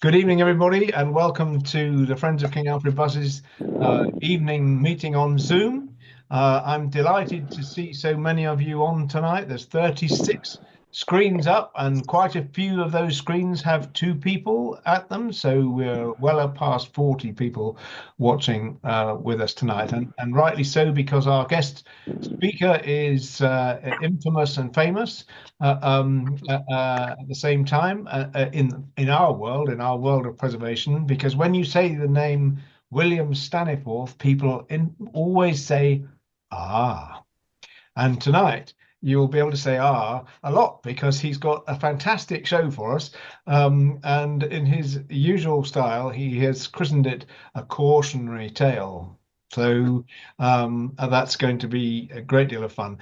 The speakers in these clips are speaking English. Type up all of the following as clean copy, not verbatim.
Good evening, everybody, and welcome to the Friends of King Alfred Buzz's evening meeting on Zoom. I'm delighted to see so many of you on tonight. There's 36 screens up, and quite a few of those screens have two people at them. So we're well up past 40 people watching with us tonight, and rightly so, because our guest speaker is infamous and famous at the same time in our world of preservation, because when you say the name William Staniforth, people always say ah, and tonight you'll be able to say ah a lot because he's got a fantastic show for us, and in his usual style he has christened it a cautionary tale. So that's going to be a great deal of fun.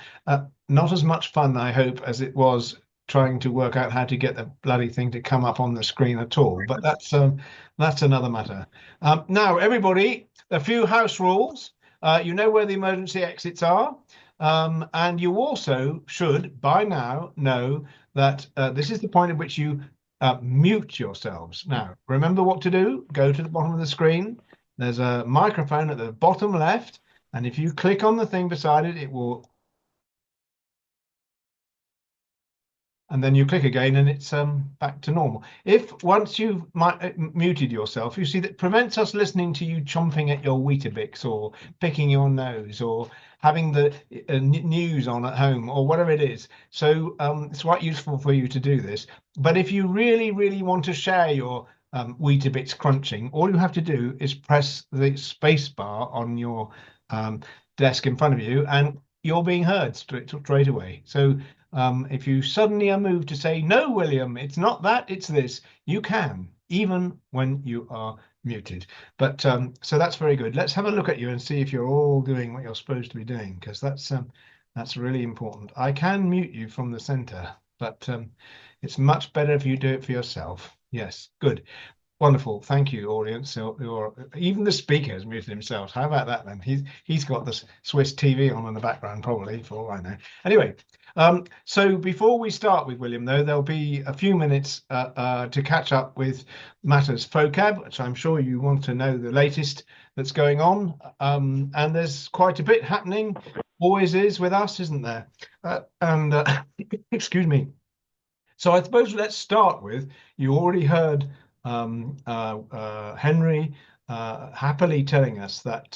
Not as much fun, I hope, as it was trying to work out how to get the bloody thing to come up on the screen at all. But that's another matter. Now, everybody, a few house rules. You know where the emergency exits are. And you also should, by now, know that this is the point at which you mute yourselves. Now, remember what to do. Go to the bottom of the screen. There's a microphone at the bottom left, and if you click on the thing beside it, it will, and then you click again and it's back to normal. If once you've muted yourself, you see that prevents us listening to you chomping at your Weetabix or picking your nose or having the news on at home or whatever it is. So it's quite useful for you to do this. But if you really, really want to share your Weetabix crunching, all you have to do is press the space bar on your desk in front of you, and you're being heard straight away. So if you suddenly are moved to say, no, William, it's not that, it's this, you can, even when you are muted. But so that's very good. Let's have a look at you and see if you're all doing what you're supposed to be doing, because that's really important. I can mute you from the center, but it's much better if you do it for yourself. Yes, good. Wonderful, thank you, audience. So even the speaker has muted himself. How about that then? He's got the Swiss TV on in the background, probably, for all I know. Anyway, so before we start with William, though, there'll be a few minutes to catch up with matters FoKAB, which I'm sure you want to know the latest that's going on. And there's quite a bit happening, always is with us, isn't there? Excuse me. So I suppose let's start with, you already heard Henry happily telling us that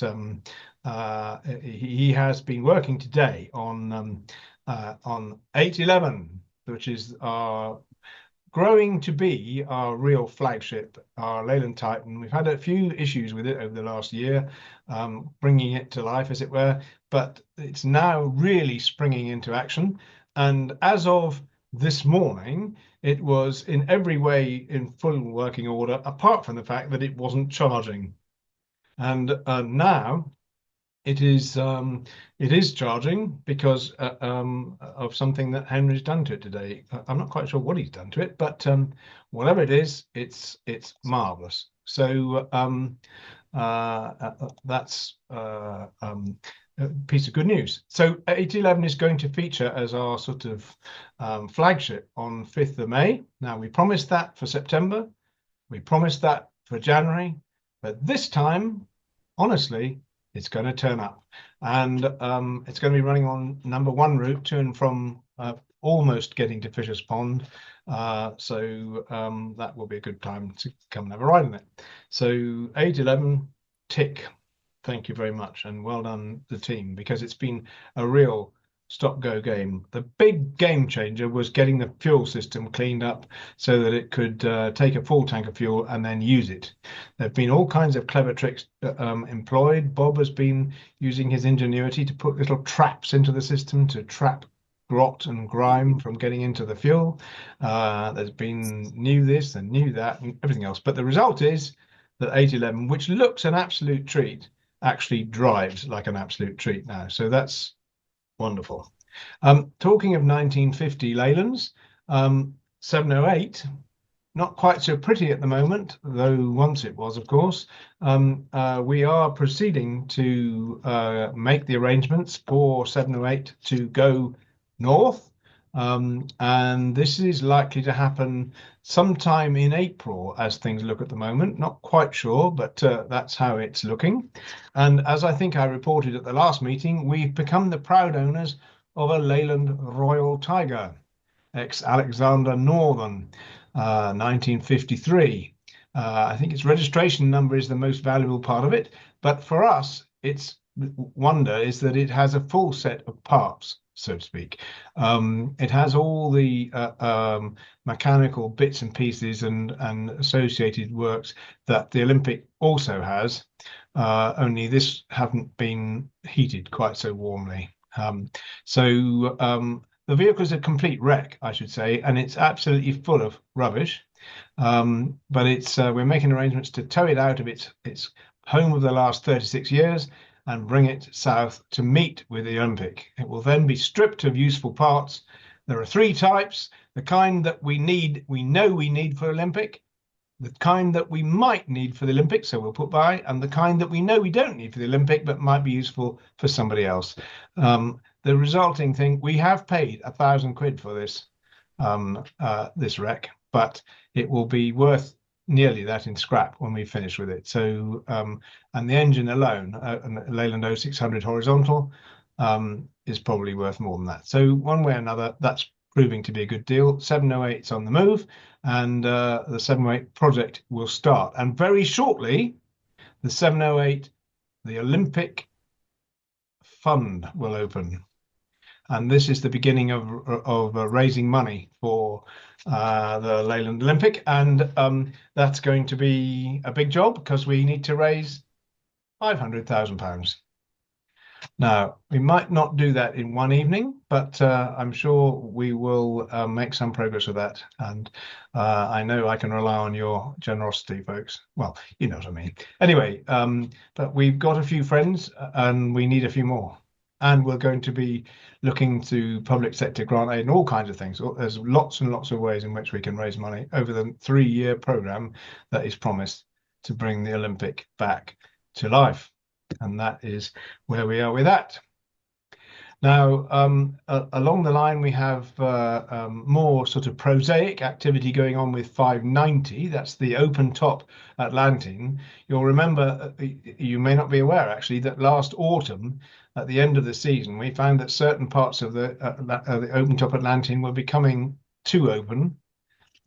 he has been working today on 811, which is growing to be our real flagship, our Leyland Titan. We've had a few issues with it over the last year, bringing it to life, as it were, but it's now really springing into action. And as of this morning, it was in every way in full working order, apart from the fact that it wasn't charging. And now it is charging because of something that Henry's done to it today. I'm not quite sure what he's done to it, but whatever it is, it's marvelous. So that's a piece of good news. So 811 is going to feature as our sort of flagship on 5th of May. Now, we promised that for September, we promised that for January, but this time, honestly, it's going to turn up, and it's going to be running on #1 route to and from almost getting to Fisher's Pond. So that will be a good time to come and have a ride in it. So 811, tick. Thank you very much, and well done the team, because it's been a real stop-go game. The big game changer was getting the fuel system cleaned up so that it could take a full tank of fuel and then use it. There have been all kinds of clever tricks employed. Bob has been using his ingenuity to put little traps into the system to trap grot and grime from getting into the fuel. There's been new this and new that and everything else. But the result is that 811, which looks an absolute treat, actually drives like an absolute treat now. So that's wonderful. Talking of 1950 Leylands, 708, not quite so pretty at the moment, though once it was, of course. We are proceeding to make the arrangements for 708 to go north And this is likely to happen sometime in April as things look at the moment. Not quite sure, but that's how it's looking. And as I think I reported at the last meeting, we've become the proud owners of a Leyland Royal Tiger, ex-Alexander Northern, 1953. I think its registration number is the most valuable part of it, but for us, its wonder is that it has a full set of parts, so to speak. It has all the mechanical bits and pieces and associated works that the Olympic also has, only this haven't been heated quite so warmly. The vehicle is a complete wreck, I should say, and it's absolutely full of rubbish. But we're making arrangements to tow it out of its home of the last 36 years and bring it south to meet with the Olympic. It will then be stripped of useful parts. There are three types: the kind that we know we need for Olympic, the kind that we might need for the Olympic, so we'll put by, and the kind that we know we don't need for the Olympic but might be useful for somebody else. The resulting thing, we have paid £1,000 for this wreck, but it will be worth nearly that in scrap when we finish with it. So, and the engine alone, Leyland 0600 horizontal, is probably worth more than that. So one way or another, that's proving to be a good deal. 708's on the move, and the 708 project will start. And very shortly, the 708, the Olympic Fund will open. And this is the beginning of raising money for the Leyland Olympic. And that's going to be a big job because we need to raise £500,000. Now, we might not do that in one evening, but I'm sure we will make some progress with that. And I know I can rely on your generosity, folks. Well, you know what I mean. Anyway, but we've got a few friends and we need a few more. And we're going to be looking to public sector grant aid and all kinds of things. There's lots and lots of ways in which we can raise money over the 3-year program that is promised to bring the Olympic back to life. And that is where we are with that. Now, along the line, we have more sort of prosaic activity going on with 590. That's the open top Atlantine. You'll remember, you may not be aware actually, that last autumn, at the end of the season, we found that certain parts of the open top Atlantine were becoming too open.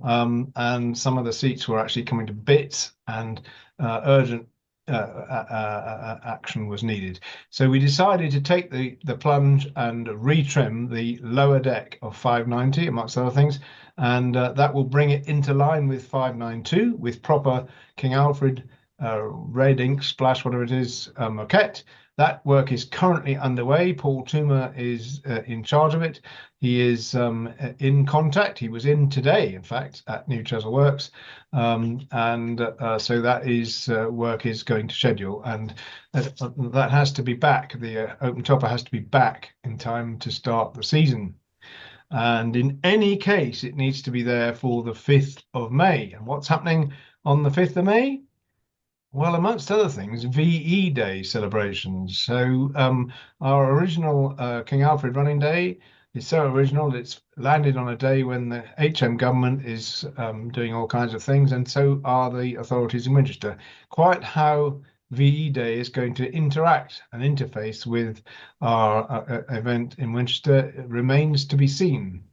And some of the seats were actually coming to bits, and urgent action was needed. So we decided to take the plunge and retrim the lower deck of 590, amongst other things, and that will bring it into line with 592 with proper King Alfred red ink splash, whatever it is, moquette. That work is currently underway. Paul Toomer is in charge of it. He is in contact. He was in today, in fact, at New Chesel Works. So that is work is going to schedule. And that has to be back. The open topper has to be back in time to start the season. And in any case, it needs to be there for the 5th of May. And what's happening on the 5th of May? Well, amongst other things, VE Day celebrations. So our original King Alfred Running Day is so original, it's landed on a day when the HM government is doing all kinds of things, and so are the authorities in Winchester. Quite how VE Day is going to interact and interface with our event in Winchester remains to be seen.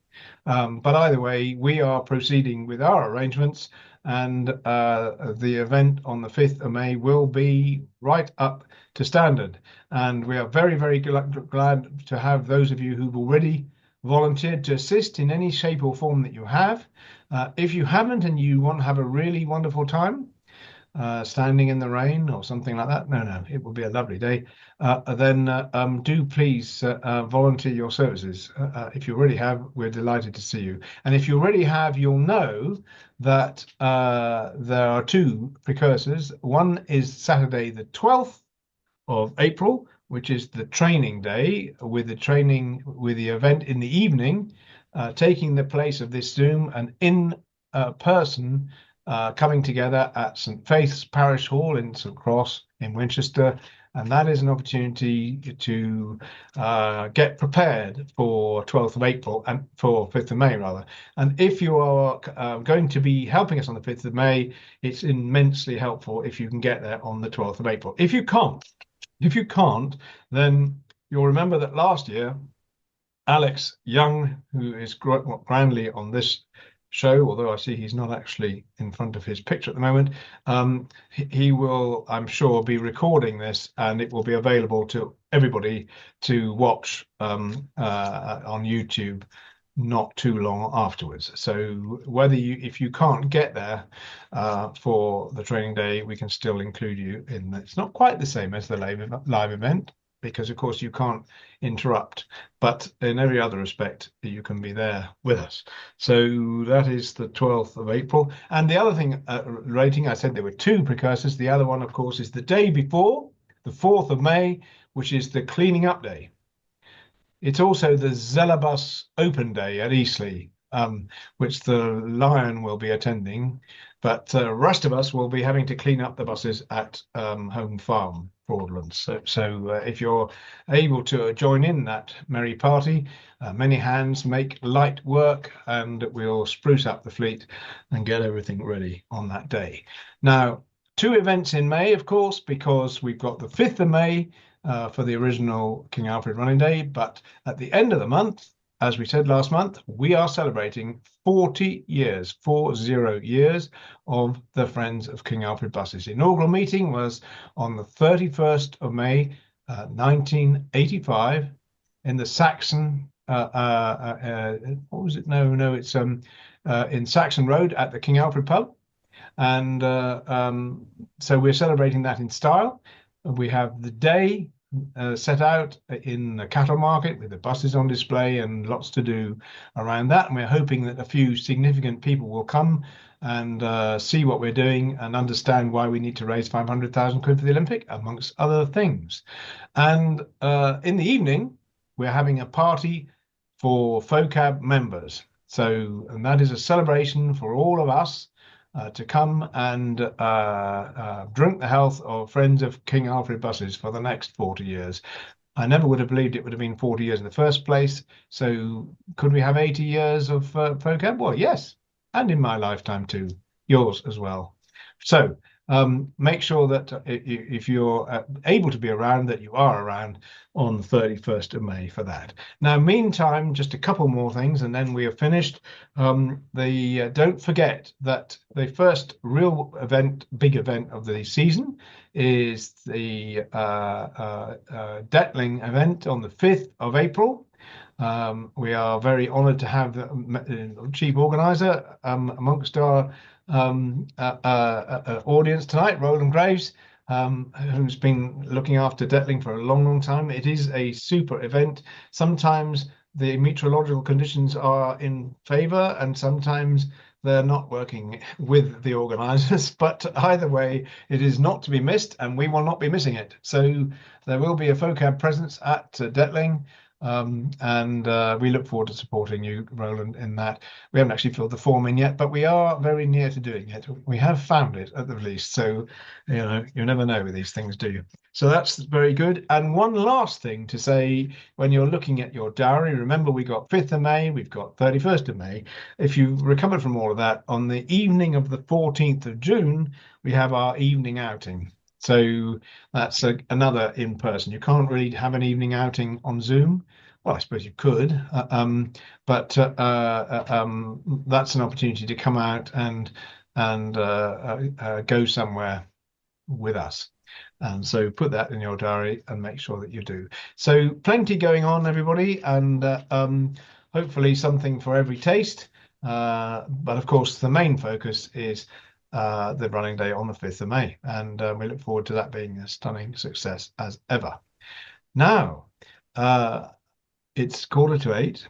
But either way, we are proceeding with our arrangements, and the event on the 5th of May will be right up to standard. And we are very, very glad to have those of you who've already volunteered to assist in any shape or form that you have. If you haven't and you want to have a really wonderful time, standing in the rain or something like that, no, it will be a lovely day, then do please volunteer your services. If you already have, we're delighted to see you. And if you already have, you'll know that there are two precursors. One is Saturday the 12th of April, which is the training day, with the event in the evening, taking the place of this Zoom, and in person coming together at St Faith's Parish Hall in St Cross in Winchester, and that is an opportunity to get prepared for 12th of April and for 5th of May rather. And if you are going to be helping us on the 5th of May, it's immensely helpful if you can get there on the 12th of April. If you can't, then you'll remember that last year, Alex Young, who is grandly on this show, although I see he's not actually in front of his picture at the moment, he will, I'm sure, be recording this, and it will be available to everybody to watch on YouTube not too long afterwards. So if you can't get there for the training day, we can still include you in. It's not quite the same as the live event, because of course you can't interrupt, but in every other respect you can be there with us. So that is the 12th of April. And the other thing, rating, I said there were two precursors. The other one, of course, is the day before, the 4th of May, which is the cleaning up day. It's also the Zelabus Open Day at Eastleigh, which the Lion will be attending, but the rest of us will be having to clean up the buses at Home Farm, Broadlands. So if you're able to join in that merry party, many hands make light work, and we'll spruce up the fleet and get everything ready on that day. Now, two events in May, of course, because we've got the 5th of May, for the original King Alfred Running Day, but at the end of the month, as we said last month, we are celebrating 40 years, 40 years of the Friends of King Alfred Buses. The inaugural meeting was on the 31st of May, 1985, in the Saxon, what was it? No, it's in Saxon Road at the King Alfred pub. And so we're celebrating that in style. We have the day set out in the cattle market with the buses on display and lots to do around that. And we're hoping that a few significant people will come and see what we're doing and understand why we need to raise 500,000 quid for the Olympic, amongst other things. And in the evening, we're having a party for FoKAB members. And that is a celebration for all of us to come and drink the health of Friends of King Alfred Buses for the next 40 years. I never would have believed it would have been 40 years in the first place. So could we have 80 years of FoKAB? Well, yes. And in my lifetime too. Yours as well. So make sure that if you're able to be around, that you are around on the 31st of May for that. Now, meantime, just a couple more things and then we are finished. Don't forget that the first real event, big event of the season is the Detling event on the 5th of April. We are very honoured to have the chief organiser amongst our audience tonight, Roland Graves, who's been looking after Detling for a long time. It is a super event. Sometimes the meteorological conditions are in favour and sometimes they're not working with the organisers, but either way it is not to be missed and we will not be missing it. So there will be a FoKAB presence at Detling. And we look forward to supporting you, Roland, in that. We haven't actually filled the form in yet, but we are very near to doing it. We have found it at the least. So, you never know with these things, do you? So that's very good. And one last thing to say, when you're looking at your diary, remember we got 5th of May, we've got 31st of May. If you've recovered from all of that, on the evening of the 14th of June, we have our evening outing. So that's another in person. You can't really have an evening outing on Zoom. Well, I suppose you could, but that's an opportunity to come out and go somewhere with us. And so put that in your diary and make sure that you do. So plenty going on, everybody, and hopefully something for every taste. But of course, the main focus is the running day on the 5th of May. And we look forward to that being a stunning success as ever. Now, it's 7:45,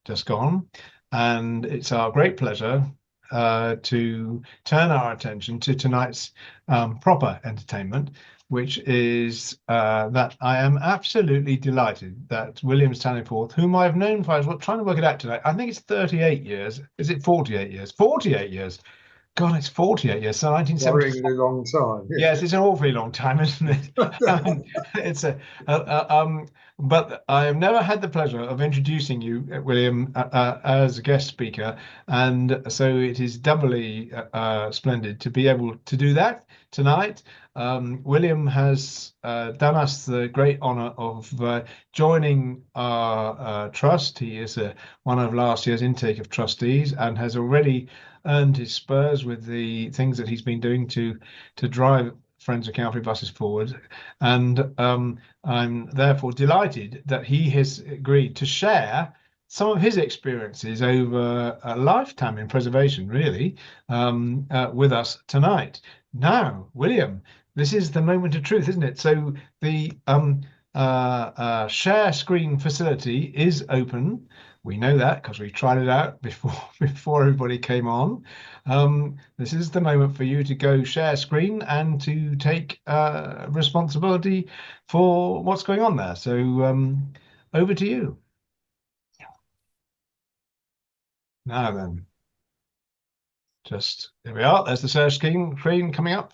just gone, and it's our great pleasure to turn our attention to tonight's proper entertainment, which is that I am absolutely delighted that William Staniforth, whom I've known for, I was trying to work it out tonight, I think it's 38 years. Is it 48 years? 48 years. God, it's 48 years, so 1970. Worryingly long time. Yes, it's an awfully long time, isn't it? I mean, it's a but I have never had the pleasure of introducing you, William, as a guest speaker, and so it is doubly splendid to be able to do that tonight. William has done us the great honor of joining our trust. He is one of last year's intake of trustees and has already earned his spurs with the things that he's been doing to drive Friends of Calvary buses forward. And I'm therefore delighted that he has agreed to share some of his experiences over a lifetime in preservation, really, with us tonight. Now, William, this is the moment of truth, isn't it? So the share screen facility is open. We know that because we tried it out before everybody came on. This is the moment for you to go share screen and to take responsibility for what's going on there. So over to you. Now then, just here we are. There's the share screen coming up.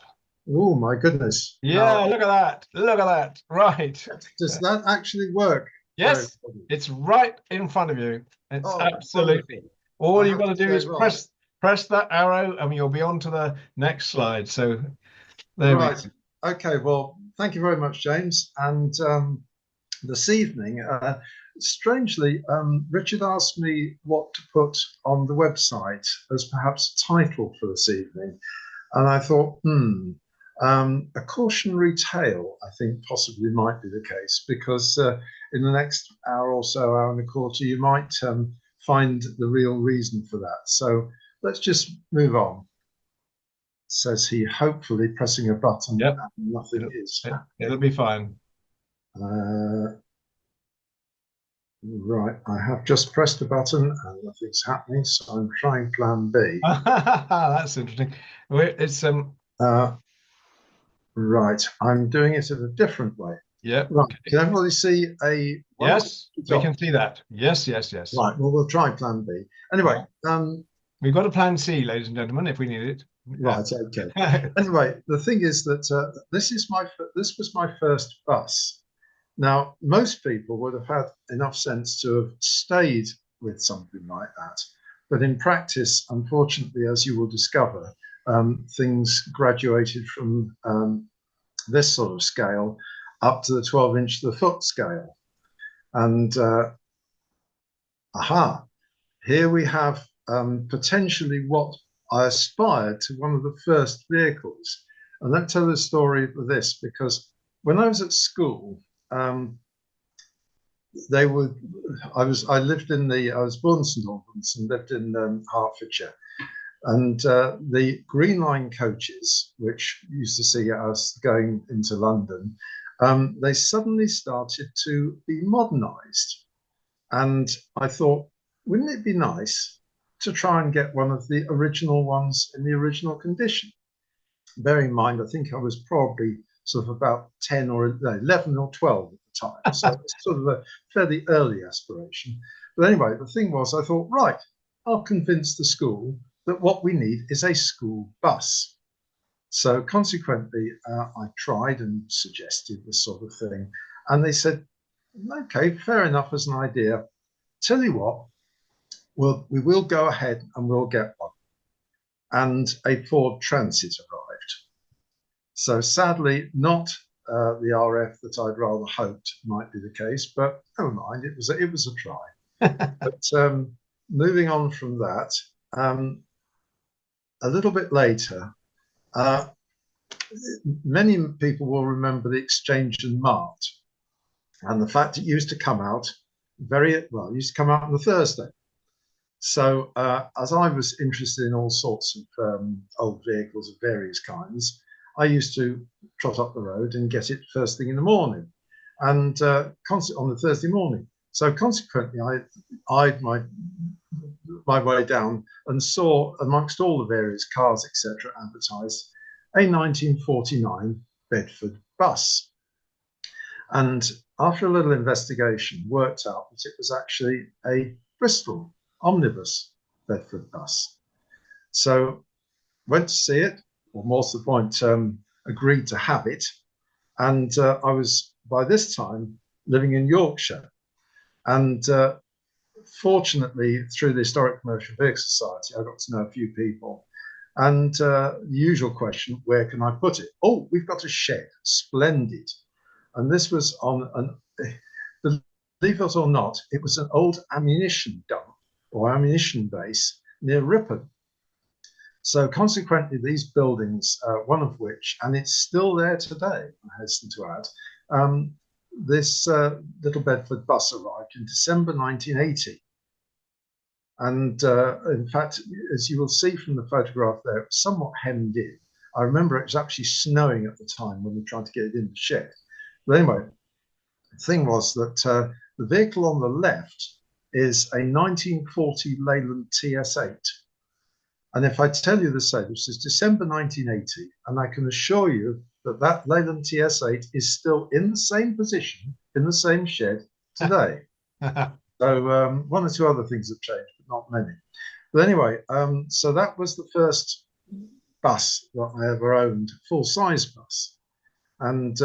Oh my goodness. Yeah, Now, look at that. Look at that. Right. does that actually work for Yes, everybody? it's right in front of you. It's Oh, absolutely. wonderful. All I you've have got to to do say, is right, press that arrow and you'll be on to the next slide. So there we right. go. Okay, well, thank you very much, James. And this evening, strangely, Richard asked me what to put on the website as perhaps a title for this evening. And I thought, a cautionary tale, I think possibly might be the case, because in the next hour or so, hour and a quarter, you might find the real reason for that. So let's just move on. Says he, hopefully pressing a button Yep, and nothing it'll, is it'll happening. be fine. Right, I have just pressed a button and nothing's happening, so I'm trying plan B. That's interesting. It's Uh, right, I'm doing it in a different way. yep, Right, okay. can everybody see a wonderful Yes, we top? can see that. Yes, yes, yes. Right, well, we'll try plan B. Yeah. Anyway, We've got a plan C, ladies and gentlemen, if we need it. Yeah. right, okay. Anyway, the thing is that this was my first bus. Now, most people would have had enough sense to have stayed with something like that. But in practice, unfortunately, as you will discover, things graduated from this sort of scale up to the 12-inch to the foot scale. And here we have potentially what I aspired to one of the first vehicles. And let me tell the story of this, because when I was at school, they would. I lived in the. I was born in St Albans and lived in Hertfordshire, and the Green Line coaches, which used to see us going into London, they suddenly started to be modernised, and I thought, wouldn't it be nice to try and get one of the original ones in the original condition? Bearing in mind, I think I was probably sort of about 10 or 11 or 12 at the time. So it's sort of a fairly early aspiration. But anyway, the thing was, I thought, right, I'll convince the school that what we need is a school bus. So consequently, I tried and suggested this sort of thing. And they said, okay, fair enough as an idea. Tell you what, we will go ahead and we'll get one. And a Ford Transit arrived. So sadly, not the RF that I'd rather hoped might be the case, but never mind, it was a try. But moving on from that, a little bit later, many people will remember the Exchange and Mart, and the fact it used to come out it used to come out on the Thursday. So as I was interested in all sorts of old vehicles of various kinds, I used to trot up the road and get it first thing in the morning, and on the Thursday morning. So consequently, I eyed my way down and saw amongst all the various cars, etc., advertised a 1949 Bedford bus. And after a little investigation, worked out that it was actually a Bristol omnibus Bedford bus. So went to see it, or more to the point, agreed to have it. And I was, by this time, living in Yorkshire. And fortunately, through the Historic Commercial Vehicle Society, I got to know a few people. And the usual question, where can I put it? Oh, we've got a shed. Splendid. And this was on believe it or not, it was an old ammunition dump or ammunition base near Ripon. So consequently, these buildings, one of which, and it's still there today, I hasten to add, this Little Bedford bus arrived in December 1980. And in fact, as you will see from the photograph there, it was somewhat hemmed in. I remember it was actually snowing at the time when we tried to get it in the shed. But anyway, the thing was that the vehicle on the left is a 1940 Leyland TS8. And if I tell you the same, this is December 1980, and I can assure you that that Leyland TS8 is still in the same position, in the same shed today. So one or two other things have changed, but not many. But anyway, so that was the first bus that I ever owned, full-size bus. And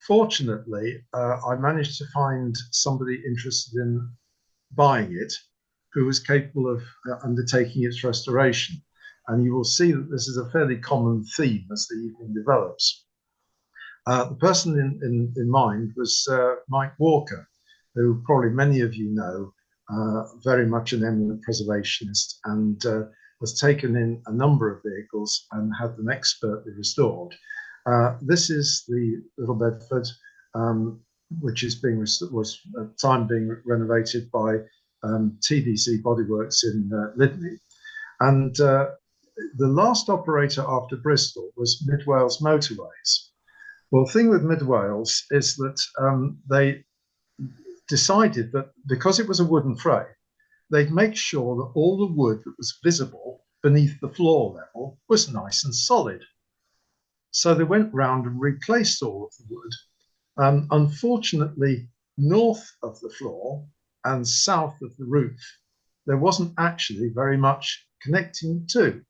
fortunately, I managed to find somebody interested in buying it who was capable of undertaking its restoration. And you will see that this is a fairly common theme as the evening develops. The person in mind was Mike Walker, who probably many of you know, very much an eminent preservationist, and has taken in a number of vehicles and had them expertly restored. This is the Little Bedford, which is was at the time being renovated by TDC Bodyworks in Lydney. And the last operator after Bristol was Mid Wales Motorways. Well, the thing with Mid Wales is that they decided that because it was a wooden frame, they'd make sure that all the wood that was visible beneath the floor level was nice and solid. So they went round and replaced all of the wood. Unfortunately, north of the floor and south of the roof, there wasn't actually very much connecting to.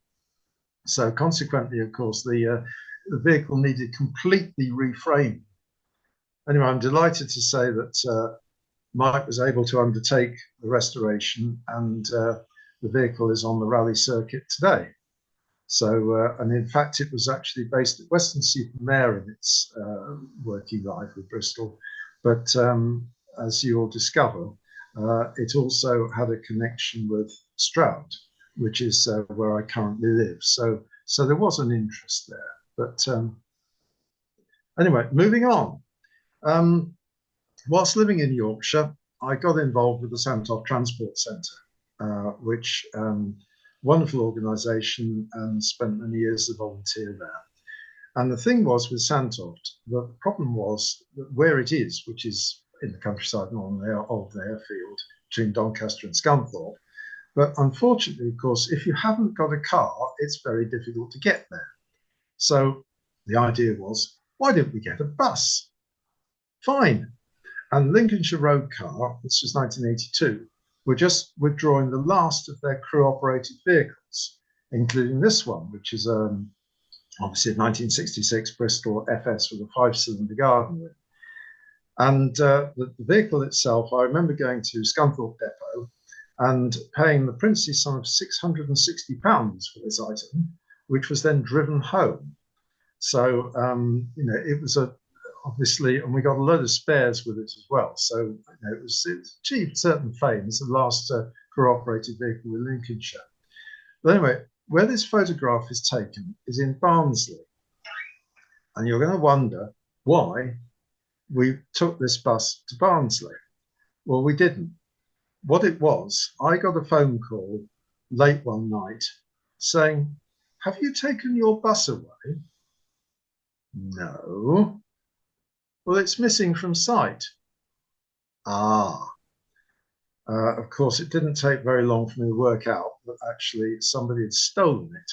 So consequently, of course, the vehicle needed completely reframing. Anyway, I'm delighted to say that Mike was able to undertake the restoration, and the vehicle is on the rally circuit today. So, and in fact, it was actually based at Weston-super-Mare in its working life with Bristol. But as you'll discover, it also had a connection with Stroud, which is where I currently live. So there was an interest there. But anyway, moving on. Whilst living in Yorkshire, I got involved with the Sandtoft Transport Centre, which wonderful organisation, and spent many years as a volunteer there. And the thing was with Sandtoft, the problem was that where it is, which is in the countryside, not on the airfield between Doncaster and Scunthorpe. But unfortunately, of course, if you haven't got a car, it's very difficult to get there. So the idea was, why didn't we get a bus? Fine. And Lincolnshire Road Car, this was 1982, were just withdrawing the last of their crew-operated vehicles, including this one, which is obviously a 1966 Bristol FS with a 5-cylinder garden wheel. And the vehicle itself, I remember going to Scunthorpe Depot and paying the princely sum of £660 for this item, which was then driven home. So, you know, it was obviously, and we got a load of spares with it as well. So, you know, it achieved certain fame as the last crew-operated vehicle with Lincolnshire. But anyway, where this photograph is taken is in Barnsley. And you're going to wonder why we took this bus to Barnsley. Well, we didn't. What it was, I got a phone call late one night saying, "Have you taken your bus away?" No. Well, it's missing from sight. Ah. Of course, it didn't take very long for me to work out that actually somebody had stolen it.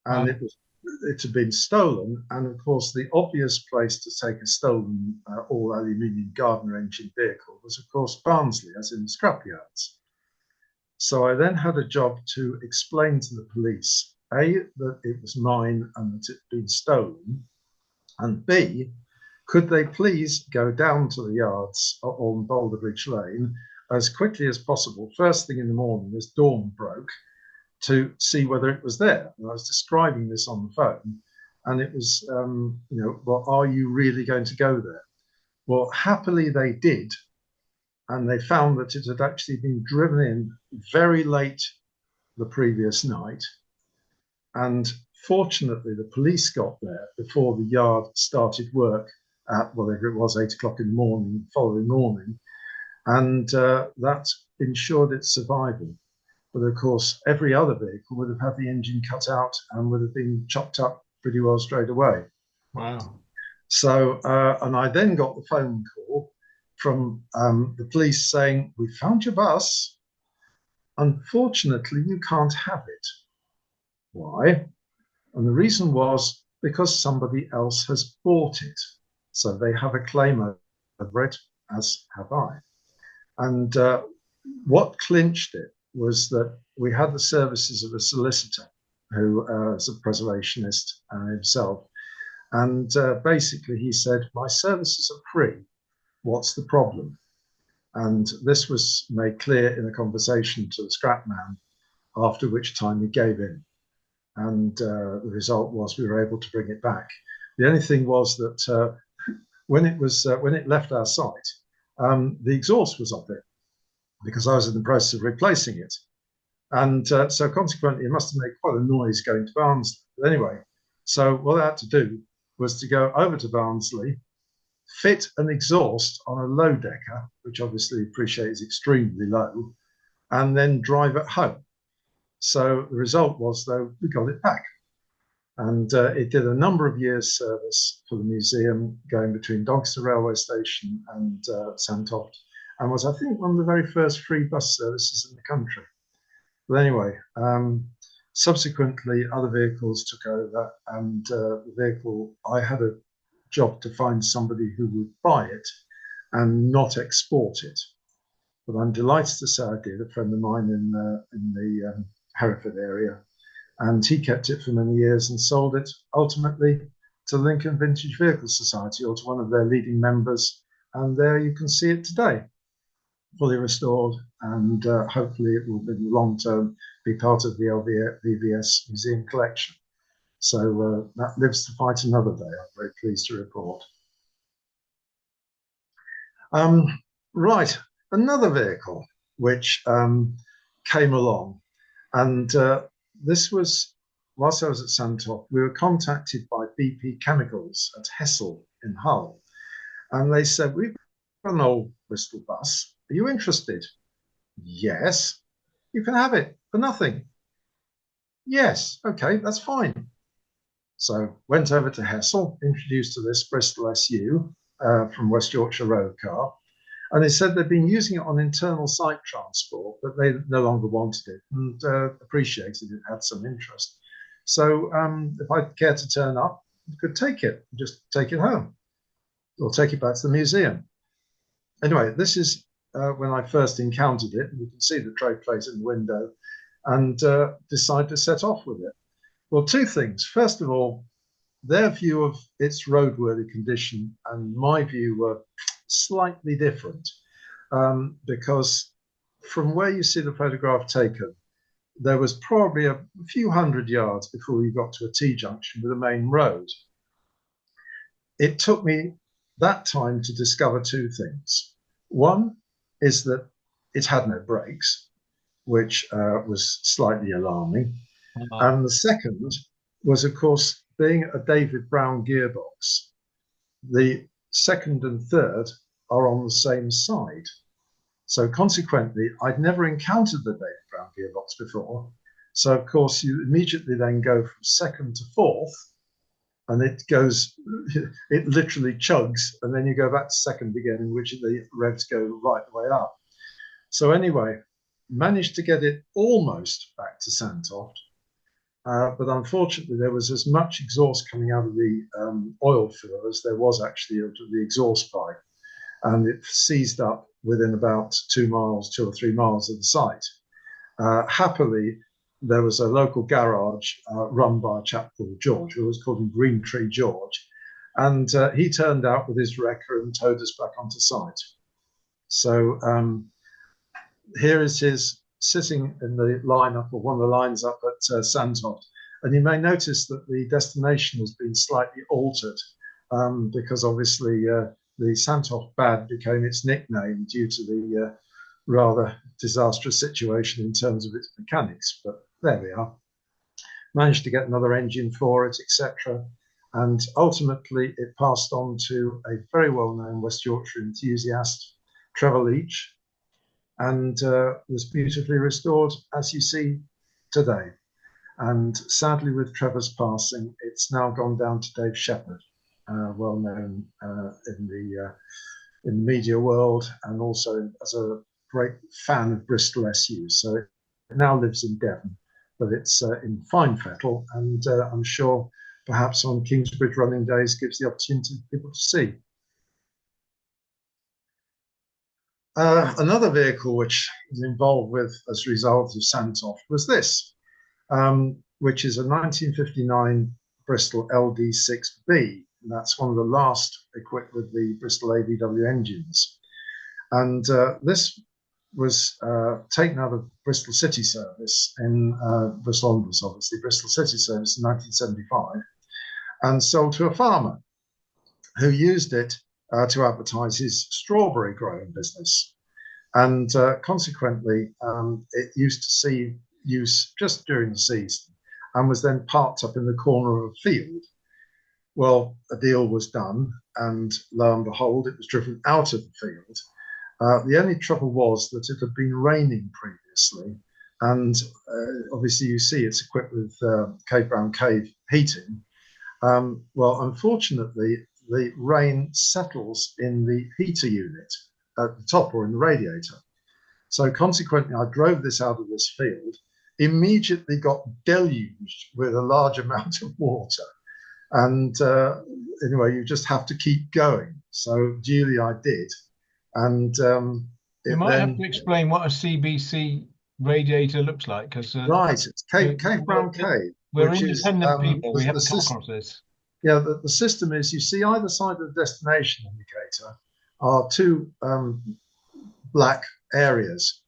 And it had been stolen. And of course, the obvious place to take a stolen all-aluminium Gardner engine vehicle was, of course, Barnsley, as in the scrapyards. So I then had a job to explain to the police, A, that it was mine and that it had been stolen, and B, could they please go down to the yards on Boulder Bridge Lane as quickly as possible, first thing in the morning as dawn broke, to see whether it was there. And I was describing this on the phone, and it was, well, are you really going to go there? Well, happily they did, and they found that it had actually been driven in very late the previous night. And fortunately, the police got there before the yard started work at whatever it was, 8 o'clock in the morning, the following morning. And that ensured its survival. But of course, every other vehicle would have had the engine cut out and would have been chopped up pretty well straight away. Wow. So, and I then got the phone call from the police saying, we found your bus. Unfortunately, you can't have it. Why? And the reason was because somebody else has bought it. So they have a claim over it, as have I. And what clinched it was that we had the services of a solicitor who is a preservationist himself. And basically he said, my services are free. What's the problem? And this was made clear in a conversation to the scrap man, after which time he gave in. And the result was we were able to bring it back. The only thing was that when it left our site, the exhaust was off it because I was in the process of replacing it. And so consequently, it must have made quite a noise going to Barnsley. But anyway, so what I had to do was to go over to Barnsley, fit an exhaust on a low decker, which obviously appreciate is extremely low, and then drive it home. So the result was, though, we got it back. And it did a number of years service for the museum, going between Doncaster railway station and Sandtoft, and was, I think, one of the very first free bus services in the country. But anyway, subsequently, other vehicles took over, and the vehicle, I had a job to find somebody who would buy it and not export it. But I'm delighted to say I did. A friend of mine in the Hereford area, and he kept it for many years and sold it ultimately to the Lincoln Vintage Vehicle Society, or to one of their leading members. And there you can see it today, fully restored, and hopefully it will in the long term be part of the VVS museum collection. So that lives to fight another day, I'm very pleased to report. Right, another vehicle which came along, and this was, whilst I was at Sandtoft, we were contacted by BP Chemicals at Hessel in Hull, and they said, we've got an old Bristol bus, are you interested? Yes. You can have it for nothing. Yes, okay, that's fine. So went over to Hessel, introduced to this Bristol SU from West Yorkshire Road Car, and they said they'd been using it on internal site transport, but they no longer wanted it and appreciated it had some interest. So if I'd care to turn up, you could take it, just take it home, or take it back to the museum. Anyway, this is when I first encountered it, and you can see the trade plate in the window, and decided to set off with it. Well, two things. First of all, their view of its roadworthy condition and my view were slightly different, because from where you see the photograph taken, there was probably a few hundred yards before you got to a T-junction with the main road. It took me that time to discover two things. One is that it had no brakes, which was slightly alarming. And the second was, of course, being a David Brown gearbox, the second and third are on the same side. So consequently, I'd never encountered the David Brown gearbox before. So of course, you immediately then go from second to fourth, and it literally chugs, and then you go back to second again, in which the revs go right the way up. So anyway, managed to get it almost back to Sandtoft. But unfortunately, there was as much exhaust coming out of the oil filler as there was actually out of the exhaust pipe. And it seized up within about 2 or 3 miles of the site. Happily, there was a local garage run by a chap called George, who was called him Green Tree George, and he turned out with his wrecker and towed us back onto site. So here is his sitting in the lineup, or one of the lines up at Sandtoft. And you may notice that the destination has been slightly altered because obviously the Sandtoft Bad became its nickname due to the rather disastrous situation in terms of its mechanics. But there we are. Managed to get another engine for it, etc. And ultimately it passed on to a very well-known West Yorkshire enthusiast, Trevor Leach, and was beautifully restored, as you see today. And sadly, with Trevor's passing, it's now gone down to Dave Shepherd, well known in the media world, and also as a great fan of Bristol SU. So it now lives in Devon, but it's in fine fettle, and I'm sure perhaps on Kingsbridge running days gives the opportunity for people to see. Another vehicle which was involved with as a result of Sandtoft was this, which is a 1959 Bristol LD6B. And that's one of the last equipped with the Bristol AVW engines. And this was taken out of Bristol City Service in Bristol Omnibus, obviously, Bristol City Service in 1975, and sold to a farmer who used it to advertise his strawberry growing business. And consequently, it used to see use just during the season and was then parked up in the corner of a field. Well, a deal was done, and lo and behold, it was driven out of the field. The only trouble was that it had been raining previously, and obviously you see it's equipped with Cave Brown Cave heating. Well, unfortunately, the rain settles in the heater unit at the top or in the radiator. So consequently, I drove this out of this field, immediately got deluged with a large amount of water. And anyway, you just have to keep going. So duly I did. And you might have to explain what a CBC radiator looks like, because right, it's Cave Brown Cave. We're independent people. We haven't come across this. Yeah, the system is, you see either side of the destination indicator are two black areas.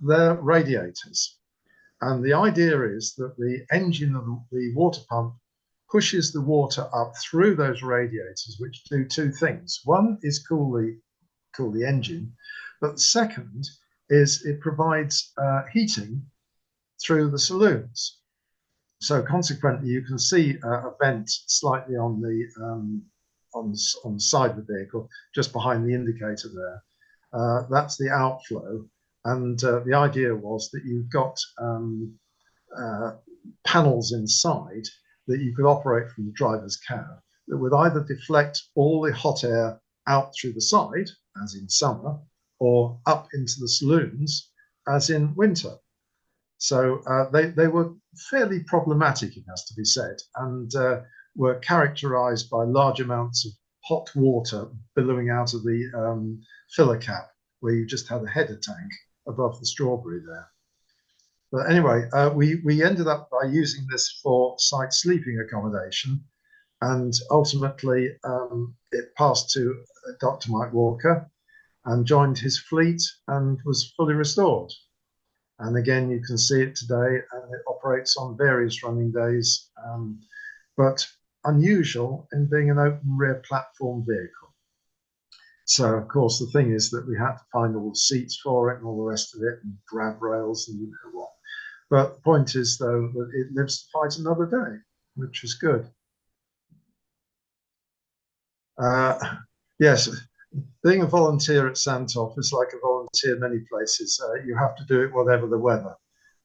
They're radiators. And the idea is that the engine of the water pump pushes the water up through those radiators, which do two things. One is cool the engine, but the second is it provides heating through the saloons. So consequently, you can see a vent slightly on the side of the vehicle, just behind the indicator there. That's the outflow, and the idea was that you've got panels inside that you could operate from the driver's cab that would either deflect all the hot air out through the side, as in summer, or up into the saloons, as in winter. So they were fairly problematic, it has to be said, and were characterized by large amounts of hot water billowing out of the filler cap, where you just had a header tank above the strawberry there. But anyway, we ended up by using this for site sleeping accommodation, and ultimately it passed to Dr. Mike Walker and joined his fleet and was fully restored. And again, you can see it today, and it operates on various running days, but unusual in being an open rear platform vehicle. So, of course, the thing is that we had to find all the seats for it and all the rest of it, and grab rails and you know what. But the point is, though, that it lives to fight another day, which is good. Yes, being a volunteer at Sandtoft is like a volunteer many places. You have to do it whatever the weather.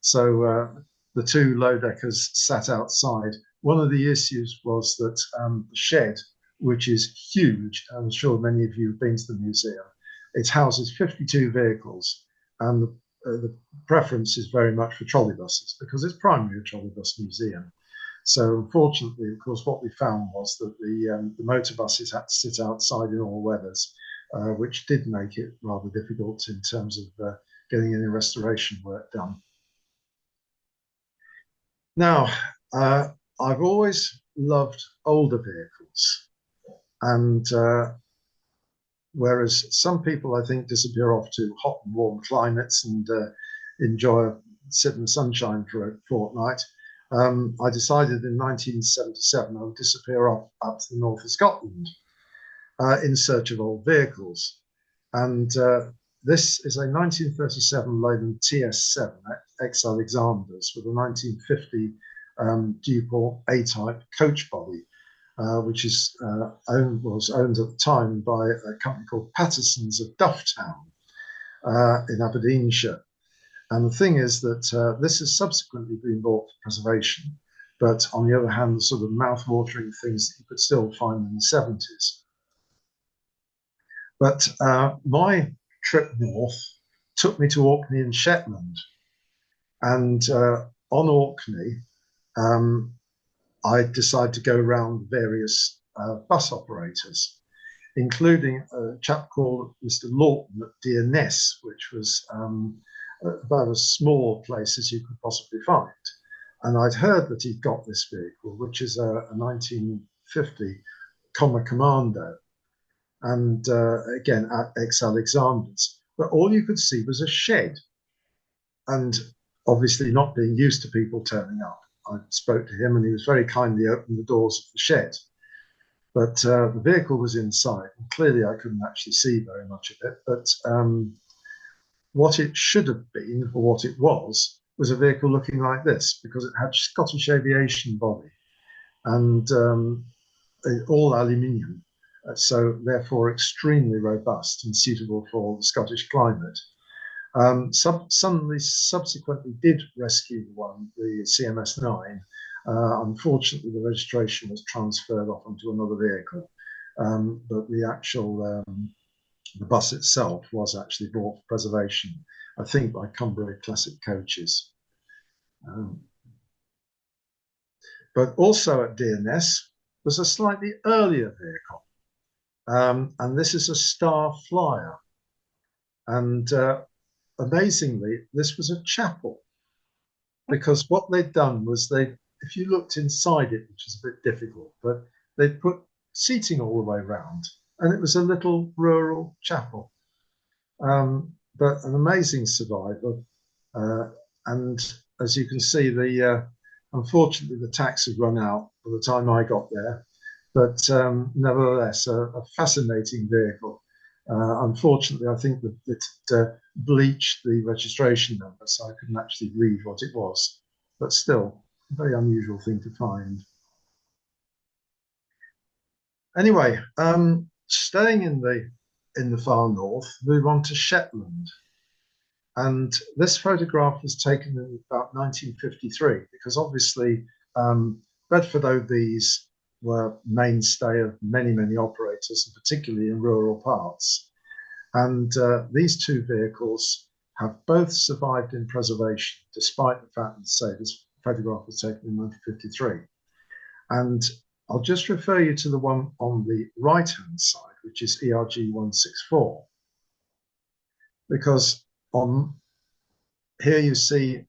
So the two low deckers sat outside. One of the issues was that the shed, which is huge, I'm sure many of you have been to the museum, it houses 52 vehicles, and the preference is very much for trolley buses because it's primarily a trolley bus museum. So unfortunately, of course, what we found was that the motor buses had to sit outside in all weathers, which did make it rather difficult in terms of getting any restoration work done. Now, I've always loved older vehicles, and whereas some people, I think, disappear off to hot and warm climates and enjoy sit in the sunshine for a fortnight, I decided in 1977 I would disappear off up to the north of Scotland in search of old vehicles. And this is a 1937 Leyland TS7 ex Alexanders with a 1950 dual A-type coach body, which was owned at the time by a company called Patterson's of Dufftown in Aberdeenshire. And the thing is that this has subsequently been bought for preservation, but on the other hand, the sort of mouth-watering things that you could still find in the 70s. But my trip north took me to Orkney in Shetland. And on Orkney, I decided to go around various bus operators, including a chap called Mr. Lawton at Dearness, which was about as small a place as you could possibly find. And I'd heard that he'd got this vehicle, which is a 1950 Comma Commando, and again, at ex-Alexander's. But all you could see was a shed. And obviously not being used to people turning up, I spoke to him and he was very kindly opened the doors of the shed. But the vehicle was inside, and clearly I couldn't actually see very much of it. But what it should have been, or what it was a vehicle looking like this, because it had Scottish aviation body and all aluminium, so therefore extremely robust and suitable for the Scottish climate. Subsequently did rescue the CMS-9. Unfortunately, the registration was transferred off onto another vehicle, but the actual the bus itself was actually bought for preservation, I think, by Cumbria Classic Coaches. But also at Dearness was a slightly earlier vehicle, and this is a Star Flyer. And amazingly, this was a chapel, because what they'd done was if you looked inside it, which is a bit difficult, but they'd put seating all the way around, and it was a little rural chapel. But an amazing survivor. And as you can see, unfortunately, the tax had run out by the time I got there. But nevertheless, a fascinating vehicle. Unfortunately, I think that it bleached the registration number, so I couldn't actually read what it was. But still, a very unusual thing to find. Anyway, staying in the far north, move on to Shetland. And this photograph was taken in about 1953, because obviously Bedford OBs were mainstay of many, many operators, and particularly in rural parts. And these two vehicles have both survived in preservation, despite the fact that, say, this photograph was taken in 1953. And I'll just refer you to the one on the right-hand side, which is ERG 164, because here you see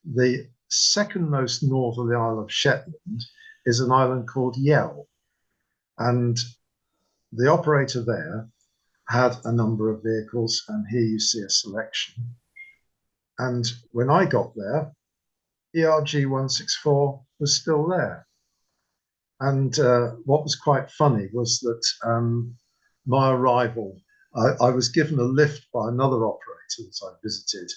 the second most north of the Isle of Shetland is an island called Yell. And the operator there had a number of vehicles, and here you see a selection. And when I got there, ERG 164 was still there. And what was quite funny was that my arrival, I was given a lift by another operator that I visited,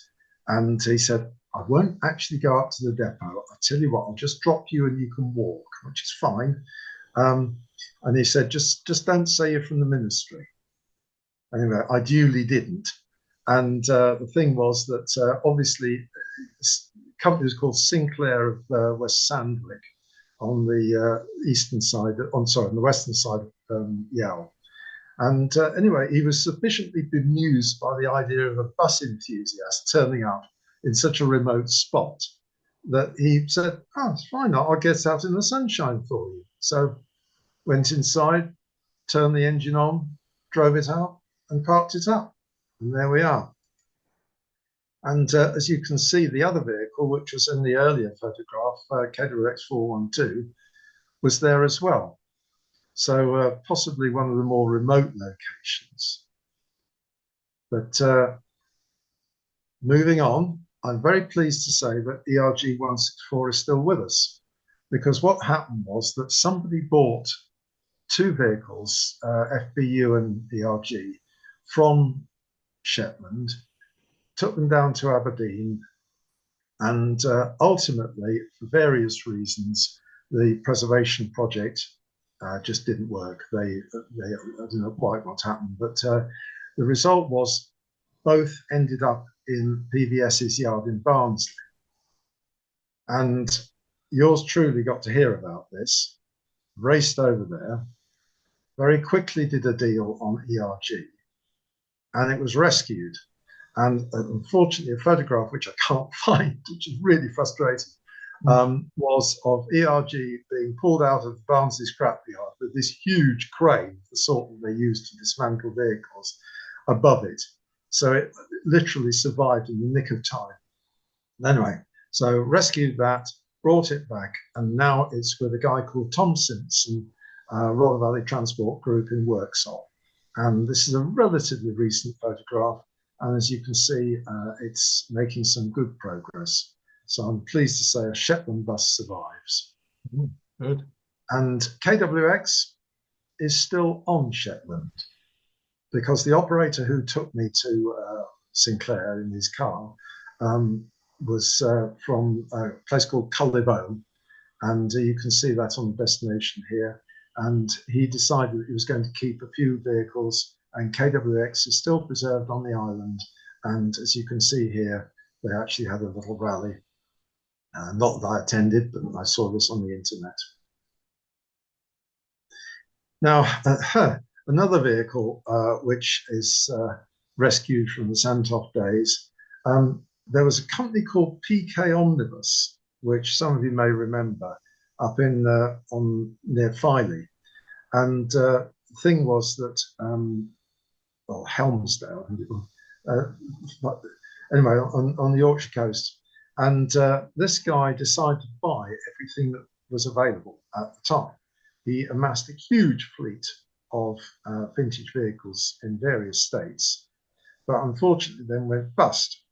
and he said, I won't actually go up to the depot. I'll tell you what, I'll just drop you and you can walk, which is fine. And he said, just don't say you're from the ministry. Anyway, I duly didn't. And the thing was that obviously the company was called Sinclair of West Sandwich on the eastern side, on the western side of Yell. And anyway, he was sufficiently bemused by the idea of a bus enthusiast turning up in such a remote spot that he said, oh, it's fine, I'll get out in the sunshine for you. So went inside, turned the engine on, drove it out and parked it up. And there we are. And as you can see, the other vehicle, which was in the earlier photograph, KWX 412, was there as well. So possibly one of the more remote locations. But moving on, I'm very pleased to say that ERG 164 is still with us, because what happened was that somebody bought two vehicles, FBU and ERG, from Shetland, took them down to Aberdeen, and ultimately, for various reasons, the preservation project just didn't work. I don't know quite what happened, but the result was both ended up in PVS's yard in Barnsley. And yours truly got to hear about this, raced over there, very quickly did a deal on ERG, and it was rescued. And unfortunately, a photograph which I can't find, which is really frustrating, was of ERG being pulled out of Barnsley scrapyard with this huge crane, the sort that they use to dismantle vehicles, above it. So it literally survived in the nick of time. Anyway, so rescued that, brought it back, and now it's with a guy called Tom Simpson, Royal Valley Transport Group in Worksop. And this is a relatively recent photograph. And as you can see, it's making some good progress. So I'm pleased to say a Shetland bus survives. Good. And KWX is still on Shetland, because the operator who took me to Sinclair in his car was from a place called Cullivo. And you can see that on the destination here. And he decided that he was going to keep a few vehicles, and KWX is still preserved on the island. And as you can see here, they actually had a little rally. Not that I attended, but I saw this on the internet. Now, another vehicle which is rescued from the Santoff days, there was a company called PK Omnibus, which some of you may remember, up in near Filey. And the thing was that, well, Helmsdale, I think it was, but anyway, on the Yorkshire coast. And this guy decided to buy everything that was available at the time. He amassed a huge fleet of vintage vehicles in various states, but unfortunately then went bust.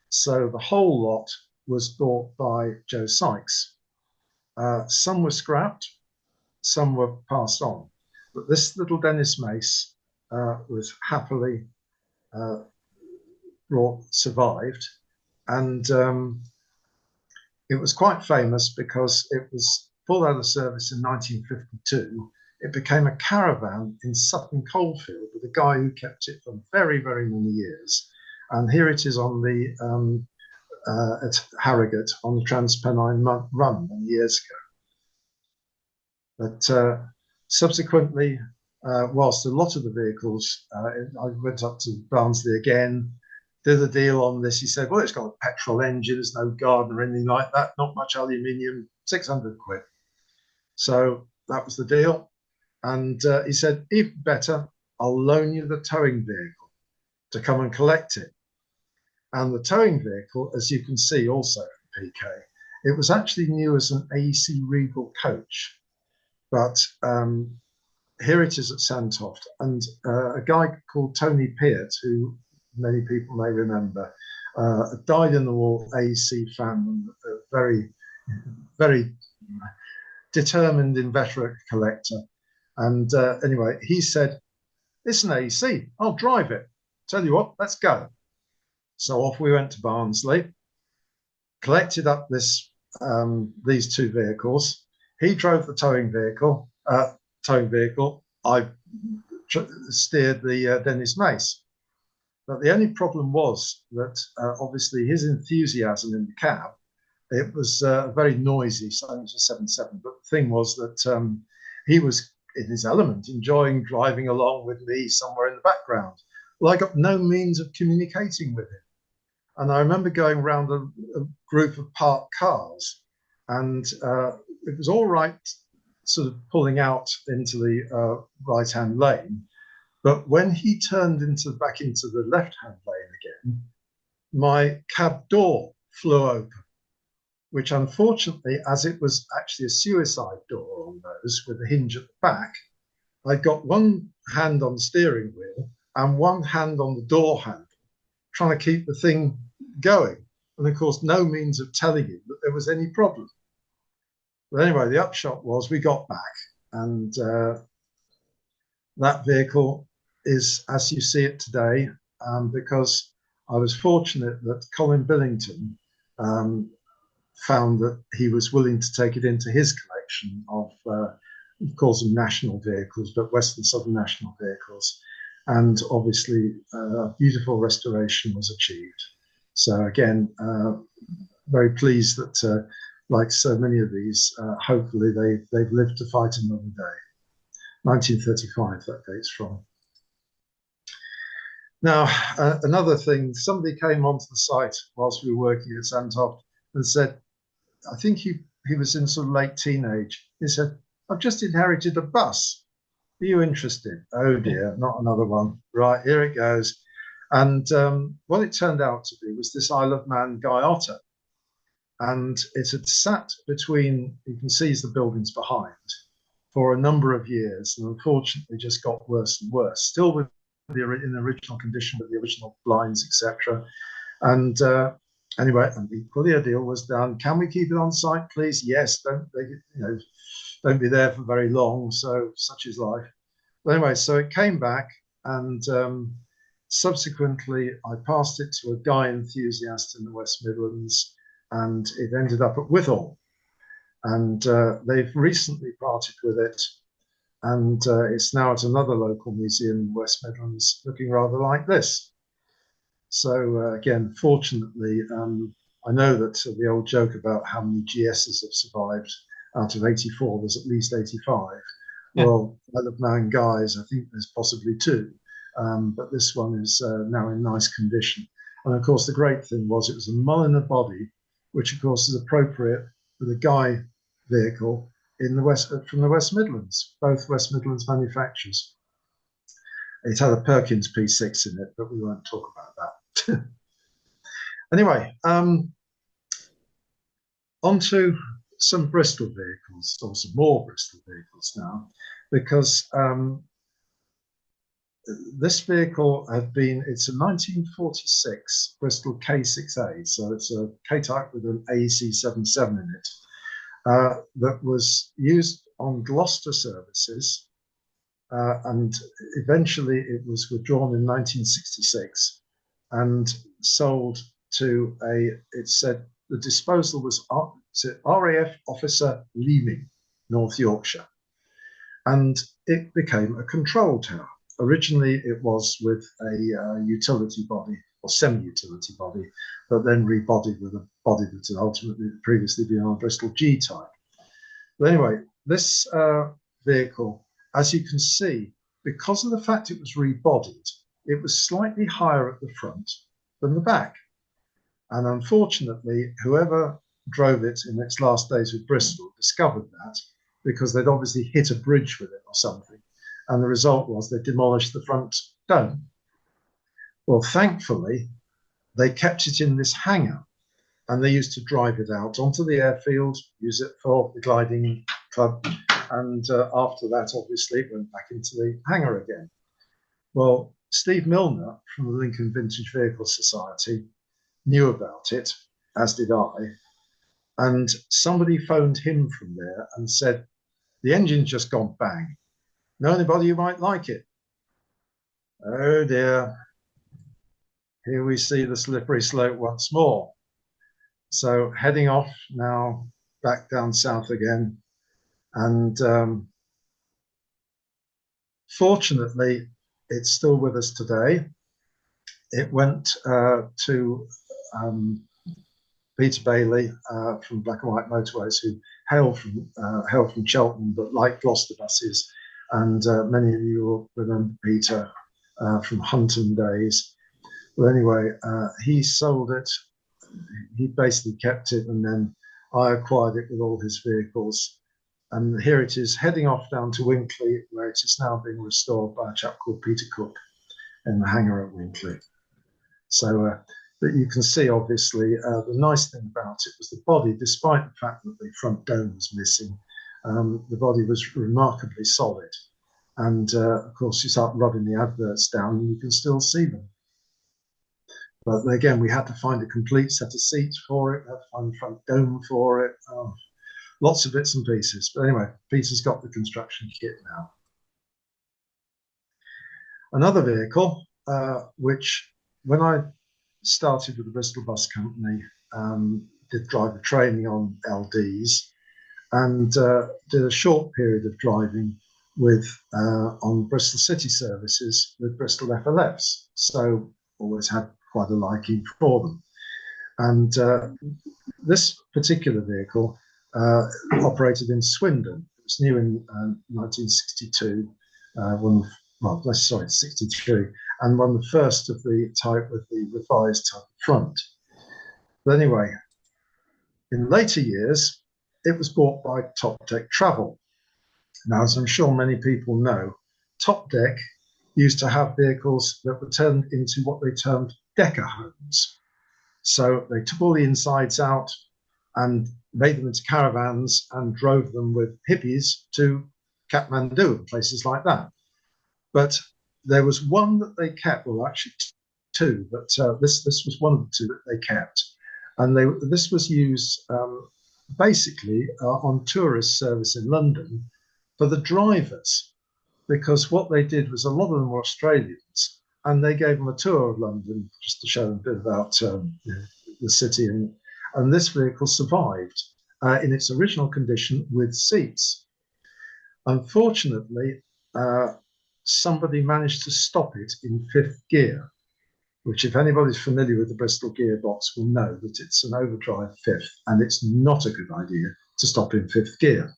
So the whole lot was bought by Joe Sykes. Some were scrapped, some were passed on. But this little Dennis Mace was happily survived. And it was quite famous because it was pulled out of service in 1952. It became a caravan in Sutton Coldfield with a guy who kept it for very, very many years. And here it is on the at Harrogate on the Transpennine Run many years ago. But subsequently, whilst a lot of the vehicles, I went up to Barnsley again, did a deal on this. He said, well, it's got a petrol engine, there's no garden or anything like that, not much aluminium, 600 quid. So that was the deal. And he said, even better, I'll loan you the towing vehicle to come and collect it. And the towing vehicle, as you can see also in PK, it was actually new as an AEC Regal coach. But here it is at Santoft. And a guy called Tony Peart, who many people may remember, a dyed-in-the-wool AEC fan, a very, very determined, inveterate collector. And anyway, he said, it's an AEC, I'll drive it. Tell you what, let's go. So off we went to Barnsley, collected up these two vehicles. He drove the towing vehicle. I steered the Dennis Mace. But the only problem was that obviously his enthusiasm in the cab, it was very noisy, so it was a 7.7. But the thing was that he was in his element, enjoying driving along with me somewhere in the background. Well, I got no means of communicating with him. And I remember going around a group of parked cars, and it was all right sort of pulling out into the right-hand lane. But when he turned back into the left-hand lane again, my cab door flew open, which unfortunately, as it was actually a suicide door on those with a hinge at the back, I got one hand on the steering wheel and one hand on the door handle, trying to keep the thing going. And of course, no means of telling you that there was any problem. But anyway, the upshot was we got back, and that vehicle is as you see it today, because I was fortunate that Colin Billington found that he was willing to take it into his collection of calls them national vehicles, but Western Southern national vehicles. And obviously, beautiful restoration was achieved. So again, very pleased that, like so many of these, hopefully they've lived to fight another day. 1935, that date's from. Now, another thing, somebody came onto the site whilst we were working at Sandhoft and said, I think he was in sort of late teenage. He said, I've just inherited a bus. Are you interested? Oh dear, not another one. Right, here it goes. And what it turned out to be was this Isle of Man Guy Otter. And it had sat between, you can see the buildings behind, for a number of years, and unfortunately just got worse and worse. Still in the original condition with the original blinds, etc. And anyway, and equally a deal was done. Can we keep it on site, please? Yes. Don't be there for very long. So such is life. But anyway, so it came back, and subsequently I passed it to a guy enthusiast in the West Midlands, and it ended up at Withall. And they've recently parted with it, and it's now at another local museum in the West Midlands, looking rather like this. So again, fortunately, I know that the old joke about how many GSs have survived out of 84, there's at least 85. Yeah. Well, Isle of Man guys, I think there's possibly 2, but this one is now in nice condition. And of course, the great thing was it was a Mulliner body, which of course is appropriate for the Guy vehicle in the West, from the West Midlands, both West Midlands manufacturers. It had a Perkins P6 in it, but we won't talk about that. Anyway, on to some Bristol vehicles, or some more Bristol vehicles now, because this vehicle had been, it's a 1946 Bristol K6A, so it's a K-type with an AEC77 in it, that was used on Gloucester services, and eventually it was withdrawn in 1966 and sold to it said the disposal was RAF officer Leeming, North Yorkshire, and it became a control tower. Originally it was with a utility body or semi-utility body, but then rebodied with a body that had ultimately previously been on a Bristol G-type. But anyway, this vehicle, as you can see, because of the fact it was rebodied, it was slightly higher at the front than the back. And unfortunately, whoever drove it in its last days with Bristol discovered that, because they'd obviously hit a bridge with it or something. And the result was they demolished the front dome. Well, thankfully, they kept it in this hangar, and they used to drive it out onto the airfield, use it for the gliding club, and after that, obviously, it went back into the hangar again. Well, Steve Milner from the Lincoln Vintage Vehicle Society knew about it, as did I, and somebody phoned him from there and said, the engine's just gone bang. Know anybody who might like it? Oh dear. Here we see the slippery slope once more. So heading off now back down south again. And fortunately, it's still with us today. It went to Peter Bailey from Black and White Motorways, who hail from Cheltenham, but like Gloucester buses. And many of you will remember Peter from Hunton days. But anyway, he sold it. He basically kept it, and then I acquired it with all his vehicles. And here it is, heading off down to Winkley, where it is now being restored by a chap called Peter Cook in the hangar at Winkley. So But you can see, obviously, the nice thing about it was the body, despite the fact that the front dome was missing, the body was remarkably solid. And of course, you start rubbing the adverts down and you can still see them. But again, we had to find a complete set of seats for it, we had to find the front dome for it, lots of bits and pieces. But anyway, Peter's got the construction kit now. Another vehicle, which when I started with the Bristol Bus Company, did driver training on LDs and did a short period of driving with on Bristol City services with Bristol FLFs. So always had quite a liking for them. And this particular vehicle operated in Swindon. It was new in 1962, sorry, 63, and one of the first of the type with the revised type front. But anyway, in later years, it was bought by Top Deck Travel. Now, as I'm sure many people know, Top Deck used to have vehicles that were turned into what they termed Decker homes. So they took all the insides out and made them into caravans and drove them with hippies to Kathmandu and places like that. But there was one that they kept, well, actually two, but this was one of the two that they kept. And this was used basically on tourist service in London for the drivers, because what they did was a lot of them were Australians, and they gave them a tour of London just to show them a bit about the city. And this vehicle survived in its original condition with seats. Unfortunately, somebody managed to stop it in fifth gear, which if anybody's familiar with the Bristol gearbox will know that it's an overdrive fifth, and it's not a good idea to stop in fifth gear.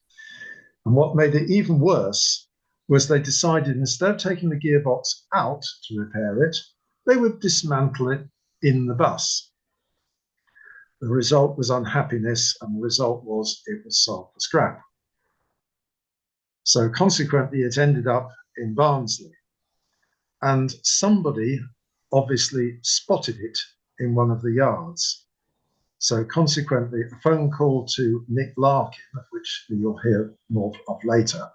And what made it even worse was they decided instead of taking the gearbox out to repair it, they would dismantle it in the bus. The result was unhappiness, and the result was it was sold for scrap. So consequently, it ended up in Barnsley. And somebody obviously spotted it in one of the yards. So consequently, a phone call to Nick Larkin, of which you'll hear more of later.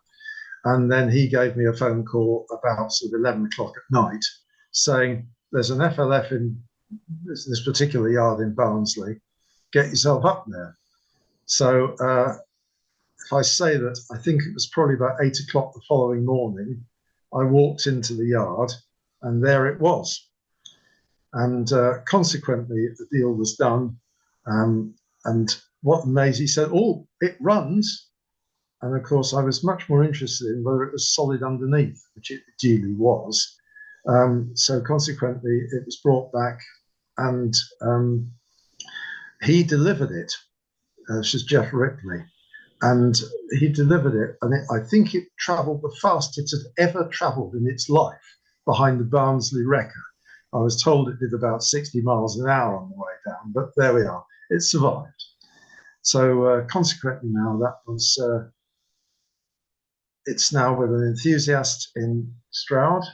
And then he gave me a phone call about sort of 11 o'clock at night saying, there's an FLF in this particular yard in Barnsley, get yourself up there. So if I say that, I think it was probably about 8 o'clock the following morning, I walked into the yard and there it was. And consequently, the deal was done. And what amazed, he said, oh, it runs. And of course, I was much more interested in whether it was solid underneath, which it duly was. So consequently, it was brought back and he delivered it. This is Jeff Ripley. And he delivered it. And I think it travelled the fastest it had ever travelled in its life behind the Barnsley Wrecker. I was told it did about 60 miles an hour on the way down, but there we are. It survived. So consequently now that was, it's now with an enthusiast in Stroud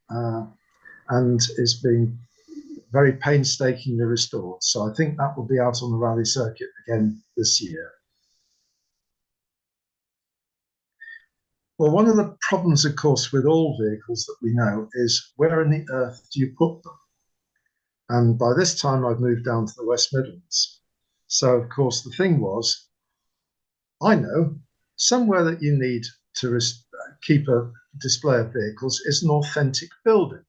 and is being very painstakingly restored. So I think that will be out on the rally circuit again this year. Well, one of the problems, of course, with all vehicles that we know is where in the earth do you put them? And by this time, I've moved down to the West Midlands. So, of course, the thing was, I know somewhere that you need to keep a display of vehicles is an authentic building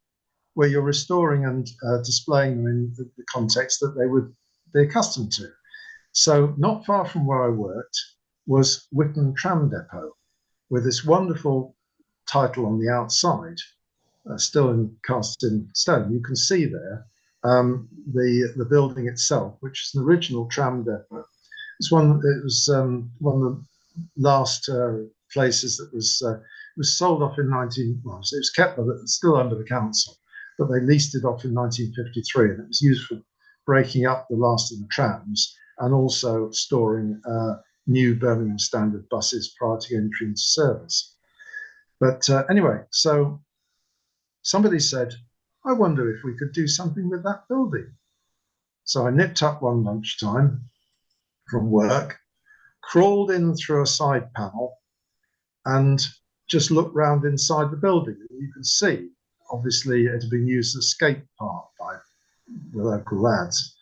where you're restoring and displaying them in the context that they would be accustomed to. So not far from where I worked was Witton Tram Depot, with this wonderful title on the outside, still cast in stone. You can see there the building itself, which is an original tram depot. It was one of the last places that was sold off in it was kept, but it's still under the council, but they leased it off in 1953, and it was used for breaking up the last of the trams and also storing new Birmingham Standard buses prior to entry into service. But anyway, so somebody said, I wonder if we could do something with that building. So I nipped up one lunchtime from work, crawled in through a side panel, and just looked round inside the building. And you can see, obviously, it had been used as a skate park by the local lads.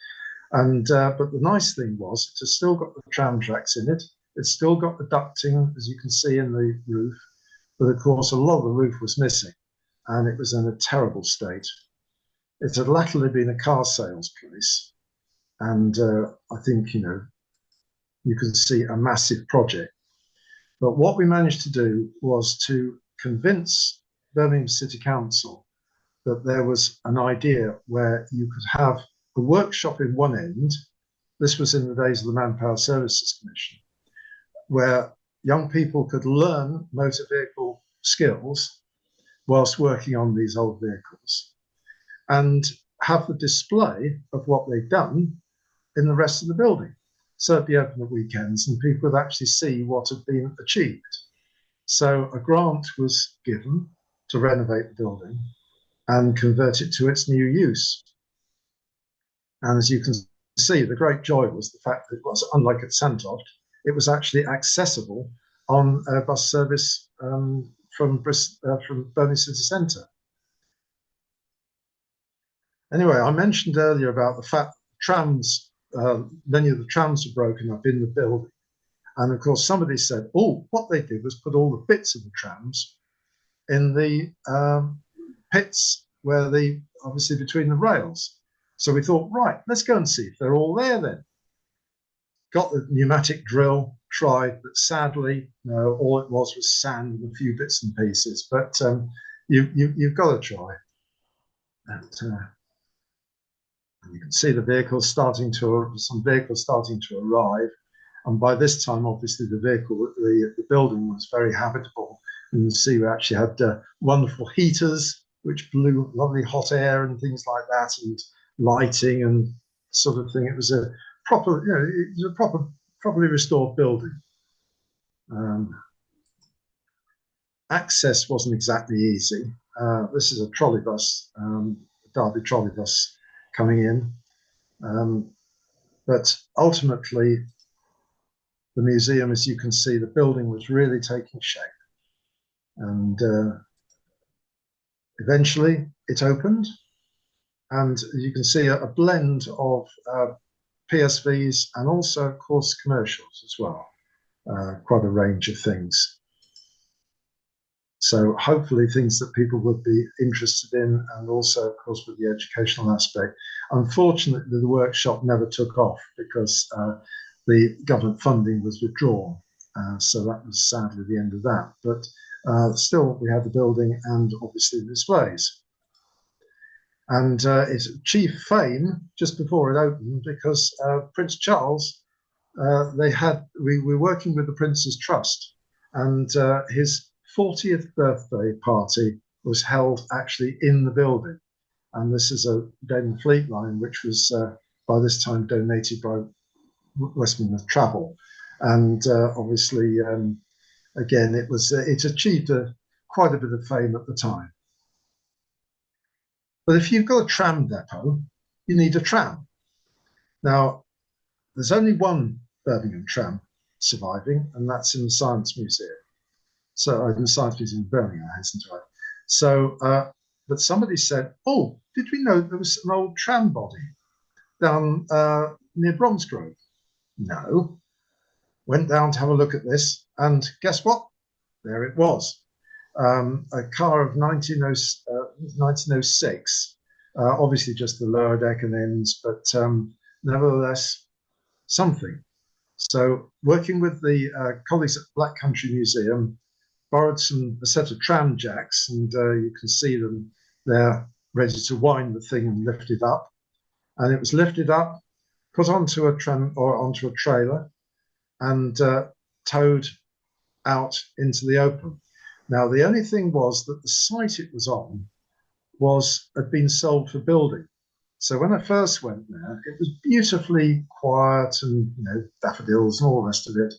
And but the nice thing was, it has still got the tram tracks in it. It's still got the ducting, as you can see in the roof. But of course, a lot of the roof was missing, and it was in a terrible state. It had latterly been a car sales place, and I think, you know, you can see a massive project. But what we managed to do was to convince Birmingham City Council that there was an idea where you could have a workshop in one end. This was in the days of the Manpower Services Commission, where young people could learn motor vehicle skills whilst working on these old vehicles, and have the display of what they've done in the rest of the building. So it'd be open at weekends and people would actually see what had been achieved. So a grant was given to renovate the building and convert it to its new use. And as you can see, the great joy was the fact that it was, unlike at Sandtoft, it was actually accessible on a bus service from Birmingham City Centre. Anyway, I mentioned earlier about the fact that trams, many of the trams were broken up in the building. And of course, somebody said, oh, what they did was put all the bits of the trams in the pits where obviously between the rails. So we thought, right, let's go and see if they're all there then. Got the pneumatic drill, tried, but sadly, no, all it was sand and a few bits and pieces. But you've got to try. And you can see the vehicles starting to, some vehicles starting to arrive. And by this time, obviously, the building was very habitable. And you see we actually had wonderful heaters, which blew lovely hot air and things like that, and lighting and sort of thing. It was a proper, you know, it was a properly restored building. Access wasn't exactly easy. This is a trolley bus, Derby trolley bus coming in. But ultimately, the museum, as you can see, the building was really taking shape. And eventually it opened. And you can see a blend of PSVs and also, of course, commercials as well. Quite a range of things. So hopefully things that people would be interested in, and also, of course, with the educational aspect. Unfortunately, the workshop never took off because the government funding was withdrawn. So that was sadly the end of that. But still, we had the building and obviously the displays. And it achieved fame just before it opened because Prince Charles, we were working with the Prince's Trust, and his 40th birthday party was held actually in the building. And this is a Den Fleet line, which was by this time donated by Westminster Travel. And obviously, again, it achieved quite a bit of fame at the time. But if you've got a tram depot, you need a tram. Now, there's only one Birmingham tram surviving, and that's in the Science Museum. So in the Science Museum of Birmingham, I hasten to add. So, but somebody said, oh, did we know there was an old tram body down near Bromsgrove? No. Went down to have a look at this, and guess what? There it was. A car of 1906, obviously just the lower deck and ends, but nevertheless, something. So working with the colleagues at Black Country Museum, borrowed a set of tram jacks, and you can see them there ready to wind the thing and lift it up. And it was lifted up, put onto a tram or onto a trailer, and towed out into the open. Now, the only thing was that the site it was on had been sold for building. So when I first went there, it was beautifully quiet and, you know, daffodils and all the rest of it.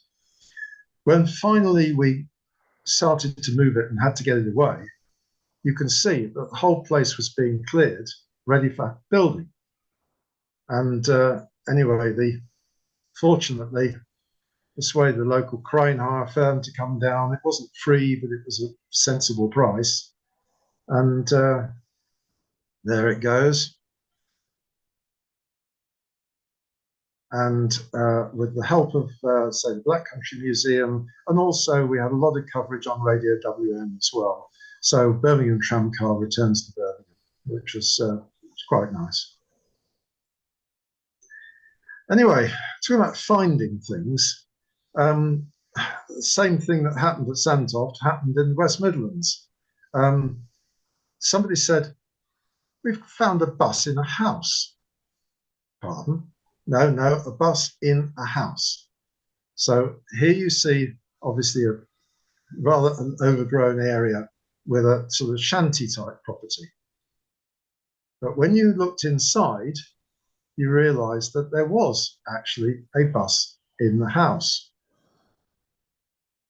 When finally we started to move it and had to get it away, you can see that the whole place was being cleared, ready for building. And anyway, fortunately persuaded the local crane hire firm to come down. It wasn't free, but it was a sensible price. And there it goes. And with the help of, say, the Black Country Museum, and also we had a lot of coverage on Radio WM as well. So Birmingham Tramcar returns to Birmingham, which was quite nice. Anyway, talking about finding things, the same thing that happened at Sandtoft happened in the West Midlands. Somebody said, "We've found a bus in a house." Pardon? No, a bus in a house. So here you see, obviously, a rather an overgrown area with a sort of shanty type property. But when you looked inside, you realized that there was actually a bus in the house.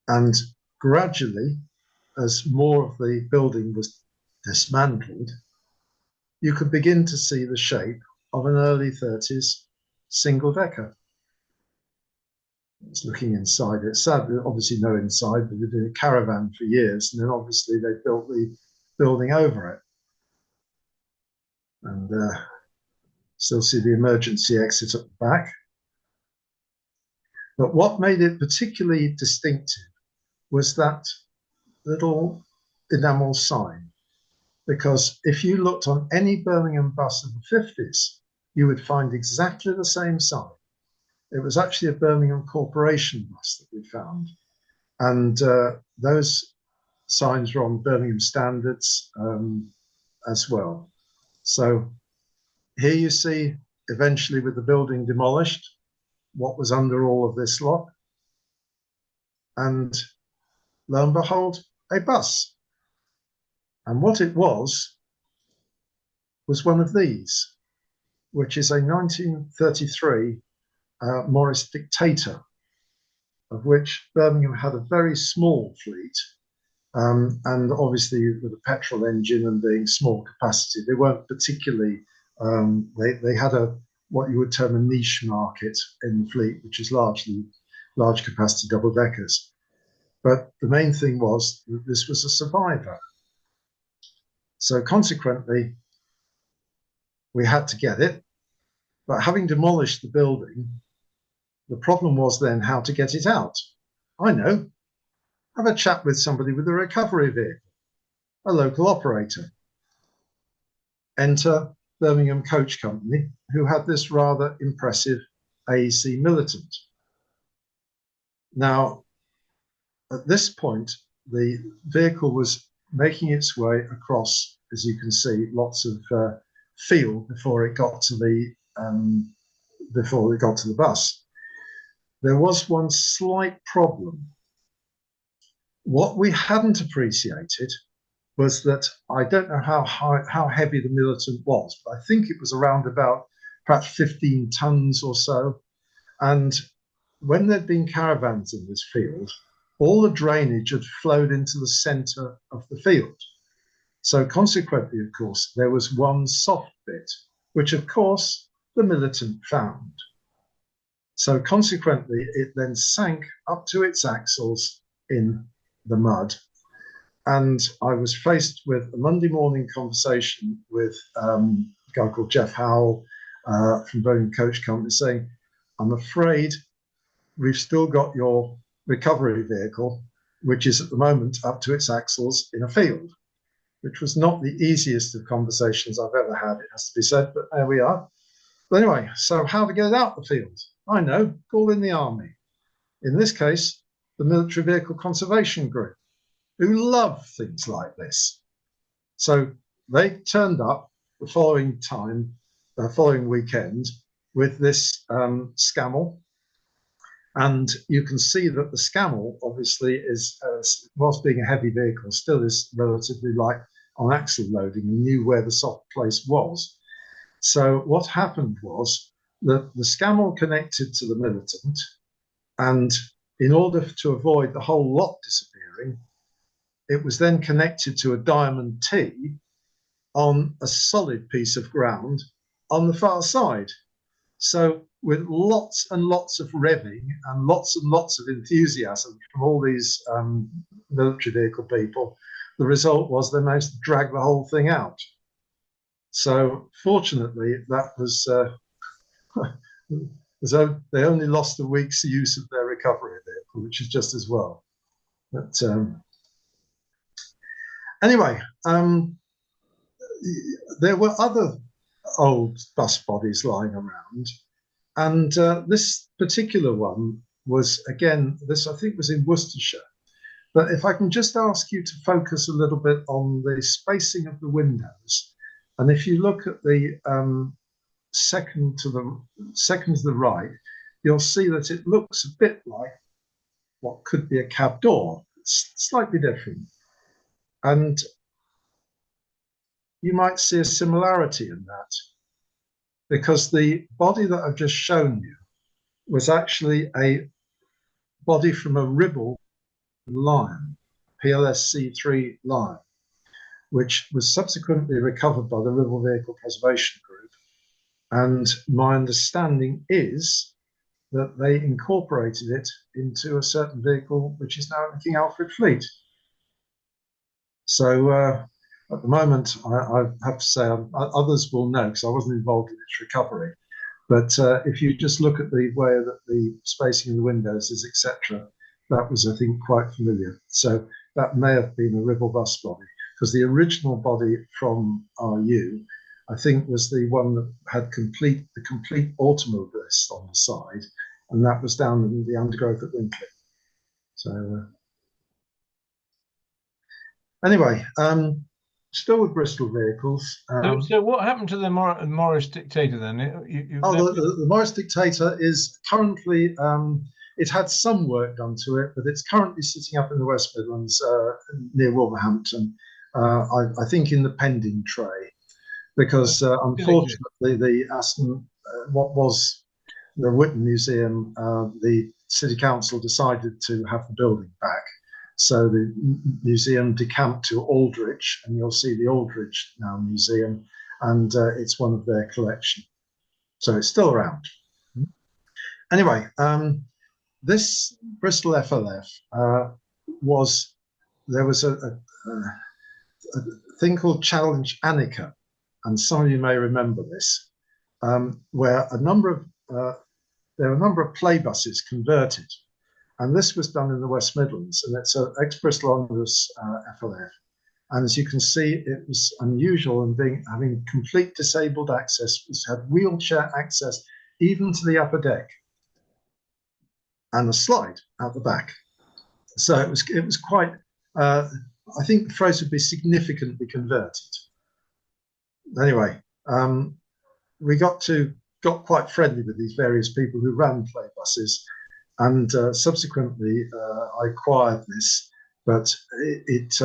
And gradually, as more of the building was dismantled, you could begin to see the shape of an early 30s single decker. It's looking inside it. Sadly, obviously no inside, but they've been a caravan for years, and then obviously they built the building over it. And still see the emergency exit at the back. But what made it particularly distinctive was that little enamel sign. Because if you looked on any Birmingham bus of the 50s, you would find exactly the same sign. It was actually a Birmingham Corporation bus that we found. And those signs were on Birmingham standards as well. So here you see, eventually with the building demolished, what was under all of this lot. And lo and behold, a bus. And what it was one of these, which is a 1933 Morris Dictator, of which Birmingham had a very small fleet. And obviously with a petrol engine and being small capacity, they weren't particularly, they had what you would term a niche market in the fleet, which is largely large capacity double deckers. But the main thing was that this was a survivor. So consequently, we had to get it. But having demolished the building, the problem was then how to get it out. I know. Have a chat with somebody with a recovery vehicle, a local operator. Enter Birmingham Coach Company, who had this rather impressive AEC Militant. Now, at this point, the vehicle was making its way across, as you can see, lots of field before it got to the bus. There was one slight problem. What we hadn't appreciated was that I don't know how heavy the Militant was, but I think it was around about perhaps 15 tons or so. And when there'd been caravans in this field, all the drainage had flowed into the center of the field. So consequently, of course, there was one soft bit, which of course the Militant found. So consequently, it then sank up to its axles in the mud. And I was faced with a Monday morning conversation with a guy called Jeff Howell from Birmingham Coach Company saying, "I'm afraid we've still got your recovery vehicle, which is at the moment up to its axles in a field," which was not the easiest of conversations I've ever had, it has to be said, but there we are. But anyway, so how to get it out the field? I know, call in the army. In this case, the Military Vehicle Conservation Group, who love things like this. So they turned up the following weekend with this Scammell. And you can see that the Scammell obviously is, whilst being a heavy vehicle, still is relatively light on axle loading and knew where the soft place was. So what happened was that the Scammell connected to the Militant, and in order to avoid the whole lot disappearing, it was then connected to a Diamond T on a solid piece of ground on the far side. So with lots and lots of revving and lots of enthusiasm from all these military vehicle people, the result was they managed to drag the whole thing out. So fortunately, that was they only lost a week's use of their recovery vehicle, which is just as well. But anyway, there were other old bus bodies lying around, and this particular one was, again, this I think was in Worcestershire. But if I can just ask you to focus a little bit on the spacing of the windows, and if you look at the second to the right, you'll see that it looks a bit like what could be a cab door. It's slightly different, and you might see a similarity in that, because the body that I've just shown you was actually a body from a Ribble Lion, PLSC3 Lion, which was subsequently recovered by the Ribble Vehicle Preservation Group. And my understanding is that they incorporated it into a certain vehicle which is now in the King Alfred Fleet. So at the moment, I have to say, others will know because I wasn't involved in its recovery. But if you just look at the way that the spacing in the windows is, etc., that was, I think, quite familiar. So that may have been a Ribble bus body, because the original body from RU, I think, was the one that had the complete automobilist on the side, and that was down in the undergrowth at Wincliffe. So anyway, still with Bristol vehicles. So what happened to the Morris Dictator then? The Morris Dictator is currently, it had some work done to it, but it's currently sitting up in the West Midlands near Wolverhampton, I think in the pending tray, because unfortunately the Aston, what was the Whitton Museum, the City Council decided to have the building back. So the museum decamped to Aldridge, and you'll see the Aldridge now museum, and it's one of their collection. So it's still around. Anyway, this Bristol FLF there was a thing called Challenge Annika, and some of you may remember this, where there were a number of play buses converted. And this was done in the West Midlands, and it's an ex-Bristol Omnibus FLF. And as you can see, it was unusual in having complete disabled access. It had wheelchair access even to the upper deck, and a slide out the back. So it was quite. I think the phrase would be significantly converted. Anyway, we got quite friendly with these various people who ran play buses. And subsequently, I acquired this, but it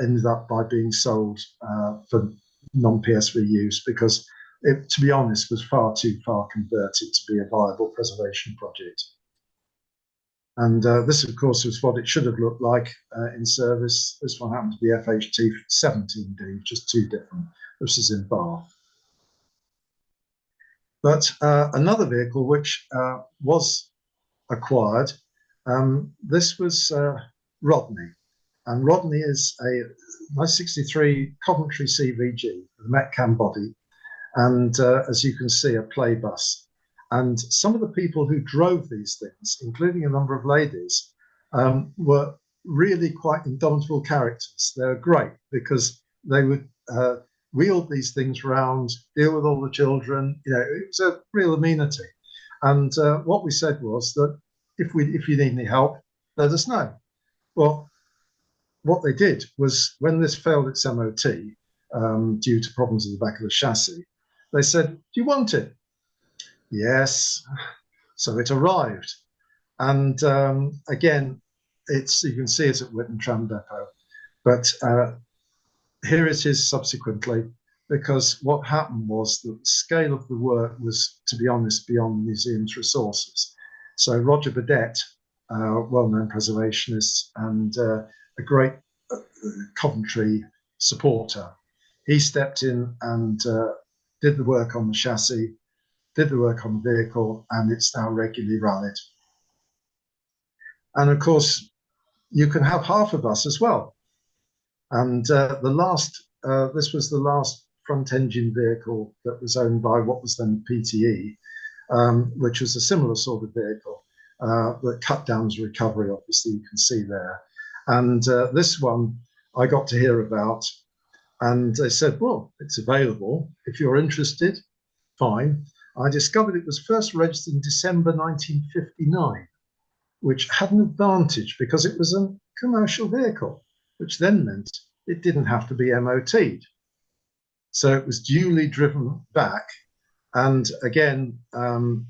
ended up by being sold for non-PSV use, because it, to be honest, was far too far converted to be a viable preservation project. And this, of course, was what it should have looked like in service. This one happened to be FHT 17D, just two different. This is in Bath. But another vehicle which was acquired, this was Rodney, and Rodney is a 1963 Coventry CVG with a Metcam body, and as you can see, a play bus. And some of the people who drove these things, including a number of ladies, were really quite indomitable characters. They were great because they would wheel these things around, deal with all the children. You know, it was a real amenity. And what we said was that if you need any help, let us know. Well, what they did was, when this failed its MOT due to problems at the back of the chassis, they said, "Do you want it?" Yes. So it arrived, and again, you can see it at Whitton Tram Depot, but here it is subsequently. Because what happened was that the scale of the work was, to be honest, beyond the museum's resources. So Roger Burdett, well-known preservationist and a great Coventry supporter, he stepped in and did the work on the chassis, did the work on the vehicle, and it's now regularly rallied. And of course, you can have half a bus as well. And this was the last front engine vehicle that was owned by what was then PTE, which was a similar sort of vehicle that cut down recovery, obviously, you can see there. And this one I got to hear about, and they said, well, it's available. If you're interested, fine. I discovered it was first registered in December 1959, which had an advantage because it was a commercial vehicle, which then meant it didn't have to be MOT'd. So it was duly driven back, and again,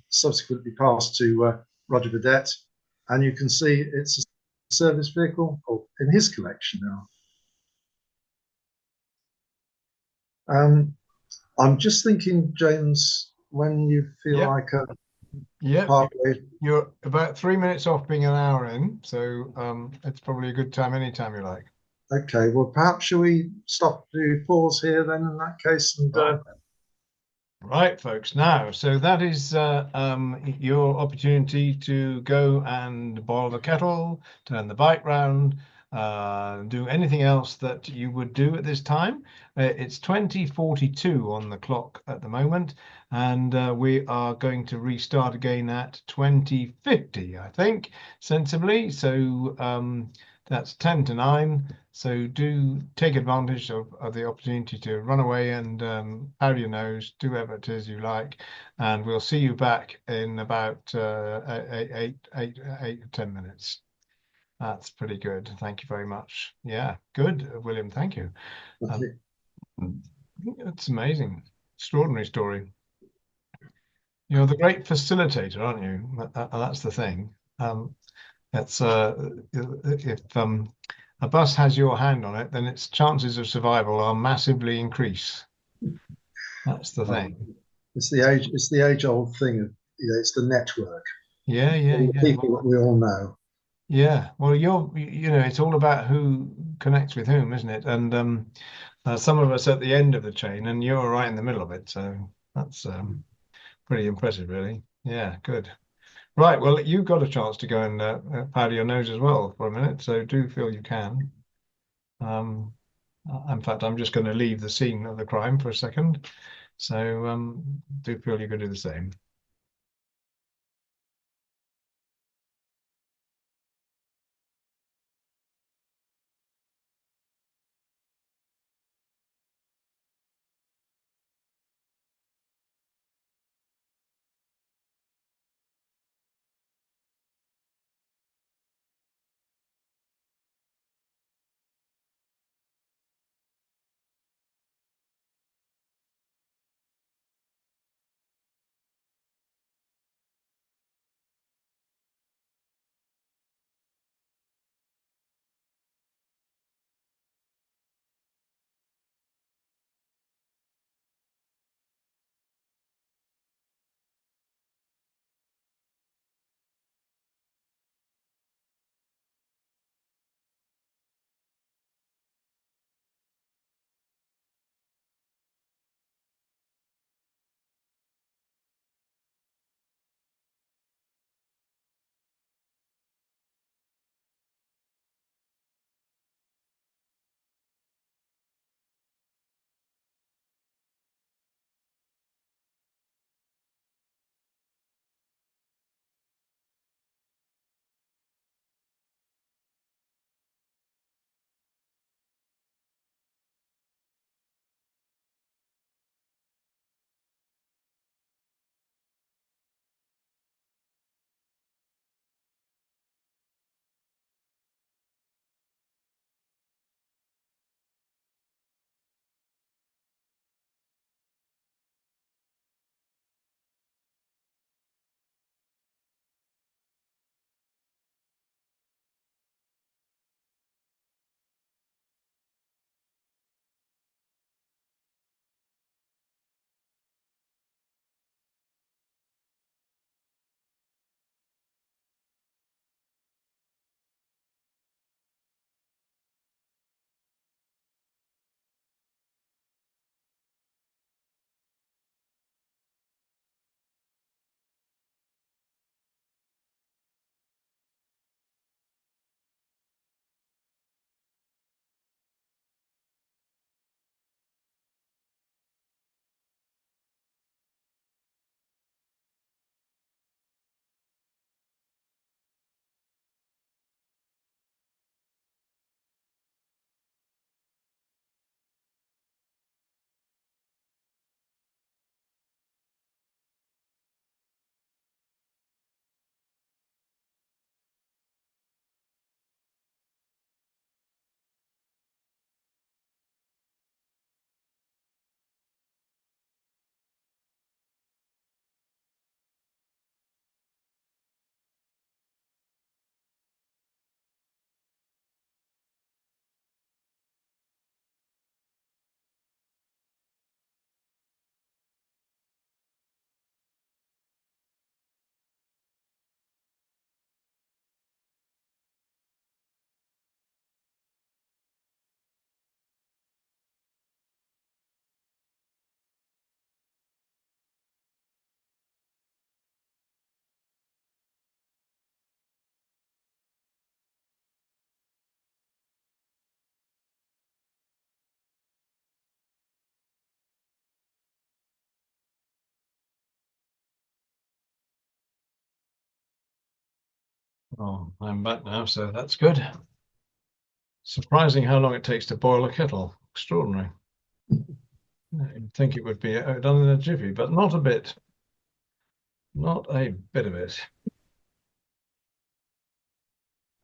subsequently passed to Roger Vedette, and you can see it's a service vehicle in his collection now. I'm just thinking, James, when you feel like partway. You're about 3 minutes off being an hour in, so it's probably a good time anytime you like. Okay, well, perhaps shall we pause here then in that case? And Right, folks. Now, so that is your opportunity to go and boil the kettle, turn the bike round, do anything else that you would do at this time. It's 20:42 on the clock at the moment, and we are going to restart again at 20:50, I think, sensibly. So that's 10 to 9. So do take advantage of the opportunity to run away and powder your nose, do whatever it is you like, and we'll see you back in about 10 minutes. That's pretty good. Thank you very much. Yeah, good, William. Thank you. It's amazing, extraordinary story. You're the great facilitator, aren't you? That's the thing. If a bus has your hand on it, then its chances of survival are massively increase. That's the thing. It's the age-old thing of, it's the network. Yeah. People that we all know. Yeah. Well, it's all about who connects with whom, isn't it? And some of us at the end of the chain, and you're right in the middle of it. So that's pretty impressive, really. Yeah, good. Right, well, you've got a chance to go and powder your nose as well for a minute, so do feel you can. In fact, I'm just going to leave the scene of the crime for a second, so do feel you can do the same. Oh, I'm back now, so that's good. Surprising how long it takes to boil a kettle. Extraordinary. You'd think it would be done in a jiffy, but not a bit. Not a bit of it.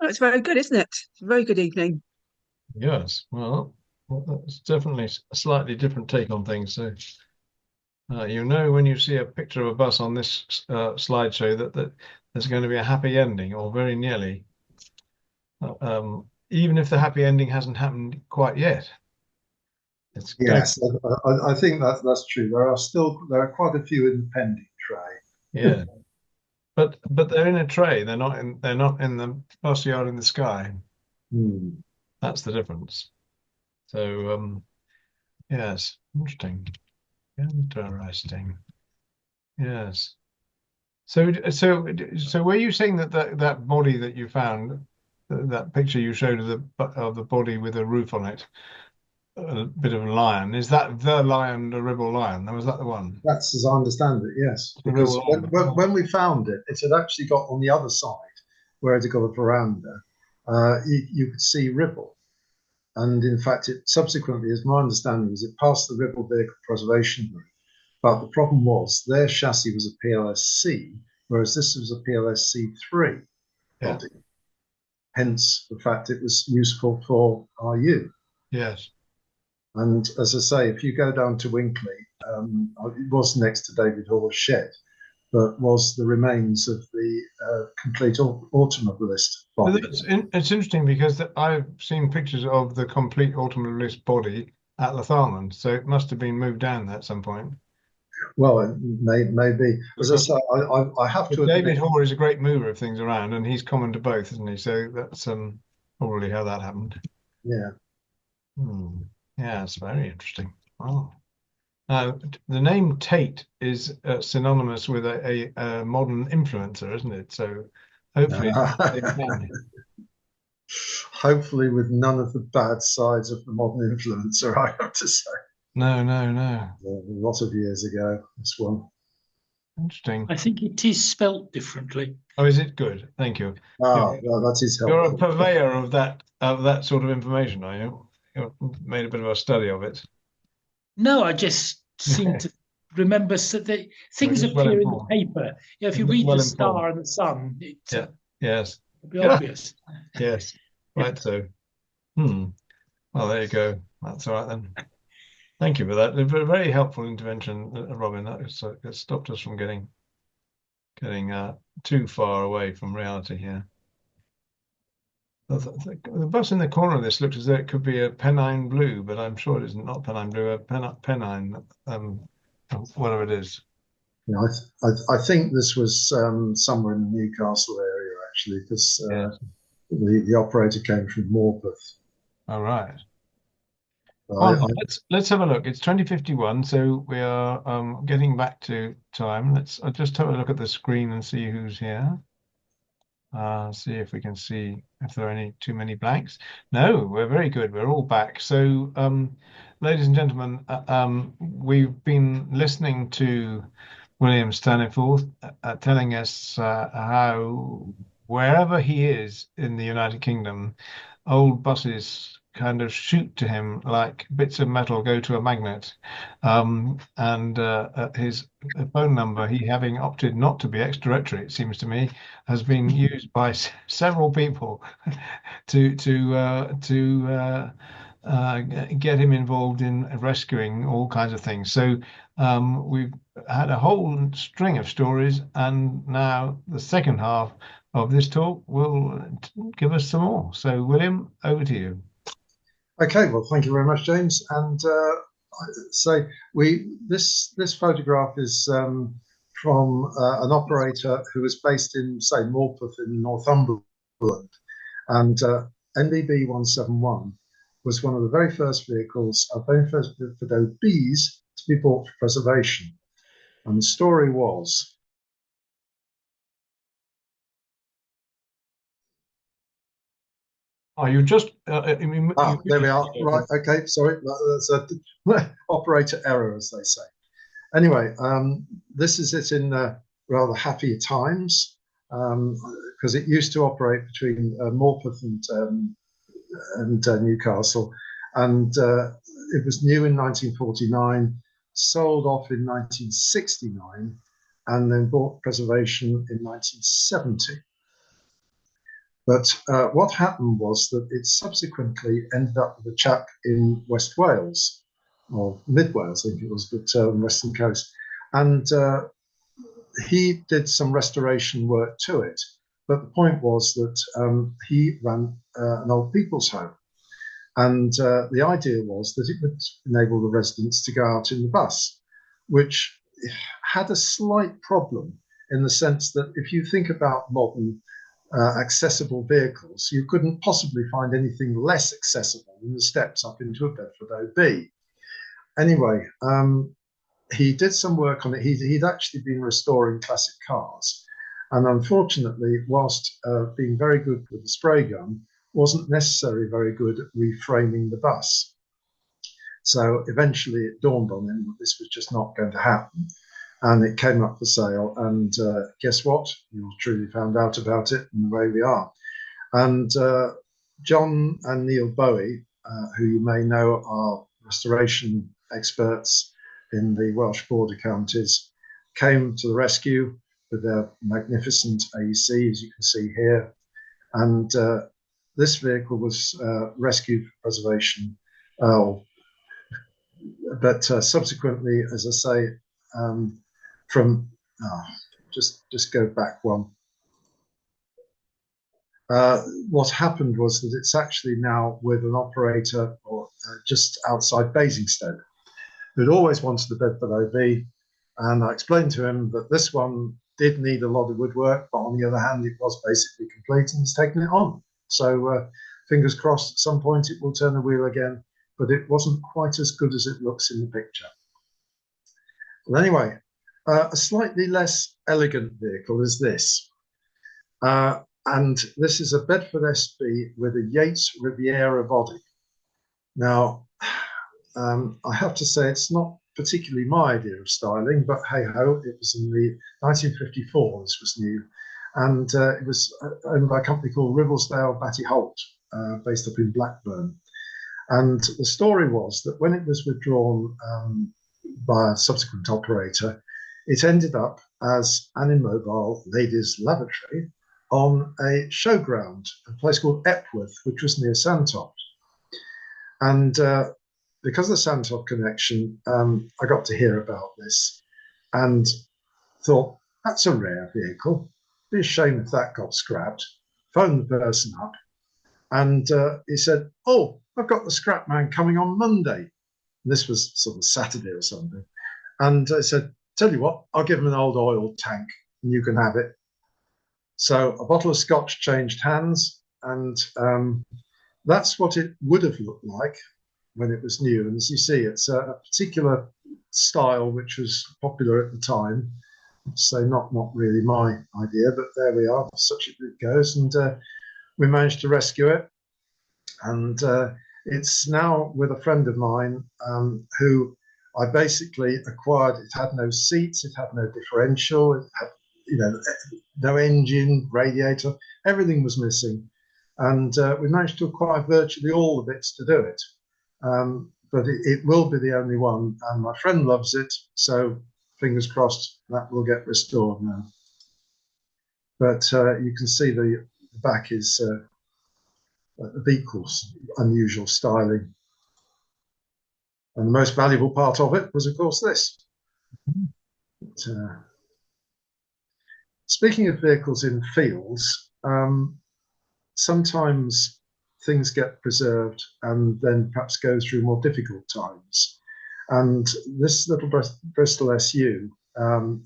Oh, it's very good, isn't it? It's a very good evening. Yes, well, it's definitely a slightly different take on things. So, you know, when you see a picture of a bus on this slideshow, that there's going to be a happy ending, or very nearly, even if the happy ending hasn't happened quite yet. It's Yes, I think that's true. There are quite a few in the pending tray. yeah, but they're in a tray. They're not in the bus yard in the sky. Hmm. That's the difference. So, yes, interesting. Interesting. Yes. So were you saying that body that you found, that picture you showed of the body with a roof on it, a bit of a lion, is that the lion, the Ribble lion? Was that the one? That's as I understand it, yes. The Ribble Because lion. when we found it, it had actually got on the other side where it had got a veranda. You could see Ribble. And in fact, it subsequently, as my understanding is, it passed the Ribble Vehicle Preservation Route. But the problem was their chassis was a PLSC, whereas this was a PLSC3 body. Yeah. Hence the fact it was useful for RU. Yes. And as I say, if you go down to Winkley, it was next to David Hall's shed, but was the remains of the complete automobilist body. It's interesting because I've seen pictures of the complete automobilist body at Lathalman, so it must have been moved down at some point. Well, it may be. As I say, I have to admit, David Hall is a great mover of things around, and he's common to both, isn't he? So that's probably how that happened. yeah. Yeah, it's very interesting. Oh. Now, the name Tate is synonymous with a modern influencer, isn't it? So hopefully, hopefully with none of the bad sides of the modern influencer, I have to say. No. A lot of years ago, this one. Interesting. I think it is spelt differently. Oh, is it good? Thank you. Well, that is helpful. You're a purveyor of that sort of information, are you? You've made a bit of a study of it. No, I just seem to remember that things appear in the paper. You know, if you read the Star and the Sun, yes, it'll be obvious. Yes, right. So, well, there you go. That's all right then. Thank you for that. A very helpful intervention, Robin. That stopped us from getting too far away from reality here. The bus in the corner of this looks as though it could be a Pennine Blue, but I'm sure it isn't. Not Pennine Blue, a Pennine, whatever it is. Yeah, I think this was somewhere in the Newcastle area actually, because the operator came from Morpeth. All right. Well, let's have a look. It's 2051, so we are getting back to time. I'll just have a look at the screen and see who's here. See if we can see if there are too many blanks. No, we're very good. We're all back. So, ladies and gentlemen, we've been listening to William Staniforth telling us how wherever he is in the United Kingdom, old buses kind of shoot to him like bits of metal go to a magnet. And his phone number, he having opted not to be ex-directory, it seems to me, has been used by several people to get him involved in rescuing all kinds of things. So we've had a whole string of stories, and now the second half of this talk will give us some more. So, William, over to you. Okay, well, thank you very much, James. And so this photograph is from an operator who was based in, say, Morpeth in Northumberland, and NBB 171 was one of the very first vehicles, very first bees to be bought for preservation. And the story was. Oh, you just. There we are. Right. Okay. Sorry. That's an operator error, as they say. Anyway, this is it in rather happier times. because it used to operate between Morpeth and Newcastle, and it was new in 1949, sold off in 1969, and then bought preservation in 1970. But what happened was that it subsequently ended up with a chap in West Wales, or Mid Wales, I think it was, but Western Coast. And he did some restoration work to it. But the point was that he ran an old people's home. And the idea was that it would enable the residents to go out in the bus, which had a slight problem in the sense that if you think about modern accessible vehicles, you couldn't possibly find anything less accessible than the steps up into a Bedford OB. Anyway, he did some work on it. He'd actually been restoring classic cars, and unfortunately, whilst being very good with the spray gun, wasn't necessarily very good at reframing the bus. So eventually it dawned on him that this was just not going to happen, and it came up for sale. And guess what? You truly found out about it, and away we are. And John and Neil Bowie, who you may know are restoration experts in the Welsh border counties, came to the rescue with their magnificent AEC, as you can see here. And this vehicle was rescued for preservation, but subsequently, as I say, from just go back one. What happened was that it's actually now with an operator or just outside Basingstoke, who'd always wanted a Bedford OB, and I explained to him that this one did need a lot of woodwork, but on the other hand, it was basically complete, and he's taken it on. So fingers crossed, at some point it will turn the wheel again, but it wasn't quite as good as it looks in the picture. Well, anyway, a slightly less elegant vehicle is this. And this is a Bedford SB with a Yates Riviera body. Now, I have to say it's not particularly my idea of styling, but hey ho, it was in the 1954, this was new. And it was owned by a company called Ribblesdale Batty Holt, based up in Blackburn. And the story was that when it was withdrawn by a subsequent operator, it ended up as an immobile ladies' lavatory on a showground, a place called Epworth, which was near Sandtoft. And because of the Sandtoft connection, I got to hear about this and thought, that's a rare vehicle. It'd be a shame if that got scrapped. Phoned the person up, and he said, oh, I've got the scrap man coming on Monday. And this was sort of Saturday or something. And I said, tell you what, I'll give him an old oil tank and you can have it. So a bottle of scotch changed hands, and that's what it would have looked like when it was new. And as you see, it's a particular style which was popular at the time. So not really my idea, but there we are, such it goes. And we managed to rescue it. And it's now with a friend of mine who I basically acquired. It had no seats, it had no differential, it had, no engine, radiator, everything was missing. And we managed to acquire virtually all the bits to do it. But it will be the only one, and my friend loves it, so fingers crossed that will get restored now. But you can see the back is of equal unusual styling. And the most valuable part of it was, of course, this. But, speaking of vehicles in fields, sometimes things get preserved and then perhaps go through more difficult times. And this little Bristol SU,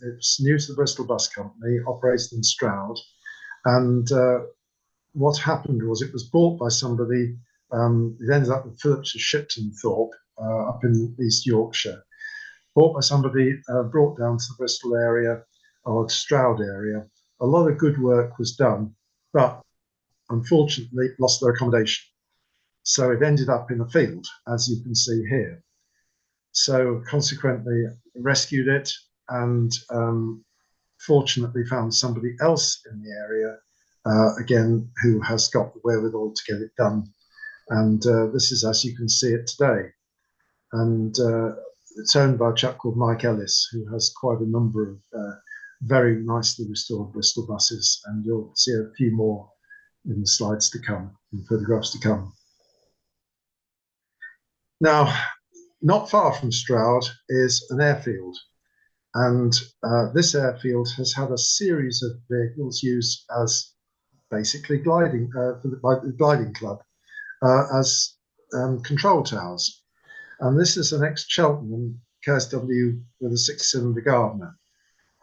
it's new to the Bristol Bus Company, operated in Stroud. And what happened was it was bought by somebody, it ended up with Phillips of Shipton Thorpe up in East Yorkshire, bought by somebody, brought down to the Bristol area or Stroud area. A lot of good work was done, but unfortunately lost their accommodation. So it ended up in a field, as you can see here. So consequently rescued it, and fortunately found somebody else in the area again, who has got the wherewithal to get it done. And this is as you can see it today. And it's owned by a chap called Mike Ellis, who has quite a number of very nicely restored Bristol buses. And you'll see a few more in the slides to come, in photographs to come. Now, not far from Stroud is an airfield. And this airfield has had a series of vehicles used as basically gliding, by the gliding club, as control towers. And this is an ex-Cheltenham KSW with a 6-cylinder Gardner.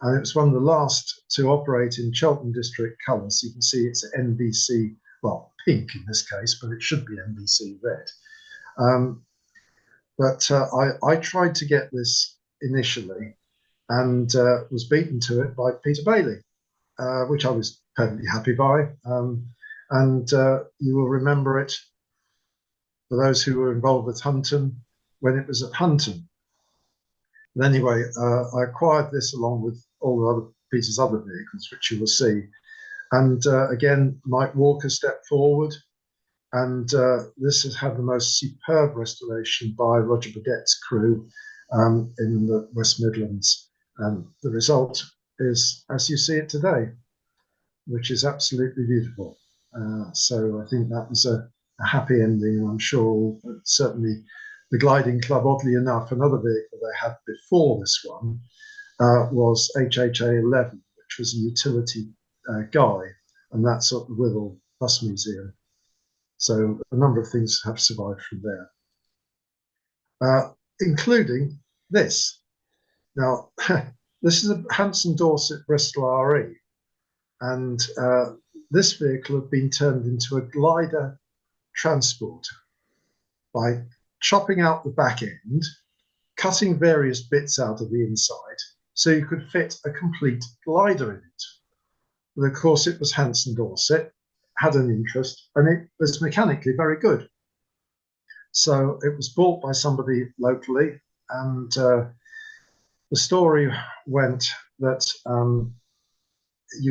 And it was one of the last to operate in Cheltenham district colours. You can see it's NBC, well, pink in this case, but it should be NBC red. But I tried to get this initially and was beaten to it by Peter Bailey, which I was perfectly happy by. And you will remember it, for those who were involved with Hunton, when it was at Hunton. And anyway, I acquired this along with all the other Peter's other vehicles, which you will see. And again, Mike Walker stepped forward, and this has had the most superb restoration by Roger Burdett's crew in the West Midlands. And the result is, as you see it today, which is absolutely beautiful. So I think that was a happy ending, and I'm sure certainly the Gliding Club, oddly enough, another vehicle they had before this one was HHA 11, which was a utility guy, and that's at the Withell Bus Museum. So a number of things have survived from there, including this. Now, this is a Hanson Dorset Bristol RE, and this vehicle had been turned into a glider transporter by chopping out the back end, cutting various bits out of the inside, so you could fit a complete glider in it. But of course, it was Hanson Dorset, had an interest, and it was mechanically very good. So it was bought by somebody locally, and the story went that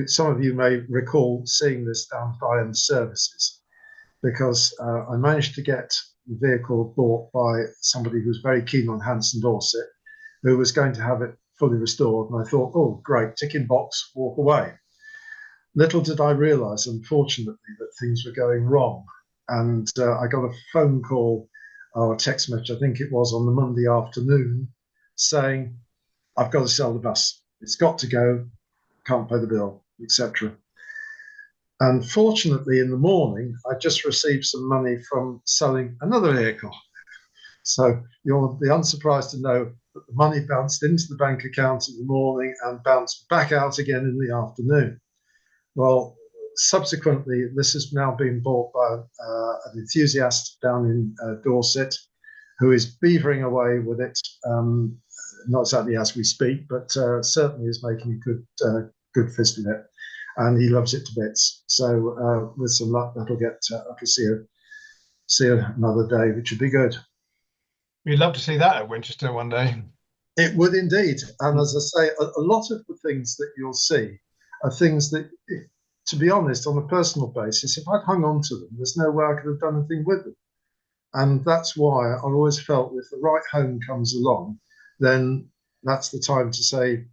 some of you may recall seeing this down by services, because I managed to get the vehicle bought by somebody who was very keen on Hanson Dorset, who was going to have it fully restored. And I thought, oh, great, tick in box, walk away. Little did I realise, unfortunately, that things were going wrong. And I got a phone call or a text message, I think it was on the Monday afternoon, saying, I've got to sell the bus. It's got to go, can't pay the bill, etc. And fortunately, in the morning, I just received some money from selling another vehicle. So you'll be unsurprised to know that the money bounced into the bank account in the morning and bounced back out again in the afternoon. Well, subsequently, this has now been bought by an enthusiast down in Dorset, who is beavering away with it, not exactly as we speak, but certainly is making a good fist in it. And he loves it to bits. So with some luck, that'll see another day, which would be good. We'd love to see that at Winchester one day. It would indeed. And as I say, a lot of the things that you'll see are things that, to be honest, on a personal basis, if I'd hung on to them, there's no way I could have done anything with them. And that's why I've always felt if the right home comes along, then that's the time to say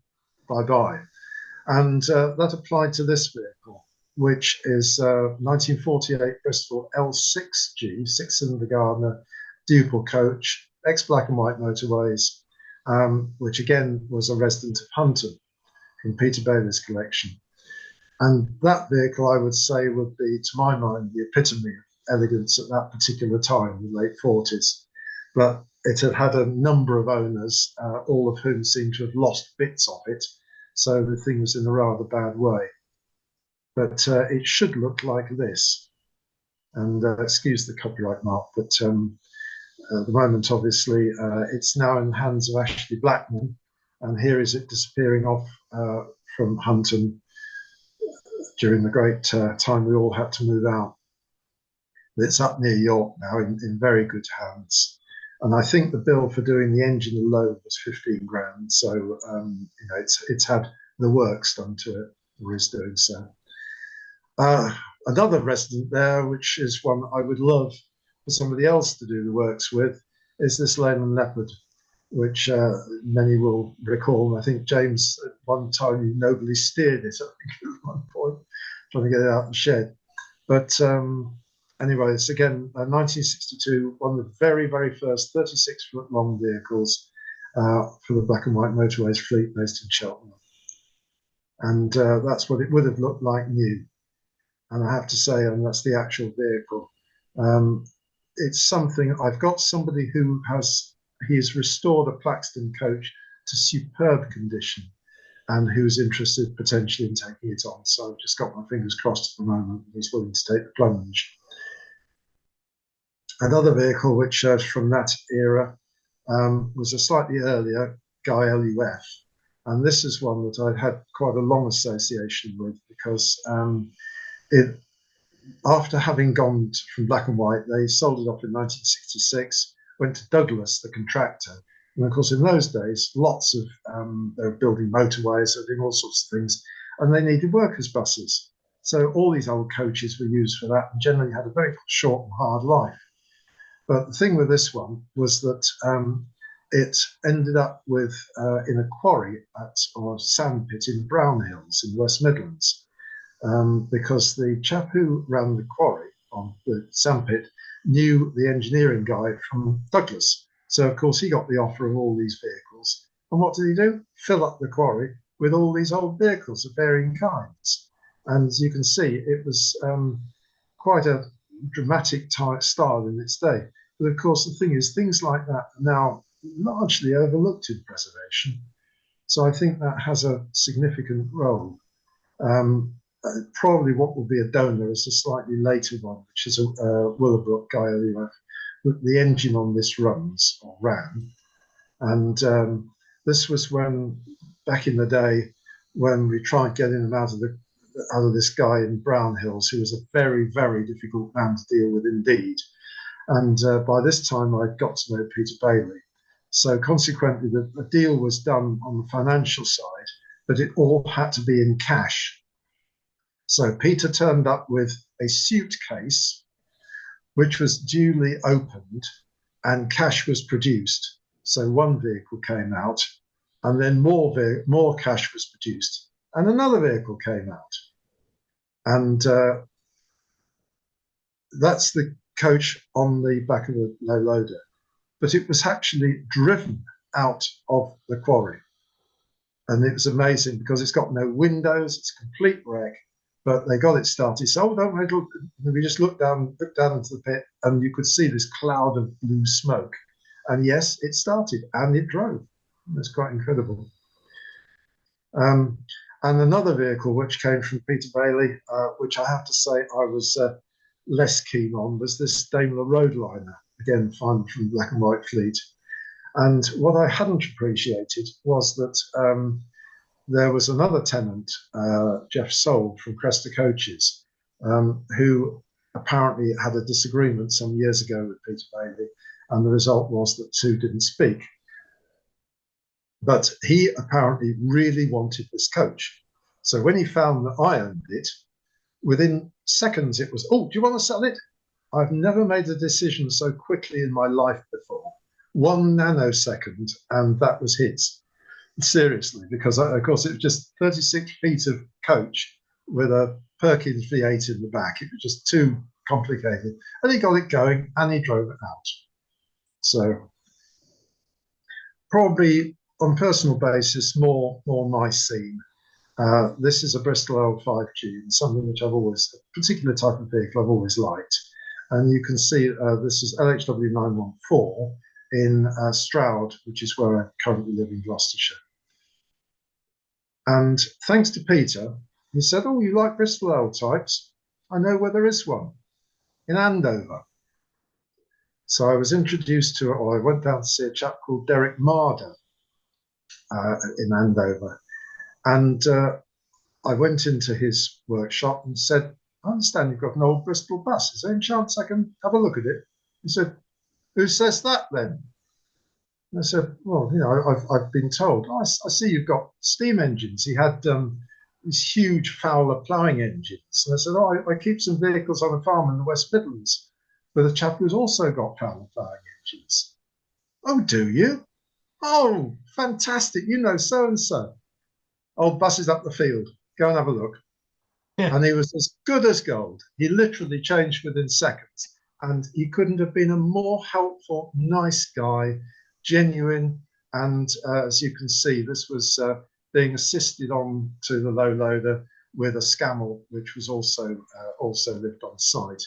bye-bye. And that applied to this vehicle, which is 1948 Bristol L6G, 6-cylinder Gardner, duple coach, ex-black and white motorways, which again was a resident of Hunton from Peter Bailey's collection. And that vehicle, I would say, would be, to my mind, the epitome of elegance at that particular time, the late 40s. But it had had a number of owners, all of whom seemed to have lost bits of it. So the thing was in a rather bad way. But it should look like this. And excuse the copyright mark, but at the moment, obviously, it's now in the hands of Ashley Blackman. And here is it disappearing off from Hunton during the great time we all had to move out. It's up near York now in very good hands. And I think the bill for doing the engine alone was 15 grand. So, you know, it's had the works done to it, or is doing so. Another resident there, which is one I would love for somebody else to do the works with, is this Leyland Leopard, which many will recall. I think James, at one time, he nobly steered it, I think, at one point, trying to get it out of the shed. But anyway, it's again 1962, one of the very, very first 36-foot long vehicles for the black and white motorways fleet based in Cheltenham. And that's what it would have looked like new. And I have to say, and that's the actual vehicle. It's something, I've got somebody who he's restored a Plaxton coach to superb condition and who's interested potentially in taking it on. So I've just got my fingers crossed at the moment that he's willing to take the plunge. Another vehicle which from that era was a slightly earlier Guy LUF. And this is one that I've had quite a long association with because after having gone from black and white, they sold it off in 1966, went to Douglas, the contractor. And of course, in those days, lots of, they were building motorways, they were doing all sorts of things, and they needed workers' buses. So all these old coaches were used for that and generally had a very short and hard life. But the thing with this one was that it ended up with in a quarry or sand pit in Brown Hills in the West Midlands. Because the chap who ran the quarry on the sandpit knew the engineering guy from Douglas. So, of course, he got the offer of all these vehicles. And what did he do? Fill up the quarry with all these old vehicles of varying kinds. And as you can see, it was quite a dramatic style in its day. But, of course, the thing is, things like that are now largely overlooked in preservation. So I think that has a significant role. Probably what will be a donor is a slightly later one, which is a Willowbrook Guy LUF. The engine on this runs, or ran. And this was when, back in the day, when we tried getting them out of this guy in Brown Hills, who was a very, very difficult man to deal with indeed. And by this time, I'd got to know Peter Bailey. So consequently, the deal was done on the financial side, but it all had to be in cash. So Peter turned up with a suitcase, which was duly opened, and cash was produced. So one vehicle came out, and then more cash was produced, and another vehicle came out. And that's the coach on the back of the low loader. But it was actually driven out of the quarry. And it was amazing because it's got no windows, it's a complete wreck. But they got it started. So don't worry, we just looked down into the pit, and you could see this cloud of blue smoke. And yes, it started and it drove. It was quite incredible. And another vehicle which came from Peter Bailey, which I have to say I was less keen on, was this Daimler Roadliner, again, from Black and White Fleet. And what I hadn't appreciated was that there was another tenant, Jeff Soule from Cresta Coaches, who apparently had a disagreement some years ago with Peter Bailey, and the result was that two didn't speak. But he apparently really wanted this coach. So when he found that I owned it, within seconds it was, oh, do you want to sell it? I've never made a decision so quickly in my life before. 1 nanosecond, and that was his. Seriously, because of course it was just 36 feet of coach with a Perkins V8 in the back. It was just too complicated. And he got it going and he drove it out. So probably on a personal basis, more my scene. This is a Bristol L5G, and something which I've always, a particular type of vehicle I've always liked. And you can see this is LHW 914 in Stroud, which is where I currently live in Gloucestershire. And thanks to Peter, he said, oh, you like Bristol L types? I know where there is one, in Andover. So I was introduced to it, or I went down to see a chap called Derek Marder in Andover. And I went into his workshop and said, I understand you've got an old Bristol bus. Is there any chance I can have a look at it? He said, who says that then? And I said, well, you know, I've been told. Oh, I see you've got steam engines. He had these huge Fowler ploughing engines. And I said, oh, I keep some vehicles on a farm in the West Midlands with a chap who's also got Fowler ploughing engines. Oh, do you? Oh, fantastic. You know so-and-so. Oh, buses up the field. Go and have a look. Yeah. And he was as good as gold. He literally changed within seconds. And he couldn't have been a more helpful, nice guy, genuine. And as you can see, this was being assisted on to the low loader with a Scamel, which was also lived on site.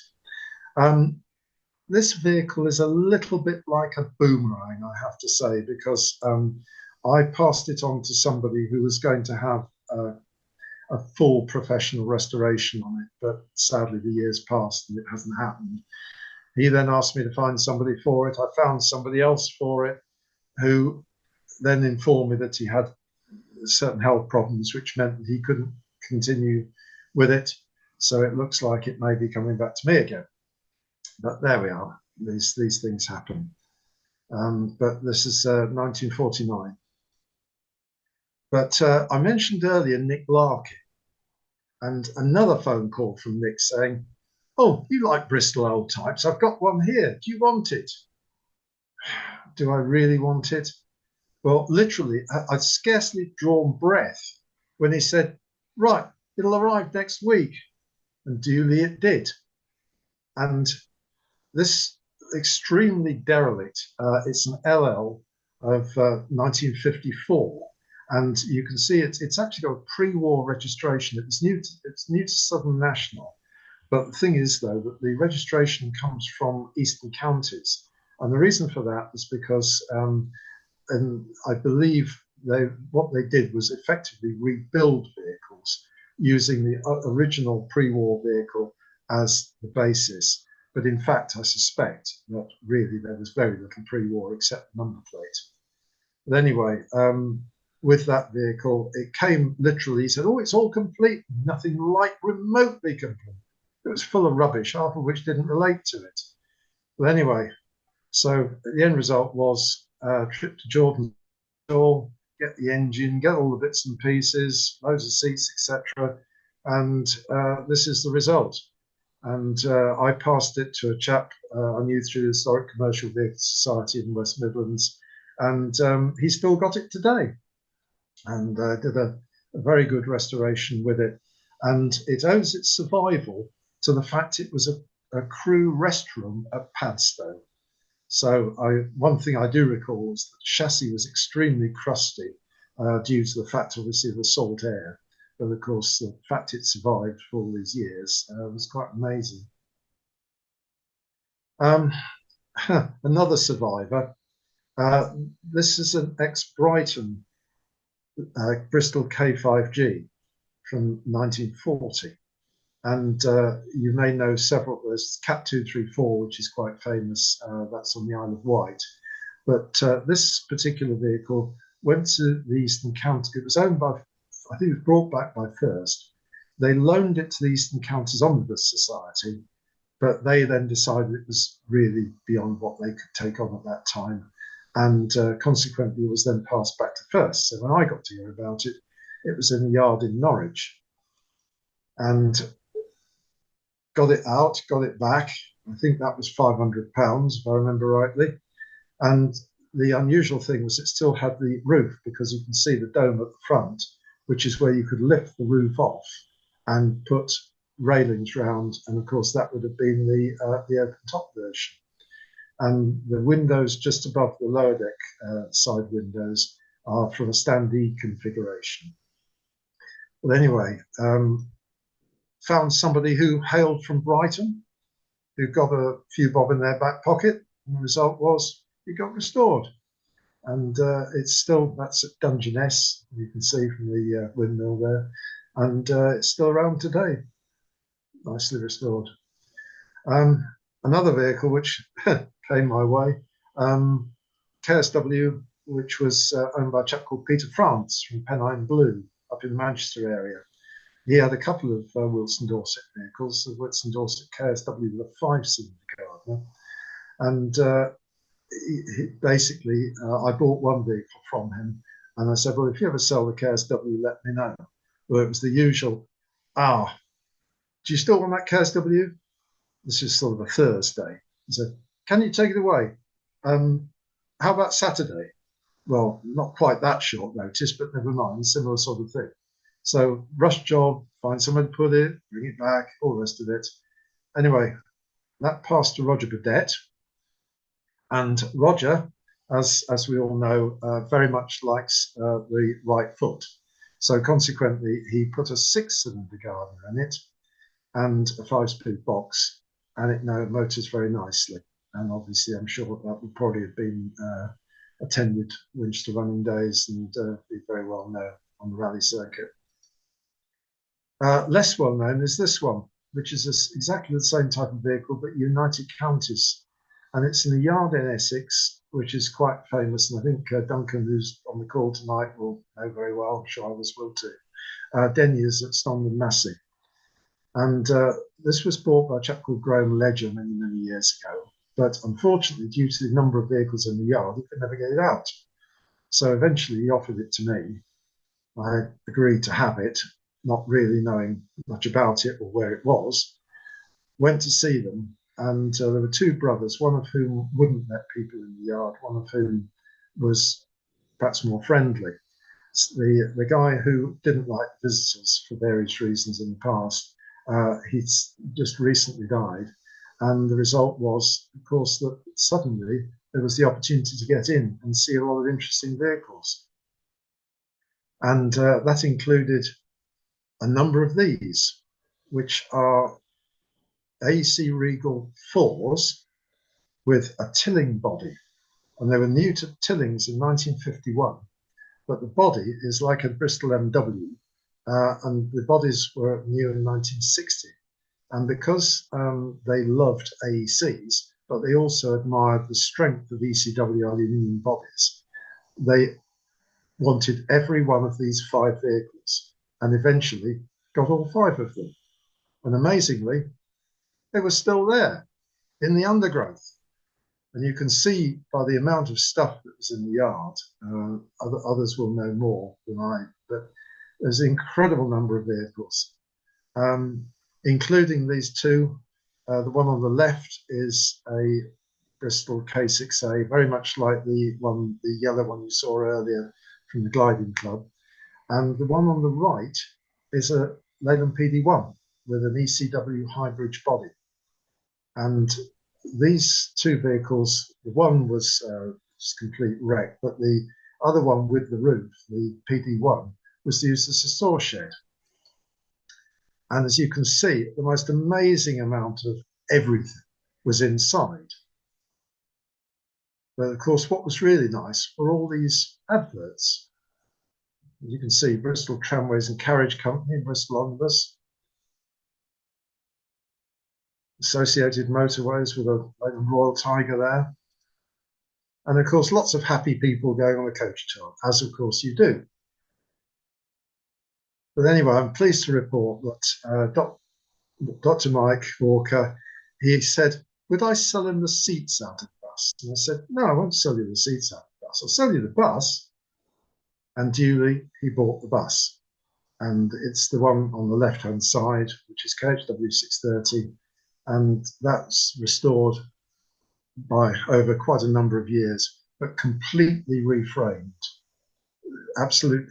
This vehicle is a little bit like a boomerang, I have to say, because I passed it on to somebody who was going to have a full professional restoration on it, but sadly the years passed and it hasn't happened. He then asked me to find somebody for it. I found somebody else for it, who then informed me that he had certain health problems, which meant that he couldn't continue with it. So it looks like it may be coming back to me again. But there we are. These things happen. But this is 1949. But I mentioned earlier Nick Larkin, and another phone call from Nick saying, oh, you like Bristol old types? I've got one here. Do you want it? Do I really want it? Well, literally, I'd scarcely drawn breath when he said, right, it'll arrive next week. And duly it did. And this extremely derelict, it's an LL of 1954. And you can see it's actually got a pre-war registration. It's new to Southern National. But the thing is, though, that the registration comes from Eastern Counties. And the reason for that is because, and I believe what they did was effectively rebuild vehicles using the original pre-war vehicle as the basis. But in fact, I suspect that really there was very little pre-war except the number plate. But anyway, with that vehicle, it came literally, he said, oh, it's all complete, nothing like remotely complete. It was full of rubbish, half of which didn't relate to it. But anyway, so the end result was a trip to Jordan, get the engine, get all the bits and pieces, loads of seats, etc. And this is the result. And I passed it to a chap I knew through the Historic Commercial Vehicle Society in the West Midlands, and he still got it today. And did a very good restoration with it. And it owes its survival to the fact it was a crew restroom at Padstow. So one thing I do recall is that the chassis was extremely crusty due to the fact, obviously, of the salt air. But of course, the fact it survived for all these years was quite amazing. Another survivor. This is an ex-Brighton Bristol K5G from 1940. And you may know several. There's Cat 234, which is quite famous. That's on the Isle of Wight. But this particular vehicle went to the Eastern Counties. It was owned by, I think it was brought back by First. They loaned it to the Eastern Counties Omnibus Society, but they then decided it was really beyond what they could take on at that time. And consequently, it was then passed back to First. So when I got to hear about it, it was in a yard in Norwich. And got it out, got it back. I think that was £500, if I remember rightly. And the unusual thing was it still had the roof, because you can see the dome at the front, which is where you could lift the roof off and put railings round. And of course, that would have been the open top version. And the windows just above the lower deck side windows are from a standee configuration. But anyway, found somebody who hailed from Brighton, who got a few bob in their back pocket, and the result was it got restored. And it's still, that's at Dungeness, you can see from the windmill there, and it's still around today, nicely restored. Another vehicle which came my way, KSW, which was owned by a chap called Peter France from Pennine Blue up in the Manchester area. He had a couple of Wilson Dorset vehicles, the Wilson Dorset KSW with a 5-cylinder Gardner. And basically, I bought one vehicle from him, and I said, well, if you ever sell the KSW, let me know. Well, it was the usual, do you still want that KSW? This is sort of a Thursday. He said, can you take it away? How about Saturday? Well, not quite that short notice, but never mind, similar sort of thing. So rush job, find someone to put it, bring it back, all the rest of it. Anyway, that passed to Roger Burdett. And Roger, as we all know, very much likes the right foot. So consequently, he put a 6-cylinder Gardner in it and a 5-speed box, and it now motors very nicely. And obviously, I'm sure that would probably have been attended Winchester running days and be very well known on the rally circuit. Less well known is this one, which is exactly the same type of vehicle, but United Counties. And it's in a yard in Essex, which is quite famous. And I think Duncan, who's on the call tonight, will know very well. I'm sure others will too. Denny's at Stonleigh Massey. And this was bought by a chap called Graham Ledger many, many years ago. But unfortunately, due to the number of vehicles in the yard, he could never get it out. So eventually he offered it to me. I agreed to have it, not really knowing much about it or where it was. Went to see them, and there were 2 brothers, one of whom wouldn't let people in the yard, one of whom was perhaps more friendly. The guy who didn't like visitors for various reasons in the past, he's just recently died. And the result was, of course, that suddenly there was the opportunity to get in and see a lot of interesting vehicles. And that included a number of these, which are AC Regal 4s with a Tilling body. And they were new to Tillings in 1951, but the body is like a Bristol MW, and the bodies were new in 1960. And because they loved AECs, but they also admired the strength of ECW aluminium bodies, they wanted every one of these 5 vehicles and eventually got all 5 of them. And amazingly, they were still there in the undergrowth. And you can see by the amount of stuff that was in the yard, others will know more than I, but there's an incredible number of vehicles. Including these 2. The one on the left is a Bristol K6A, very much like the yellow one you saw earlier from the Gliding Club. And the one on the right is a Leyland PD1 with an ECW high bridge body. And these 2 vehicles, the one was just complete wreck, but the other one with the roof, the PD1, was used as a store shed. And as you can see, the most amazing amount of everything was inside. But of course, what was really nice were all these adverts. You can see Bristol Tramways and Carriage Company, Bristol Omnibus, Associated Motorways with a Royal Tiger there. And of course, lots of happy people going on a coach tour, as of course you do. But anyway, I'm pleased to report that Dr. Mike Walker, he said, would I sell him the seats out of the bus? And I said, no, I won't sell you the seats out of the bus. I'll sell you the bus. And duly, he bought the bus. And it's the one on the left-hand side, which is KHW 630. And that's restored by over quite a number of years, but completely reframed. Absolute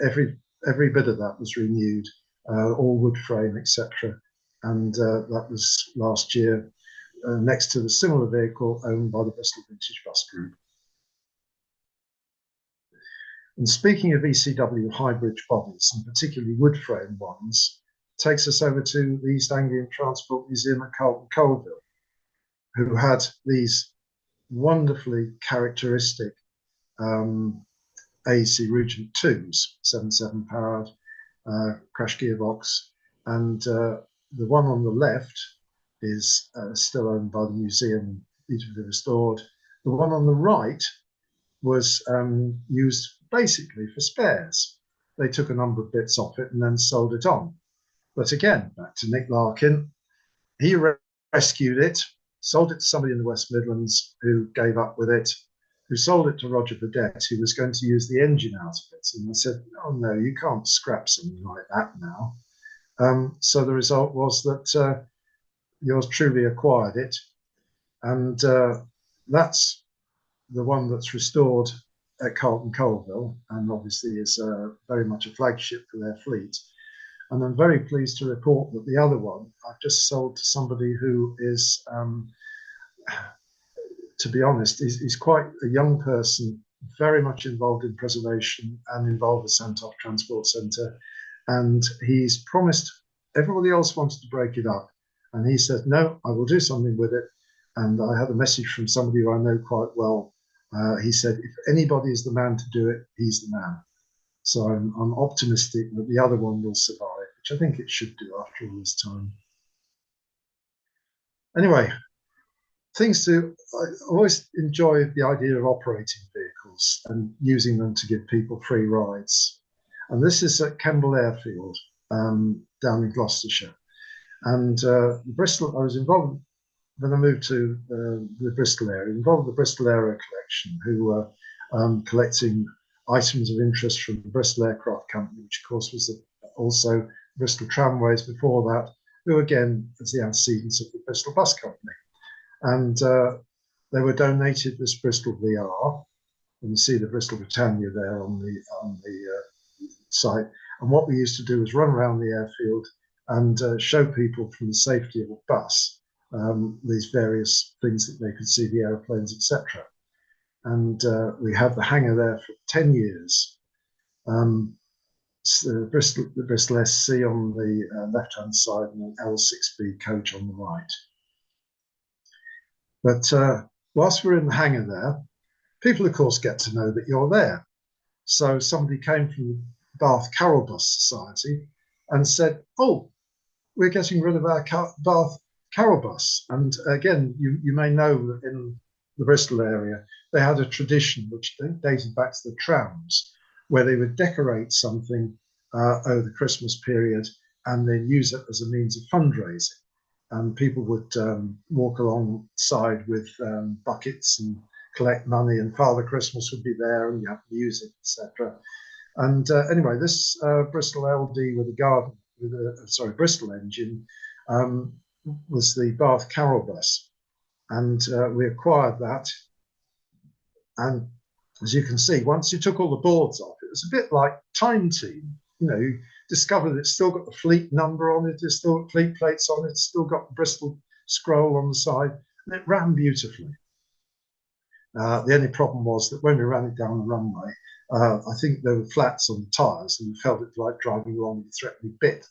every bit of that was renewed, all wood frame, etc. And that was last year, next to the similar vehicle owned by the Bristol Vintage Bus Group. And speaking of ECW high bridge bodies, and particularly wood frame ones, takes us over to the East Anglian Transport Museum at Carlton Colville, who had these wonderfully characteristic AEC Regent 2s, 7.7 powered, crash gearbox. And the one on the left is still owned by the museum, beautifully restored. The one on the right was used basically for spares. They took a number of bits off it and then sold it on. But again, back to Nick Larkin, he rescued it, sold it to somebody in the West Midlands who gave up with it, who sold it to Roger Burdett, who was going to use the engine out of it. And I said, oh no, you can't scrap something like that now. So the result was that yours truly acquired it. And that's the one that's restored at Carlton Colville, and obviously is very much a flagship for their fleet. And I'm very pleased to report that the other one I've just sold to somebody who is, to be honest, is quite a young person, very much involved in preservation and involved with Santop Transport Centre. And he's promised, everybody else wanted to break it up. And he said, no, I will do something with it. And I had a message from somebody who I know quite well. He said, if anybody is the man to do it, he's the man. So I'm optimistic that the other one will survive, which I think it should do after all this time. Anyway, I always enjoy the idea of operating vehicles and using them to give people free rides. And this is at Kemble Airfield, down in Gloucestershire. And Bristol, I was involved when I moved to the Bristol area, involved with the Bristol Aero Collection, who were collecting items of interest from the Bristol Aircraft Company, which of course was also Bristol Tramways before that, who again was the antecedents of the Bristol Bus Company. And they were donated this Bristol VR, and you see the Bristol Britannia there on the site. And what we used to do was run around the airfield and show people from the safety of a bus these various things that they could see, the aeroplanes, etc. And we had the hangar there for 10 years. The Bristol SC on the left-hand side and an L6B coach on the right. But whilst we're in the hangar there, people, of course, get to know that you're there. So somebody came from the Bath Carol Bus Society and said, oh, we're getting rid of our Bath Carol Bus. And again, you may know that in the Bristol area, they had a tradition which dated back to the trams, where they would decorate something over the Christmas period and then use it as a means of fundraising. And people would walk alongside with buckets and collect money, and Father Christmas would be there, and you have music, etc. And anyway, this Bristol LD with a garden, with a Bristol engine, was the Bath Carol Bus, and we acquired that. And as you can see, once you took all the boards off, it was a bit like Time Team. You know, you discovered it's still got the fleet number on it, it's still got fleet plates on it, it's still got the Bristol scroll on the side, and it ran beautifully. The only problem was that when we ran it down the runway, I think there were flats on the tyres, and we felt it like driving along with a threatening bit.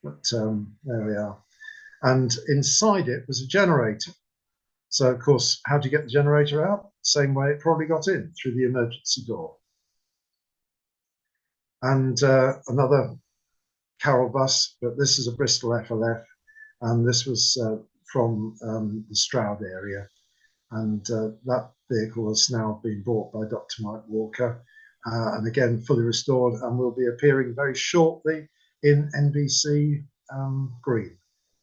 But there we are. And inside it was a generator. So, of course, how do you get the generator out? Same way it probably got in, through the emergency door. And another Carol bus, but this is a Bristol FLF, and this was from the Stroud area. And that vehicle has now been bought by Dr. Mike Walker, and again, fully restored, and will be appearing very shortly in NBC green.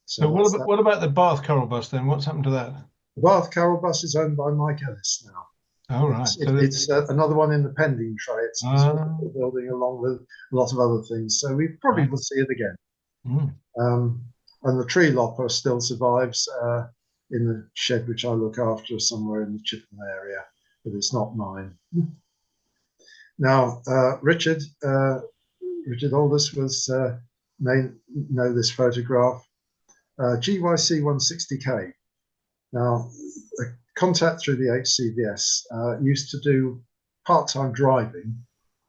So what about the Bath Carol bus then? What's happened to that? The Bath Carol bus is owned by Mike Ellis now. Oh, right. It's another one in the pending tray. It's building along with a lot of other things. So we probably will see it again. And the tree lopper still survives in the shed which I look after somewhere in the Chipping area, but it's not mine. Now, Richard Aldous may know this photograph. GYC 160K. Now, a contact through the HCVS used to do part-time driving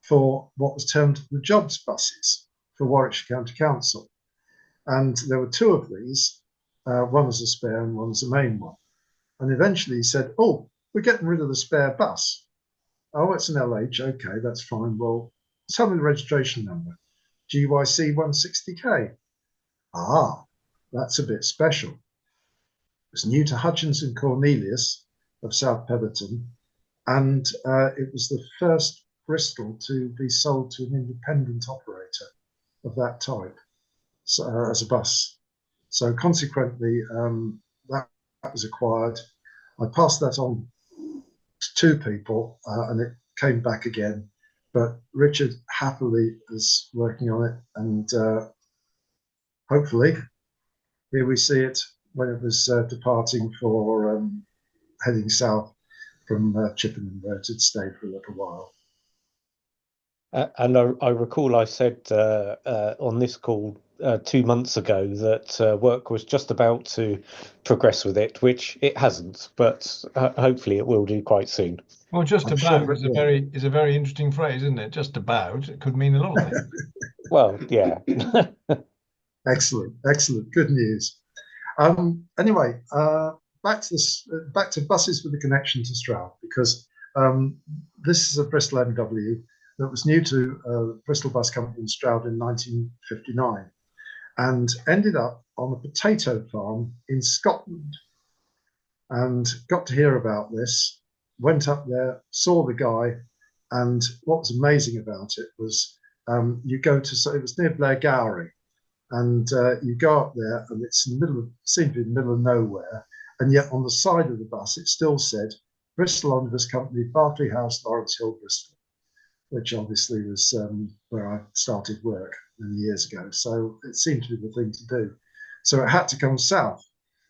for what was termed the jobs buses for Warwickshire County Council. And there were two of these, one was a spare and one was a main one. And eventually he said, oh, we're getting rid of the spare bus. Oh, it's an LH, okay, that's fine. Well, tell me the registration number. GYC 160K. Ah, that's a bit special. It was new to Hutchins and Cornelius of South Petherton, and it was the first Bristol to be sold to an independent operator of that type, so, as a bus. So consequently, that was acquired. I passed that on 2 people, and it came back again. But Richard happily is working on it, and hopefully here we see it when it was departing for heading south from Chippenham, where it had stayed for a little while. And I recall I said on this call 2 months ago that work was just about to progress with it, which it hasn't, but hopefully it will do quite soon. Well, just about is a very interesting phrase, isn't it? Just about. It could mean a lot of things. Well, yeah. Excellent, good news. Anyway, back to buses with a connection to Stroud, because this is a Bristol MW that was new to Bristol Bus Company in Stroud in 1959, and ended up on a potato farm in Scotland, and got to hear about this. Went up there, saw the guy, and what was amazing about it was you go to, so it was near Blairgowrie, and you go up there, and it's in the middle seemed to be in the middle of nowhere, and yet on the side of the bus it still said Bristol Omnibus Company, Berkeley House, Lawrence Hill, Bristol, which obviously was where I started work many years ago. So it seemed to be the thing to do. So it had to come south.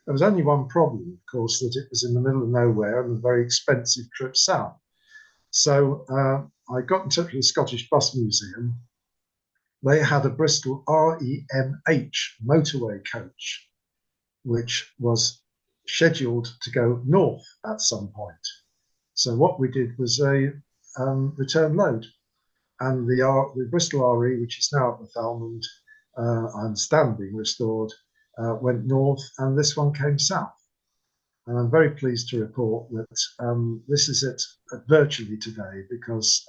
There was only one problem, of course, that it was in the middle of nowhere and a very expensive trip south. So I got in touch with the Scottish Bus Museum. They had a Bristol REMH motorway coach, which was scheduled to go north at some point. So what we did was a return load, and the Bristol RE, which is now at the Thalmond, I understand being restored, went north, and this one came south. And I'm very pleased to report that this is it virtually today, because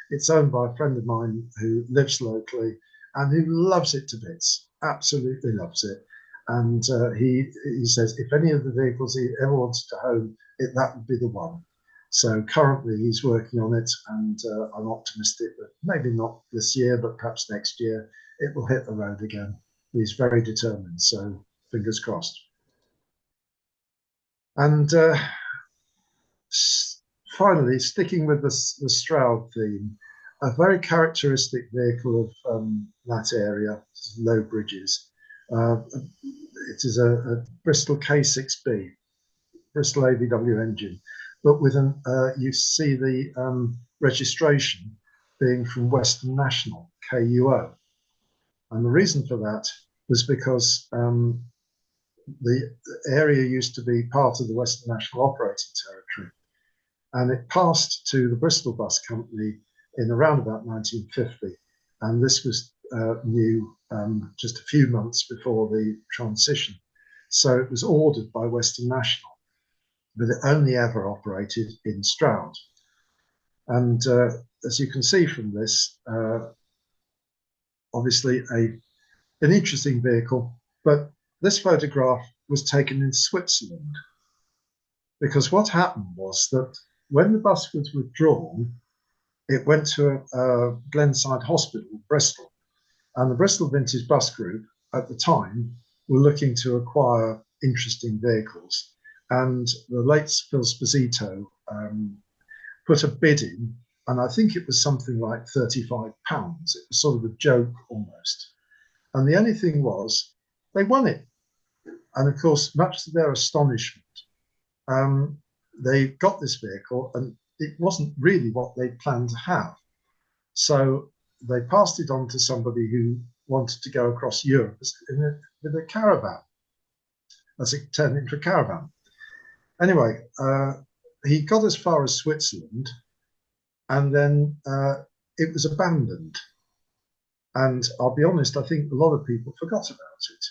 it's owned by a friend of mine who lives locally and who loves it to bits, absolutely loves it. And he says if any of the vehicles he ever wanted to own, that would be the one. So currently he's working on it, and I'm optimistic that maybe not this year, but perhaps next year it will hit the road again. He's very determined, so fingers crossed. And finally, sticking with the Stroud theme, a very characteristic vehicle of that area, low bridges. It is a Bristol K6B, Bristol ABW engine, but with an you see the registration being from Western National, KUO. And the reason for that was because the area used to be part of the Western National operating territory, and it passed to the Bristol Bus Company in around about 1950, and this was new just a few months before the transition. So it was ordered by Western National, but it only ever operated in Stroud. And as you can see from this, obviously an interesting vehicle, but this photograph was taken in Switzerland, because what happened was that when the bus was withdrawn, it went to Glenside Hospital, Bristol, and the Bristol Vintage Bus Group at the time were looking to acquire interesting vehicles, and the late Phil Sposito put a bid in, and I think it was something like £35. It was sort of a joke almost, and the only thing was they won it. And of course, much to their astonishment, they got this vehicle, and it wasn't really what they planned to have. So they passed it on to somebody who wanted to go across Europe with a caravan, as it turned into a caravan. Anyway, he got as far as Switzerland, and then it was abandoned. And I'll be honest, I think a lot of people forgot about it.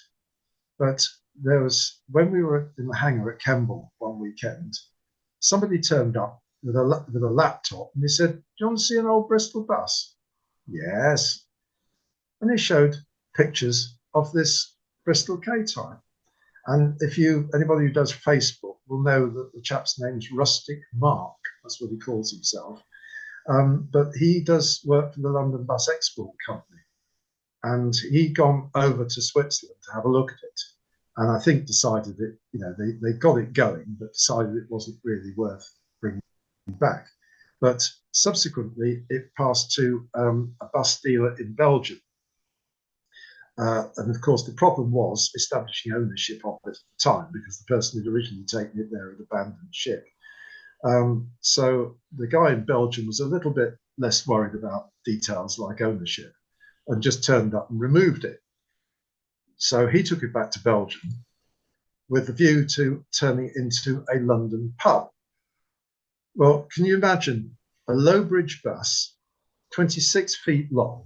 But there was, when we were in the hangar at Kemble one weekend, somebody turned up with a laptop, and he said, "Do you want to see an old Bristol bus?" Yes. And he showed pictures of this Bristol K-Type. And if anybody who does Facebook will know that the chap's name is Rustic Mark. That's what he calls himself. But he does work for the London Bus Export Company. And he'd gone over to Switzerland to have a look at it. And I think decided that, they got it going, but decided it wasn't really worth bringing back. But subsequently, it passed to a bus dealer in Belgium. And of course, the problem was establishing ownership of it at the time, because the person who'd originally taken it there had abandoned ship. So the guy in Belgium was a little bit less worried about details like ownership and just turned up and removed it. So he took it back to Belgium with the view to turning it into a London pub. Well, can you imagine a low bridge bus, 26 feet long,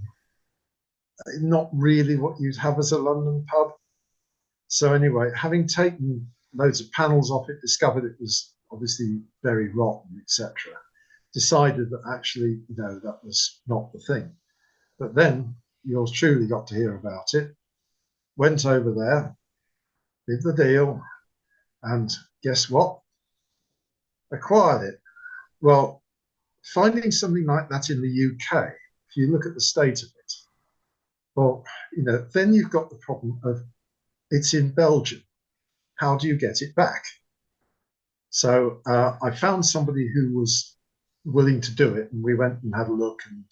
not really what you'd have as a London pub. So anyway, having taken loads of panels off it, discovered it was obviously very rotten, etc., decided that actually, no, that was not the thing. But then yours truly got to hear about it, went over there, did the deal, and guess what? Acquired it. Well, finding something like that in the UK, if you look at the state of it, well, then you've got the problem of it's in Belgium. How do you get it back? So I found somebody who was willing to do it, and we went and had a look, and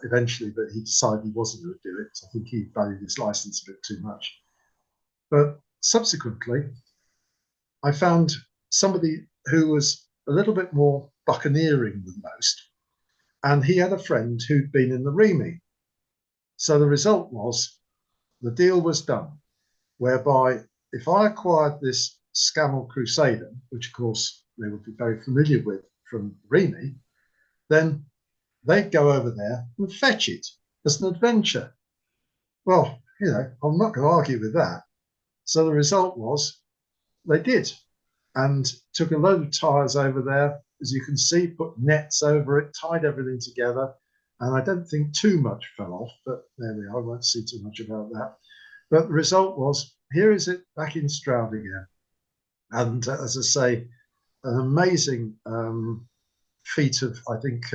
eventually, but he decided he wasn't going to do it. I think he valued his license a bit too much. But subsequently, I found somebody who was a little bit more buccaneering than most, and he had a friend who'd been in the REME. So the result was the deal was done, whereby if I acquired this Scammell Crusader, which of course they would be very familiar with from REME, then they'd go over there and fetch it as an adventure. Well, I'm not going to argue with that. So the result was they did, and took a load of tyres over there, as you can see, put nets over it, tied everything together. And I don't think too much fell off, but there we are. I won't see too much about that. But the result was, here is it back in Stroud again. And as I say, an amazing feat of, I think,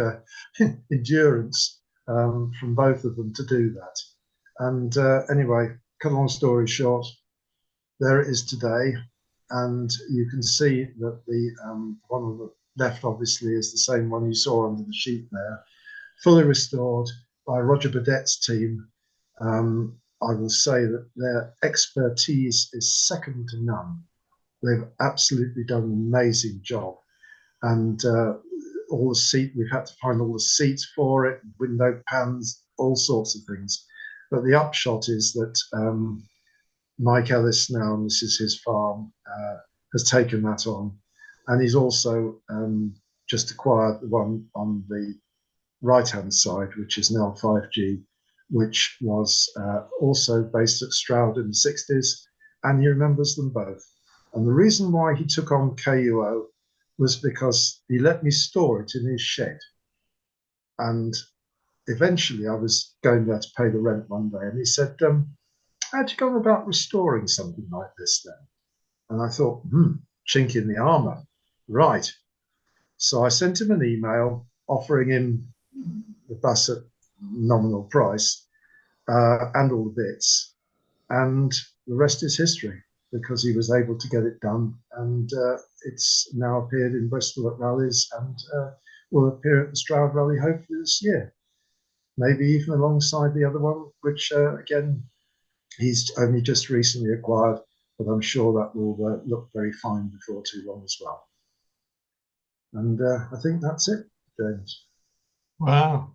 endurance from both of them to do that. And anyway, cut a long story short, there it is today. And you can see that the one on the left, obviously, is the same one you saw under the sheet there, fully restored by Roger Badette's team. I will say that their expertise is second to none. They've absolutely done an amazing job. And all the seat, we've had to find all the seats for it, window pans, all sorts of things. But the upshot is that Mike Ellis now, and this is his farm, has taken that on. And he's also just acquired the one on the right-hand side, which is now 5G, which was also based at Stroud in the 60s, and he remembers them both. And the reason why he took on KUO was because he let me store it in his shed. And eventually I was going there to pay the rent one day, and he said, how'd you go about restoring something like this then? And I thought, chink in the armour. Right. So I sent him an email offering him the bus at nominal price and all the bits. And the rest is history, because he was able to get it done. And it's now appeared in Bristol at rallies, and will appear at the Stroud Rally hopefully this year. Maybe even alongside the other one, which again, he's only just recently acquired, but I'm sure that will look very fine before too long as well. And I think that's it, James. Wow.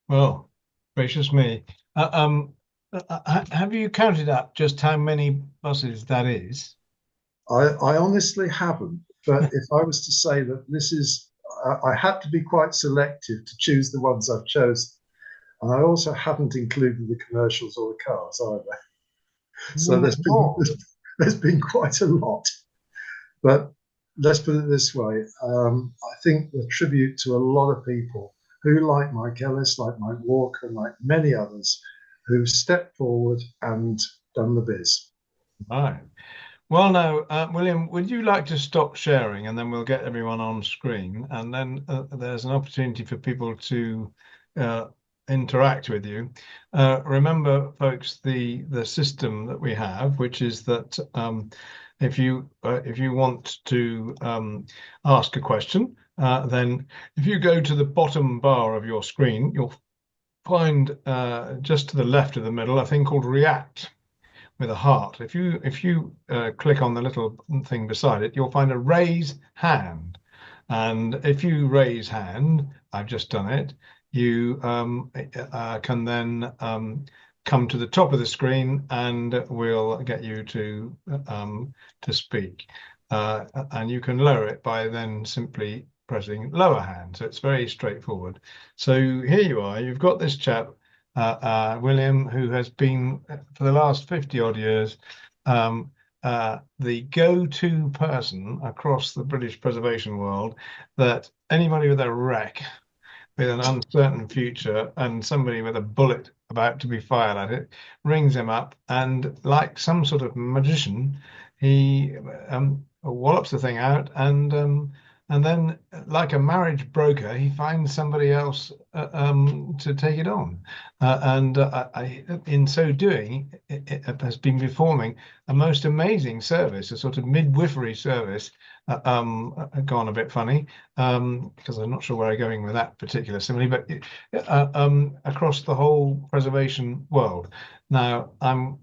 Well, gracious me. Have you counted up just how many buses that is? I honestly haven't, but if I was to say that this is, I had to be quite selective to choose the ones I've chosen. And I also haven't included the commercials or the cars either. So there's been quite a lot. But let's put it this way. I think the tribute to a lot of people who, like Mike Ellis, like Mike Walker, and like many others, who've stepped forward and done the biz. Right. Well, now, William, would you like to stop sharing, and then we'll get everyone on screen, and then there's an opportunity for people to interact with you. Remember, folks, the system that we have, which is that if you want to ask a question, then if you go to the bottom bar of your screen, you'll find just to the left of the middle a thing called React with a heart. If you click on the little thing beside it, you'll find a raise hand. And if you raise hand, I've just done it, you can then come to the top of the screen and we'll get you to speak. And you can lower it by then simply pressing lower hand. So it's very straightforward. So here you are, you've got this chap, William, who has been for the last 50 odd years the go-to person across the British preservation world, that anybody with a wreck, with an uncertain future and somebody with a bullet about to be fired at it, rings him up, and like some sort of magician, he wallops the thing out, and then, like a marriage broker, he finds somebody else to take it on. In so doing, it has been performing a most amazing service, a sort of midwifery service, gone a bit funny, because I'm not sure where I'm going with that particular simile, but across the whole preservation world. Now, I'm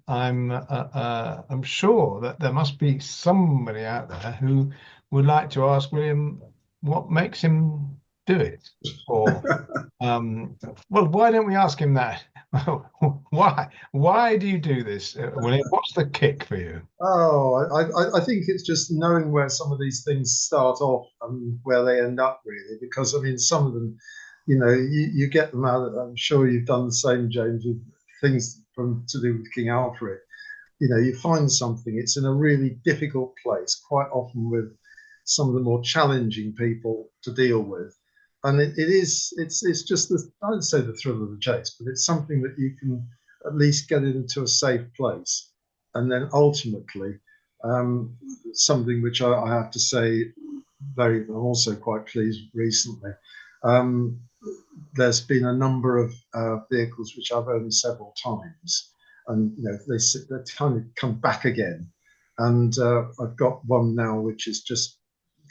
sure that there must be somebody out there who would like to ask William what makes him do it, or well, why don't we ask him that? Why do you do this, William? What's the kick for you? I think it's just knowing where some of these things start off and where they end up, really, because I mean, some of them, you get them out. I'm sure you've done the same, James, with things to do with King Alfred. You find something, it's in a really difficult place, quite often with some of the more challenging people to deal with, and it's just I'd say the thrill of the chase, but it's something that you can at least get into a safe place, and then ultimately something which I have to say, I'm also quite pleased recently. There's been a number of vehicles which I've owned several times, and they kind of come back again, and I've got one now which is just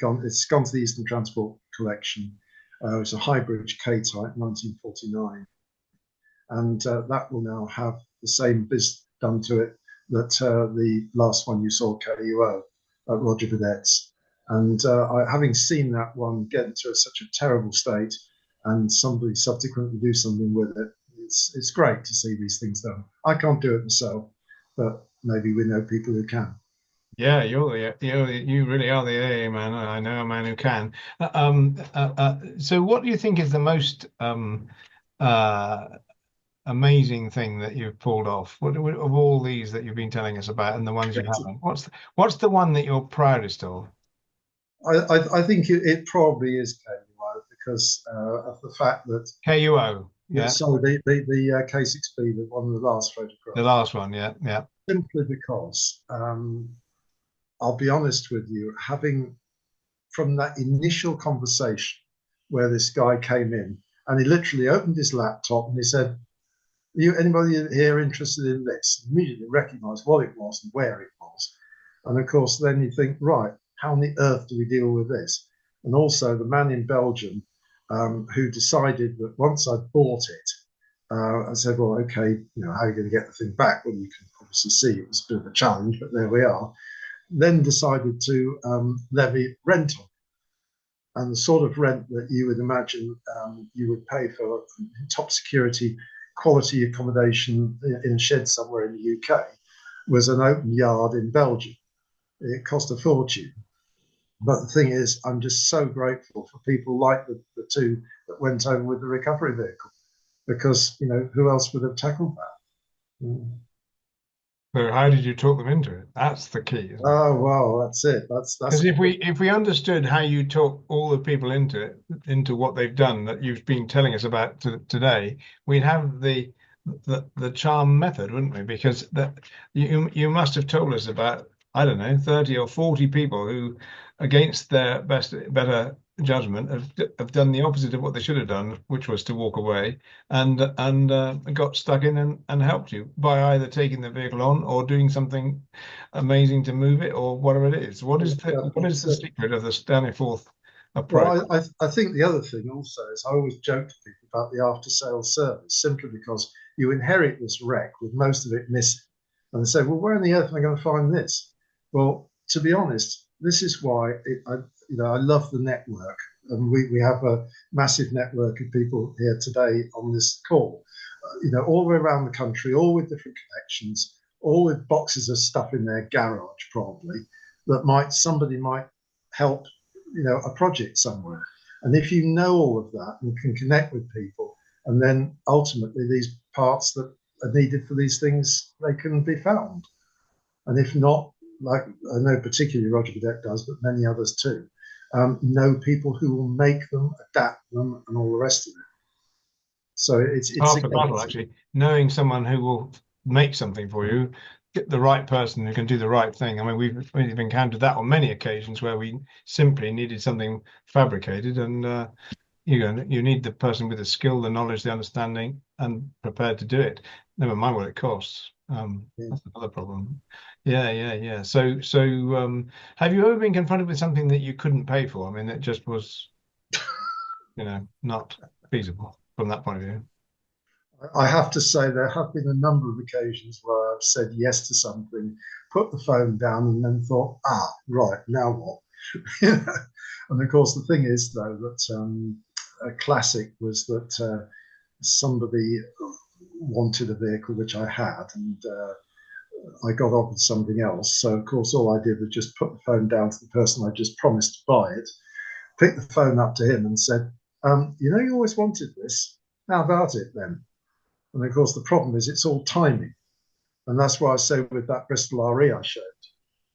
gone. It's gone to the Eastern Transport Collection. It's a Highbridge K-type, 1949, and that will now have the same biz done to it that the last one you saw, KUO, at Roger Videt's. And having seen that one get into such a terrible state, and somebody subsequently do something with it, it's great to see these things done. I can't do it myself, but maybe we know people who can. Yeah, you really are the AA man. I know a man who can. So what do you think is the most amazing thing that you've pulled off? What of all these that you've been telling us about, and the ones you haven't? What's the one that you're proudest of? I think it probably is KUO, because of the fact that KUO. Yeah. Sorry, the K6B, one of the last photographs. The last one, yeah. Simply because I'll be honest with you, having from that initial conversation where this guy came in and he literally opened his laptop and he said, anybody here interested in this? Immediately recognized what it was and where it was. And of course, then you think, right, how on the earth do we deal with this? And also the man in Belgium who decided that once I bought it, I said, well, okay, how are you going to get the thing back? Well, you can obviously see it was a bit of a challenge, but there we are. Then decided to levy rent on, and the sort of rent that you would imagine you would pay for top security, quality accommodation in a shed somewhere in the UK was an open yard in Belgium. It cost a fortune. But the thing is, I'm just so grateful for people like the two that went over with the recovery vehicle, because, who else would have tackled that? So how did you talk them into it? That's the key. Oh, well, that's it. That's because if we understood how you talk all the people into what they've done that you've been telling us about today, we'd have the charm method, wouldn't we? Because you must have told us about, I don't know, 30 or 40 people who, against their better judgment, have done the opposite of what they should have done, which was to walk away, and got stuck in and helped you by either taking the vehicle on or doing something amazing to move it, or whatever it is. What is the secret of the Staniforth approach. Well, I think the other thing also is I always joke to people about the after-sales service, simply because you inherit this wreck with most of it missing. And they say, well, where on the earth am I going to find this? Well, to be honest, this is why I love the network. And we have a massive network of people here today on this call, all the way around the country, all with different connections, all with boxes of stuff in their garage, probably, that somebody might help, a project somewhere. And if you know all of that and can connect with people, and then ultimately these parts that are needed for these things, they can be found. And if not, like I know particularly Roger Cadet does, but many others too, know people who will make them, adapt them, and all the rest of it. So it's half the battle, actually, knowing someone who will make something for you, get the right person who can do the right thing. I mean, we've encountered that on many occasions where we simply needed something fabricated, and you need the person with the skill, the knowledge, the understanding, and prepared to do it. Never mind what it costs. That's another problem. Yeah. So have you ever been confronted with something that you couldn't pay for? I mean, that just was, not feasible from that point of view. I have to say there have been a number of occasions where I've said yes to something, put the phone down, and then thought, right, now what? And of course, the thing is, though, that a classic was that somebody wanted a vehicle which I had, and I got on with something else. So, of course, all I did was just put the phone down to the person I just promised to buy it, picked the phone up to him and said, you always wanted this. How about it then? And of course, the problem is it's all timing. And that's why I say with that Bristol RE I showed,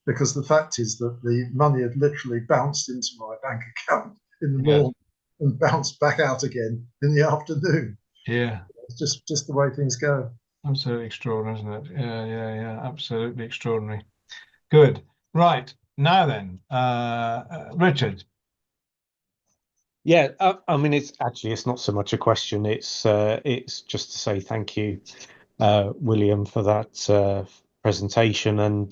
because the fact is that the money had literally bounced into my bank account in the morning and bounced back out again in the afternoon. Yeah. It's just the way things go. Absolutely extraordinary, isn't it? Yeah. Absolutely extraordinary. Good. Right. Now then, Richard. Yeah, I mean, it's not so much a question. It's just to say thank you, William, for that presentation, and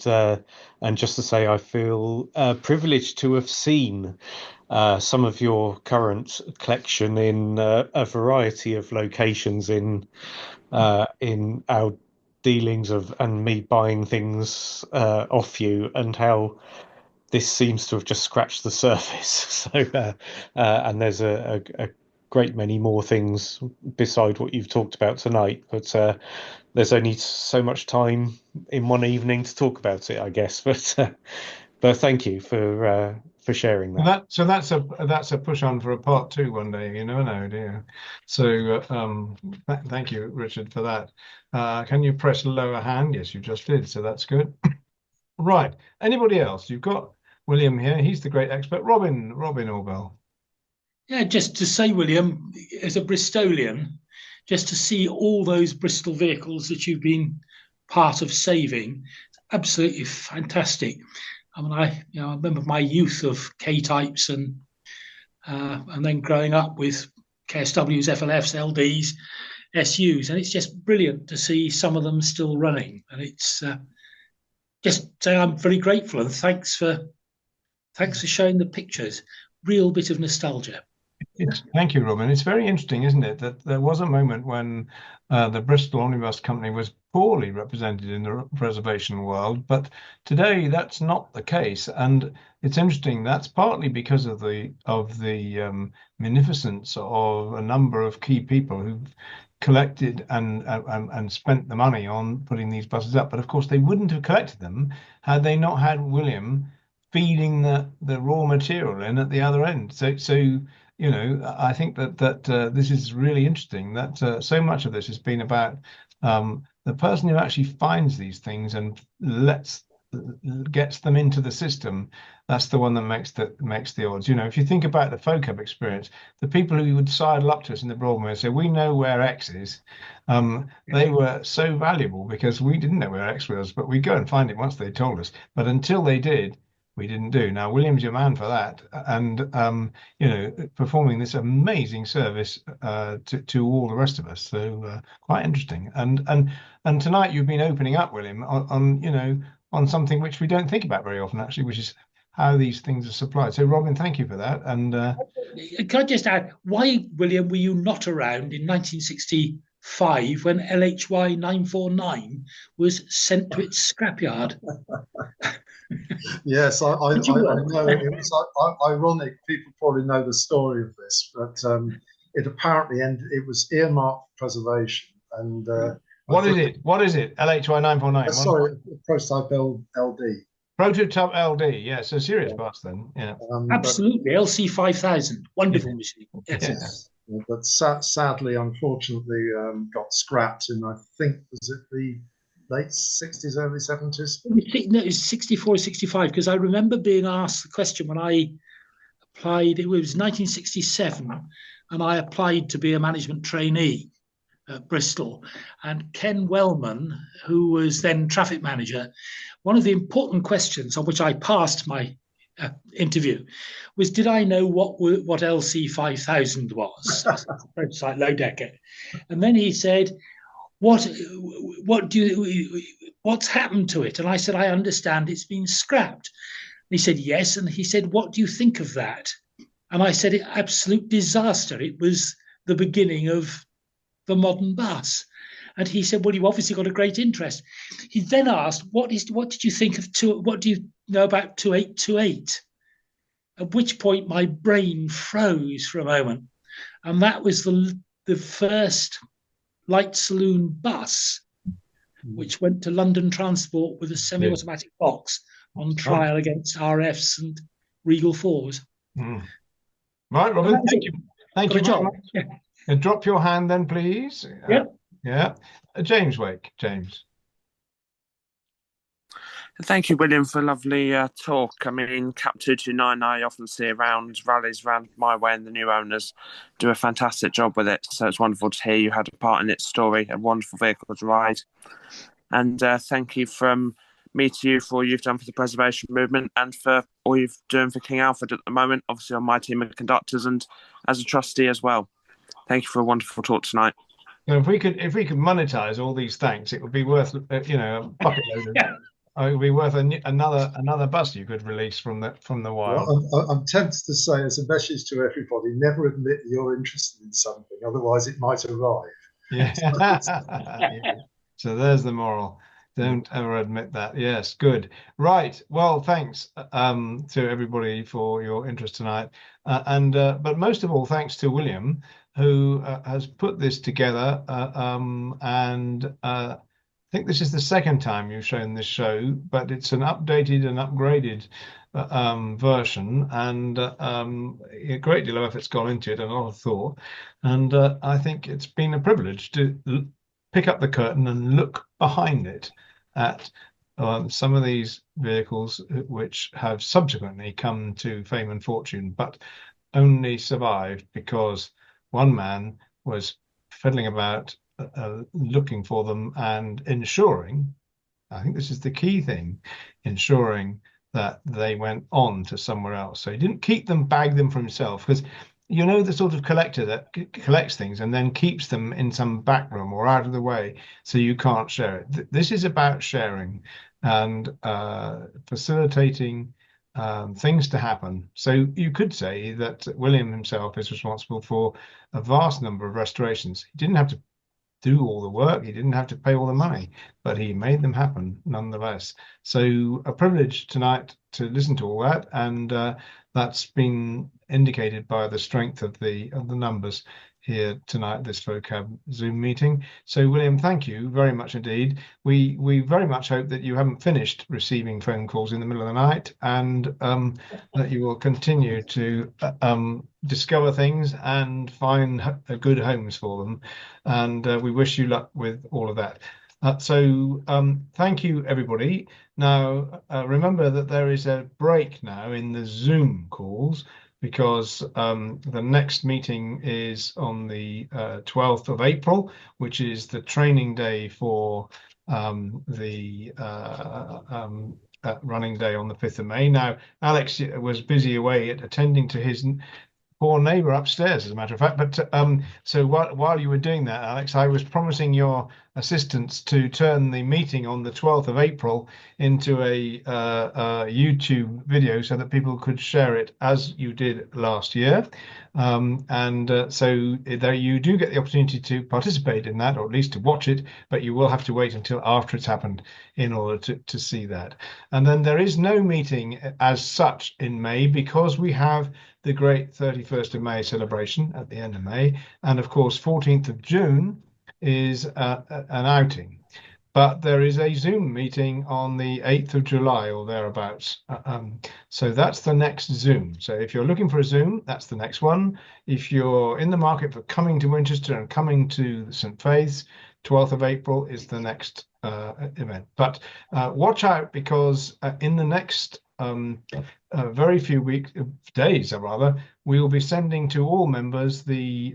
just to say I feel privileged to have seen some of your current collection in a variety of locations in our dealings and me buying things off you, and how this seems to have just scratched the surface. So, and there's a great many more things beside what you've talked about tonight, but there's only so much time in one evening to talk about it, I guess. But thank you for sharing that. So that's a push on for a part 2 one day. You never know, do you? So thank you, Richard, for that. Can you press lower hand? Yes, you just did. So that's good. Right. Anybody else? You've got William here. He's the great expert. Robin Orbell. Yeah, just to say, William, as a Bristolian, just to see all those Bristol vehicles that you've been part of saving, absolutely fantastic. I mean, I remember my youth of K-types and then growing up with KSWs, FLFs, LDs, SUs, and it's just brilliant to see some of them still running. And it's just say I'm very grateful, and thanks for showing the pictures. Real bit of nostalgia. Thank you, Robin. It's very interesting, isn't it, that there was a moment when the Bristol Omnibus Company was poorly represented in the preservation world, but today that's not the case. And it's interesting. That's partly because of the munificence of a number of key people who've collected and spent the money on putting these buses up. But of course, they wouldn't have collected them had they not had William feeding the raw material in at the other end. So I think that this is really interesting, that so much of this has been about the person who actually finds these things and gets them into the system. That's the one that makes the odds. If you think about the FoKAB experience, the people who would sidle up to us in the Broadmoor and say, we know where X is, they were so valuable because we didn't know where X was, but we'd go and find it once they told us. But until they did, we didn't do. Now, William's your man for that, and performing this amazing service to all the rest of us. So quite interesting. And tonight you've been opening up, William, on something which we don't think about very often, actually, which is how these things are supplied. So, Robin, thank you for that. And can I just add, why, William, were you not around in 1965 when LHY 949 was sent to its scrapyard? Yes, I know. Did you work? It was ironic. People probably know the story of this, but it apparently ended. It was earmarked for preservation. And what is it? What is it? LHY 949. Sorry, prototype LD. Prototype LD. Yeah, it's a serious bus then. Yeah. Absolutely. LC 5000. Wonderful machine. Yes. Yeah. But sadly, unfortunately, got scrapped in, I think, was it the late 60s, early 70s? No, it was 64, 65, because I remember being asked the question when I applied. It was 1967, and I applied to be a management trainee at Bristol. And Ken Wellman, who was then traffic manager, one of the important questions on which I passed my interview was, did I know what LC 5000 was? Prototype low decker. And then he said, what's happened to it? And I said, I understand it's been scrapped. And he said, yes. And he said, what do you think of that? And I said, absolute disaster. It was the beginning of the modern bus. And he said, well, you've obviously got a great interest. He then asked, what did you think of what do you know about 2828? At which point my brain froze for a moment. And that was the first light saloon bus, which went to London Transport with a semi-automatic box on trial against RFs and Regal 4s. Mm. Right, Robin, thank you. Thank you very much. Yeah. And drop your hand then, please. Yeah. James Wake. James. Thank you, William, for a lovely talk. I mean, Cap 229, I often see around rallies around my way, and the new owners do a fantastic job with it. So it's wonderful to hear you had a part in its story, a wonderful vehicle to ride. And thank you from me to you for all you've done for the preservation movement and for all you're doing for King Alfred at the moment, obviously on my team of conductors and as a trustee as well. Thank you for a wonderful talk tonight. Now, if we could monetize all these thanks, it would be worth a bucket load of. It would be worth another bus you could release from the wild. Well, I'm tempted to say, as a message to everybody, never admit you're interested in something, otherwise it might arrive. Yeah. Yeah. So there's the moral. Don't ever admit that. Yes, good. Right. Well, thanks to everybody for your interest tonight, but most of all, thanks to William, who has put this together, and I think this is the second time you've shown this show, but it's an updated and upgraded version, and a great deal of effort's gone into it and a lot of thought. And I think it's been a privilege to pick up the curtain and look behind it at some of these vehicles which have subsequently come to fame and fortune, but only survived because one man was fiddling about looking for them and ensuring, I think this is the key thing, ensuring that they went on to somewhere else. So he didn't keep them, bag them for himself, because the sort of collector that collects things and then keeps them in some back room or out of the way so you can't share it. This is about sharing and facilitating things to happen. So you could say that William himself is responsible for a vast number of restorations. He didn't have to do all the work, he didn't have to pay all the money, but he made them happen nonetheless. So a privilege tonight to listen to all that, and that's been indicated by the strength of the numbers here tonight, this FoKAB Zoom meeting. So William, thank you very much indeed. We very much hope that you haven't finished receiving phone calls in the middle of the night, and that you will continue to discover things and find good homes for them. And we wish you luck with all of that. So thank you, everybody. Now, remember that there is a break now in the Zoom calls, because the next meeting is on the 12th of April, which is the training day for the running day on the 5th of May. Now, Alex was busy away attending to his poor neighbour upstairs, as a matter of fact. But so while you were doing that, Alex, I was promising your assistance to turn the meeting on the 12th of April into a YouTube video so that people could share it as you did last year. So there you do get the opportunity to participate in that, or at least to watch it, but you will have to wait until after it's happened in order to see that. And then there is no meeting as such in May, because we have the great 31st of May celebration at the end of May. And of course, 14th of June is an outing. But there is a Zoom meeting on the 8th of July or thereabouts. So that's the next Zoom. So if you're looking for a Zoom, that's the next one. If you're in the market for coming to Winchester and coming to St. Faith's, 12th of April is the next event. But watch out, because in the next very few days, rather, we will be sending to all members the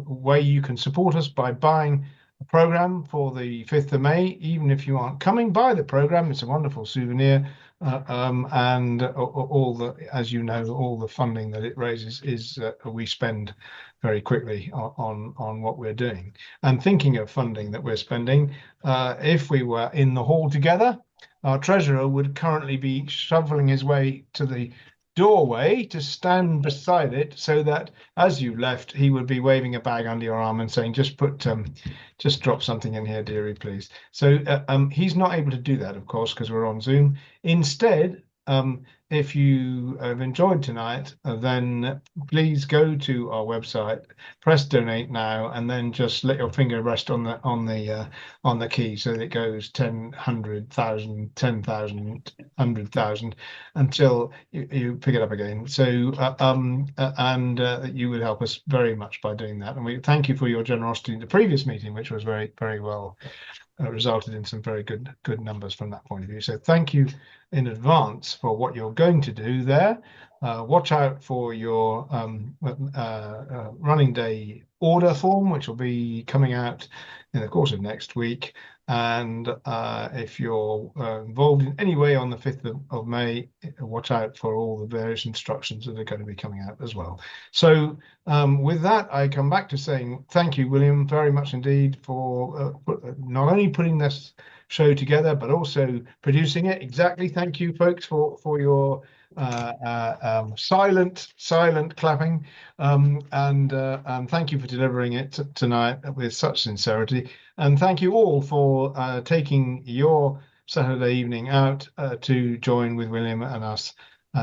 way you can support us by buying a program for the 5th of May. Even if you aren't coming, buy the program. It's a wonderful souvenir. And all the, as you know, all the funding that it raises is we spend very quickly on what we're doing. And thinking of funding that we're spending, if we were in the hall together, our treasurer would currently be shoveling his way to the doorway to stand beside it, so that as you left, he would be waving a bag under your arm and saying, just drop something in here, dearie, please. So he's not able to do that, of course, because we're on Zoom. Instead, if you have enjoyed tonight, then please go to our website, press donate now, and then just let your finger rest on the key, so that it goes 10, 100,000, 10,000, 100,000 until you pick it up again. So you would help us very much by doing that, and we thank you for your generosity in the previous meeting, which was very, very well resulted in some very good numbers from that point of view. So thank you in advance for what you're going to do there. Watch out for your running day order form, which will be coming out in the course of next week. And if you're involved in any way on the 5th of May, watch out for all the various instructions that are going to be coming out as well. So with that, I come back to saying thank you, William, very much indeed for not only putting this show together, but also producing it. Exactly. Thank you, folks, for your silent clapping, and thank you for delivering it tonight with such sincerity. And thank you all for taking your Saturday evening out to join with William and us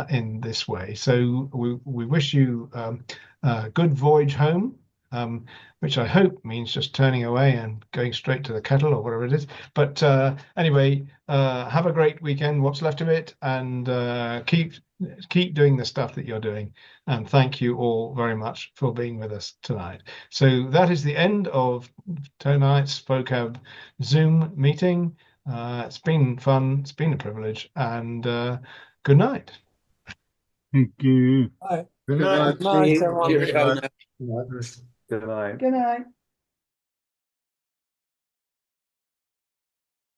in this way. So we wish you a good voyage home, which I hope means just turning away and going straight to the kettle or whatever it is. But anyway, have a great weekend, what's left of it, and keep doing the stuff that you're doing. And thank you all very much for being with us tonight. So that is the end of tonight's FoKAB Zoom meeting. It's been fun. It's been a privilege. And good night. Thank you. Bye. Good night. Good night, everyone. Good night. Good night. Good night.